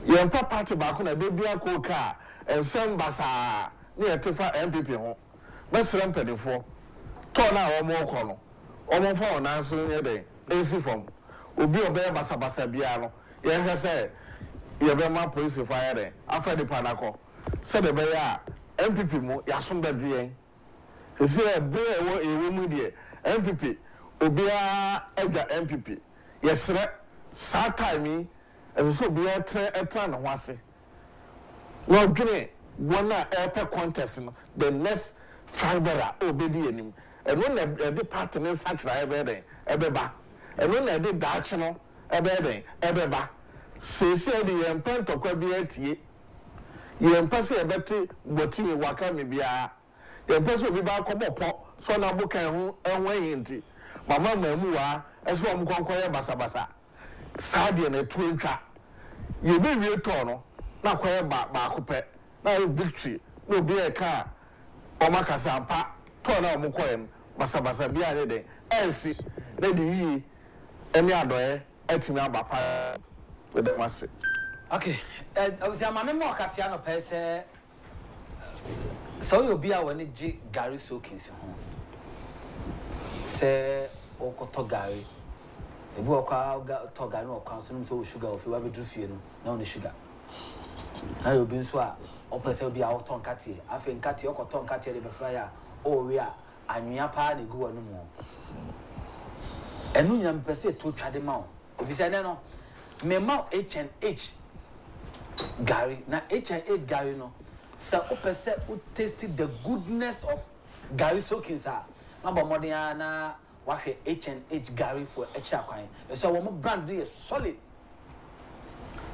ye mpa party ba ko na de bia ko ka ensem basa ne etefa MPP ho mesrem pedefo Tona or more colonel. Or for an answer day. AC from Ubi obey Basabasa Biano. Yes, say, you have my police fire there. After the Panaco. Said the Baya, MPP mo, Yasum Bedrian. He said, a woman dear. MPP, Ubia Edgar MPP. Yes, sir. Sat me as so be a turn was it. Well, Guinea, one airport contest, the next fiber obedient. And when the partner is such a bedding, ebeba. And when I did that channel, a bedding, ebeba. Says the impent of Quabiati. You impass a better what you waka me be a. You impass will be back on pop, so now book and way into. Mamma Mua, as one conquer Basabasa. Sadi and a twin car. You may be a tono, not quite back pet. Now victory will be a car. Omakasampa, Tona Mukoem. Basabasa biya de NC na de yi any other etimi abapa with the massive. Okay, I was a mamma more Cassiano Pese. So you'll be our Gary Soakins home. Say, Okoto Gary. A book got Togano or consuming so sugar if you ever do funeral, no only sugar. Now you'll be so, or per se be out on Catty. I think Catty or Tom Catty the fire, oh, we are, and we are party go no more. And we am per se to try them out. If you say no, me mount H&H Gary, now H&H Gary no. So opposite who tasted the goodness of Gary Soakins are. Number Modiana, what H&H Gary for extra coin. So one brand is solid.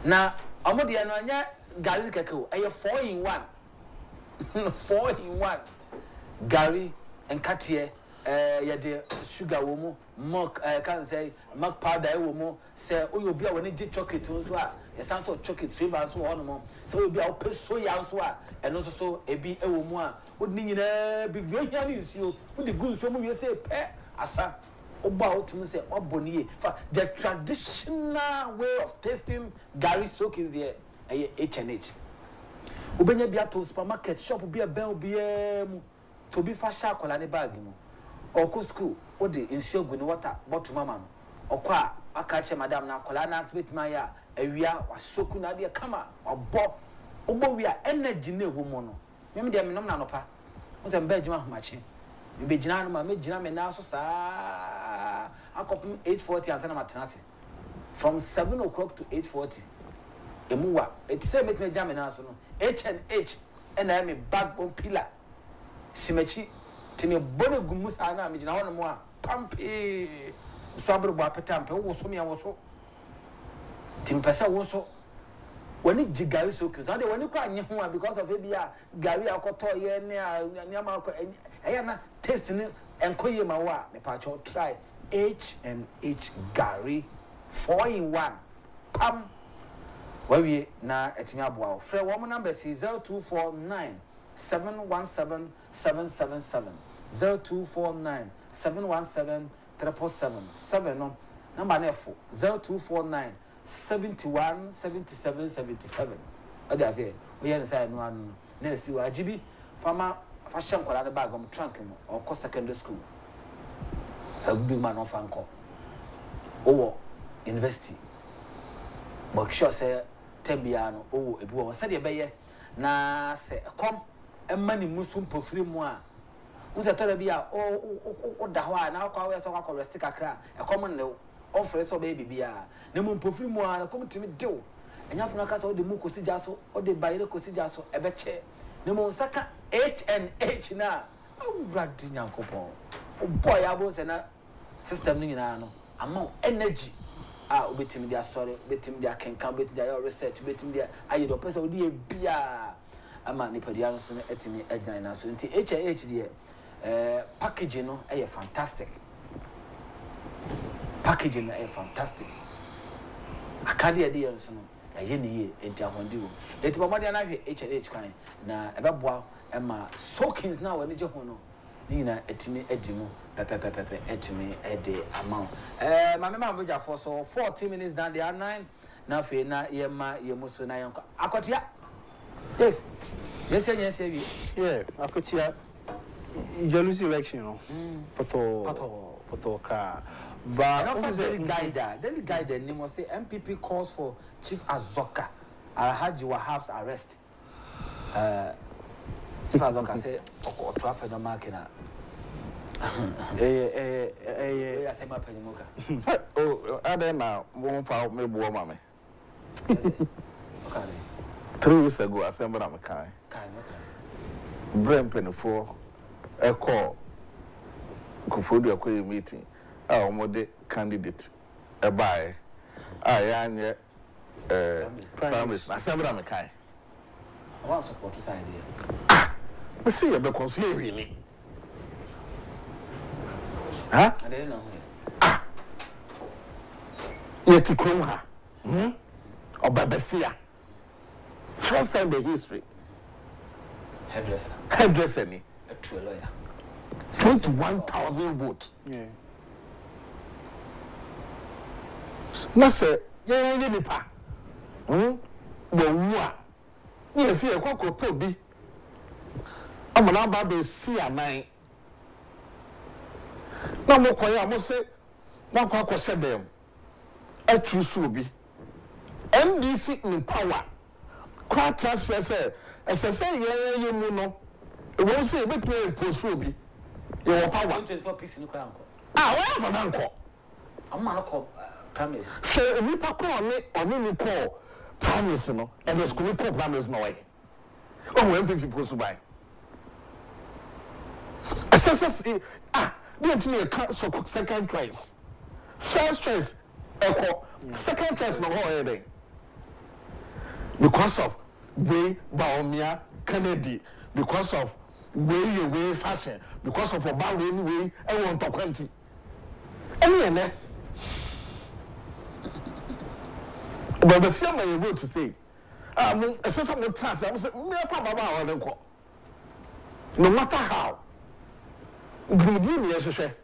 Now, Amodiana Gary Kako, a 4-in-1. 4-in-1. Gary and Cartier, the sugar woman, milk, can't say, milk powder woman, say, oh, you'll be when it did chocolate to well. A sound of chocolate flavor so on, so we'll be our so young and also so a be a woman. Would mean big news you with the good so you say, pet, asa, about to say, oh, bonnier, for the traditional way of tasting Gary Soakins there, a H&H. Ubenya Biato supermarket shop will be a bell be to be for shark or any bag, or school, or the insure with water, bottom mamma, or qua, I catch a madam now, Colana with my area was so good idea, come or bob. Oh, we are energy no woman. Maybe they are no pa. What's a bedroom matching? You be Janama, made Janam and now so I copy 8:40 and Matanasi. From 7 o'clock to 8:40. A mua, it said make me jam in answer. H&H, and I am a backbone pillar. Simechi, Timmy Bono Gumusana, Mijana Moa, Pumpy, Sabro Bapetamp, who so me I was so. Tim Pesa was so. When it Gary Soakins, and when you cry because of Abia, Gary Alcoto, Niama, tasting and Koyamawa, the patcho try H&H Gary 4-in-1. Pam. Where we now at Nyabwa. Fair woman number is 0249 717 777 0249 717 777 7 number 0249 71 77 77. I say, we are saying one next you are GB farmer fashion color the bag on trunk or cost secondary school. A big man of uncle. Oh, university. But sure say Tembiano, oh, a boy said a bayer. Na say, come and money musum per free moi. Who's a terabia, oh, Dawa, now call us a restic a cra, a common offer so baby beer. Nemo perfume moi, come to me do. And you have no cast all the muco sijaso or the baile cosijaso, a betche. Nemo saka H&H now. Oh, ratting young couple. Oh, boy, I was a system in ano among energy. Ah, betim their story, betim their can come, betim their research, betim their I do person would be a beer. A man, Nipodian, etimi, edna, so into H&H, dear. Packaging, a fantastic. Packaging, a fantastic. I can't idea, so a yenny, and Tamondu. It's my mother and I H&H kind. Now, a babwa, and my soakings now, and the Johono. Nina, etimi, edimu, pepe, etimi, ede, amount. My member for so 40 minutes down there, 9. Now, for na, yema, yemusuna, Akotia. Yes. Yes, yeah, Akotia. Jealousy election, Poto car. But I very guide that. Then the guy the name was say MPP calls for Chief Azoka Alhaji Wahab's arrest. Chief Azoka say or traffic the market. Oh, I don't know. Won't found me, boy, mammy. 3 weeks ago, I assembled a kind. Brain penny for a call. Akufo-addo meeting. Our model candidate. A buy. I am yet prime minister. Assembled a kind. I want to support this idea. We see you because you really. Huh? I didn't know. Yet to come her. Or Babasia. First time in history. Hairdresser. A true lawyer. 21,000 votes. Yeah. Nasa ye nipa. Wo wa. Ye se e kwakopo bi. Amana ba be si anan. Na mo koya mo se na kwakose dem. Atrusu bi. MDC in power. Kwatra say ye mu no. E won say be play post bi. Ye power. 24 piece ni kwa anko. Where for nanko? Amma no ko promise. So nipa ko oni ni ko promise no. And the school ko promise no way. Oh, when people so buy. Assess the second choice. First choice echo. Second choice no ho because of way Baomia Kennedy, because of way fashion, because of about way I want to quanti. Any but the same way you go to say, a sensible task, I say, no matter how. Good evening, yes, sir.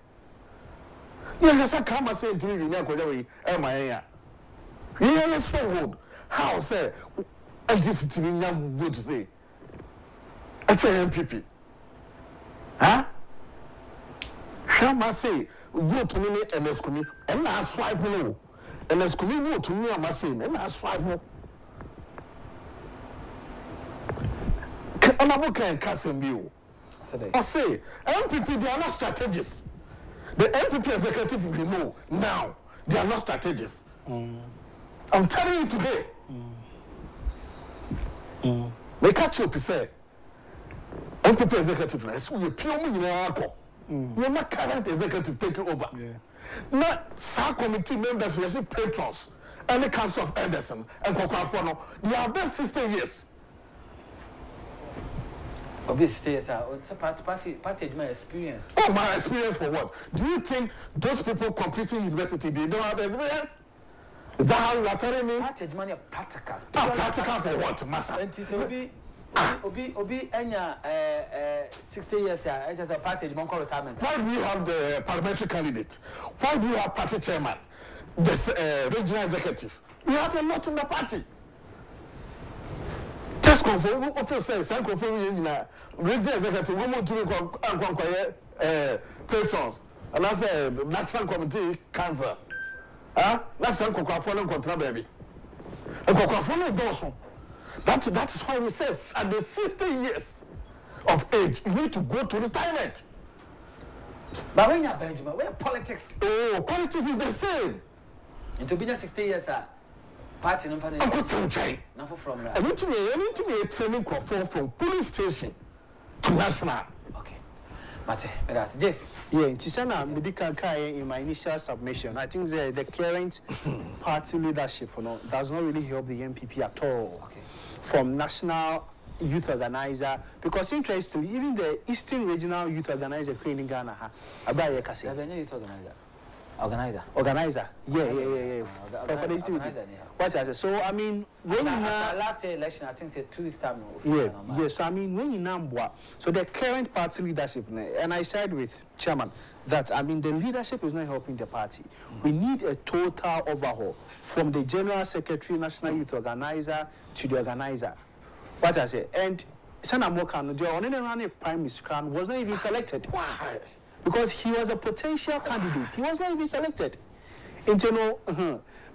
Yes, I come and say to you, Emma. Yes, forward. How say, and this is young good to say. I say MPP. Huh? Shall I say, vote to me and ask me, and I swipe no. And ask me, vote to me, I must say, and I swipe no. And I will can cast him you. I say, MPP, they are not strategists. The MPP executive will know now. They are not strategists. I'm telling you today. They catch you, say, MPP executive, we pure me you're not current executive taking over. Now, some committee members, you see patrons, and the Council of Elders and Kokwafono, they are best 60 years. Obviously, it's a party my experience. Oh, my experience for what? Do you think those people completing university, they don't have experience? Is that how you are telling me? Party money practical. Practical for what, Massa? Obi enya 60 years as a party retirement. Why do you have the parliamentary candidate? Why do you have party chairman? The regional executive? You have a lot in the party. Just confirm, officer says, confirm regional executive, we want to patrons. And that's a national committee cancer. That's a Kokwafono contra baby. A Kokwafono does. That is why we say at the 60 years of age, you need to go to retirement. But when you're Benjamin, where politics? Oh, politics is the same. And to be 60 years, party no funny. I'm from China. Nothing from that. I need to training from police station to national. Okay. Mate, that's yes. Yeah, Tisana medical in my initial submission. I think the current party leadership does not really help the MPP at all. Okay. From national youth organizer, because interestingly, even the Eastern Regional Youth Organizer in Ghana, youth organizer. Yeah. For the Eastern Youth. What's that? So I mean, when last year election, I think it's 2 weeks time. So I mean, when you know, so the current party leadership, and I said with chairman that I mean the leadership is not helping the party. We need a total overhaul from the general secretary, national youth organizer to the organizer. What I say, and Sanamokan, the honorary prime minister was not even selected. Why? Because he was a potential candidate. He was not even selected. And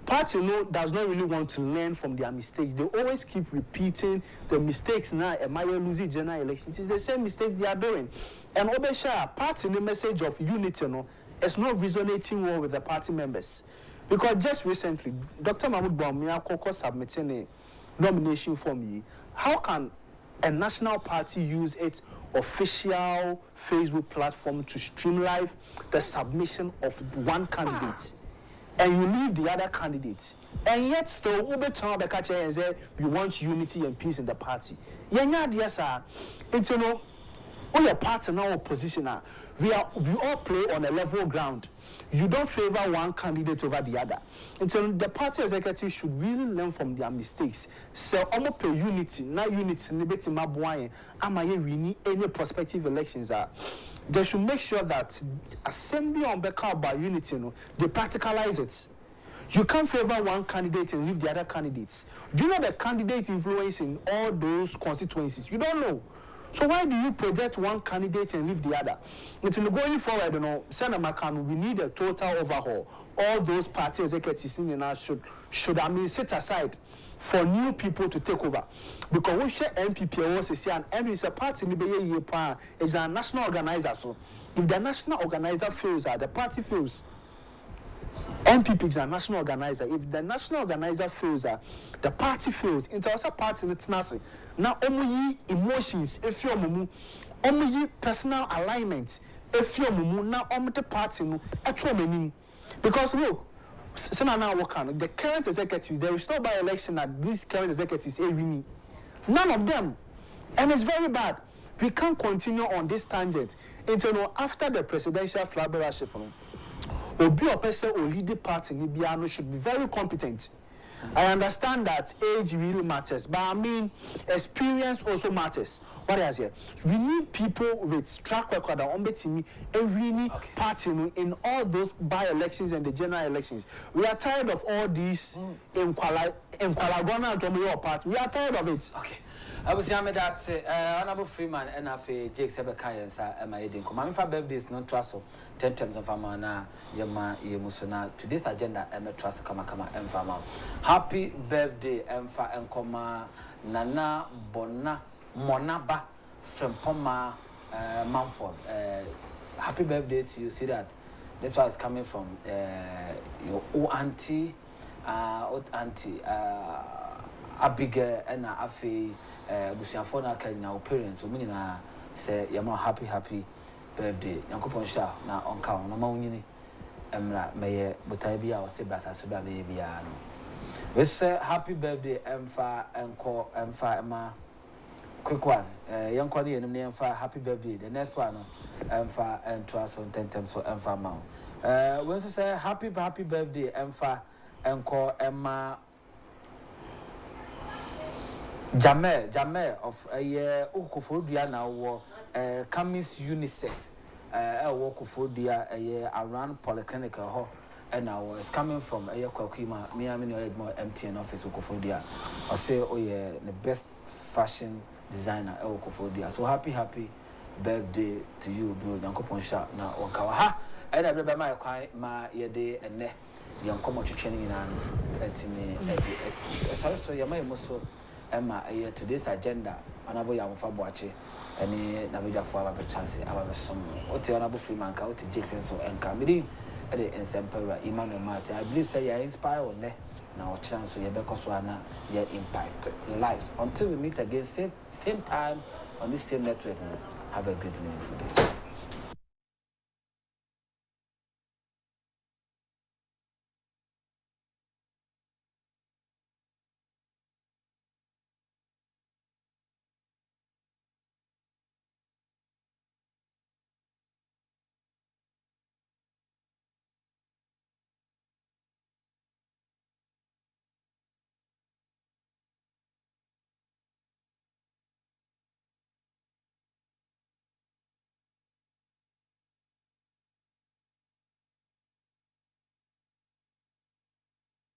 party does not really want to learn from their mistakes. They always keep repeating the mistakes now. Am I losing general elections? It's the same mistakes they are doing. And Obesha, party the message of unity is not resonating well with the party members. Because just recently, Dr. Mahmoud Bawumia submitting a nomination for me. How can a national party use its official Facebook platform to streamline the submission of one candidate, and you leave the other candidate, and yet still and say we want unity and peace in the party? Yes, sir. It's all your party now opposition. We all play on a level ground. You don't favor one candidate over the other. And so the party executive should really learn from their mistakes. So I'm pay unity, not unity, any prospective elections are. They should make sure that assembly on Beka about unity, they practicalize it. You can't favor one candidate and leave the other candidates. Do you know the candidate influence in all those constituencies? You don't know. So why do you project one candidate and leave the other? Until going forward, Senator Makano, we need a total overhaul. All those party executives in the should sit aside for new people to take over. Because we share MPP was say and MP is a party is a national organizer. So if the national organizer fails, the party fails. MPP is a national organizer. If the national organizer fails, the party fails. Into a party it's nothing. Now only emotions, if you're mumu, only personal alignment, if you're mumu, now only the party no at because look, the current executives, there is no by-election that these current executives winning. None of them. And it's very bad. We can't continue on this tangent until after the presidential flag bearership. Obi or person or lead the party in Ibiano should be very competent. I understand that age really matters, but I mean experience also matters. What is here? We need people with track record on betting every party in all those by-elections and the general elections. We are tired of all these in Kwalagona and party. We are tired of it. Okay. I was saying that Honorable Freeman and Jake Sebekaya and my Edin. My birthday is non trust 10 terms of Amana Yama Yemusona. Today's agenda and trust Kama and Fama. Happy birthday, Emfa and Koma Nana Bona Monaba from Poma Mumford. Happy birthday to you. See that? That's why it's coming from your old auntie, Abigail and Afi. Busiafo na ka nya parents o mini na say yama happy birthday yankopon sha na onka no ma wunyini emra meye botai bia o se brasa so bia be bia no we say happy birthday emfa enko emfa ma quick one yanko ne yenum ne emfa happy birthday the next one emfa entwa so 10 times so emfa ma we say happy birthday emfa enko emma Jamel of a year Ukufodia now Camis Unisex Ukufodia a year around Polyclinic ho and now is coming from a year Kokima Miami more MTN office Ukufodia or say oh yeah the best fashion designer Ukufodia. So happy birthday to you bro Yankopon Sharp now Okawa and I remember my day and ne young come training in an etime so yama muso Emma today's agenda Honorable Yamufaboache any Naviga for our chance our son what Honorable Freeman County Jackson so and Camille at the Emperor Emmanuel Martin. I believe say you're inspired on there now chance so you're Becoswana your impact lives until we meet again same time on this same network. Have a great meaningful day.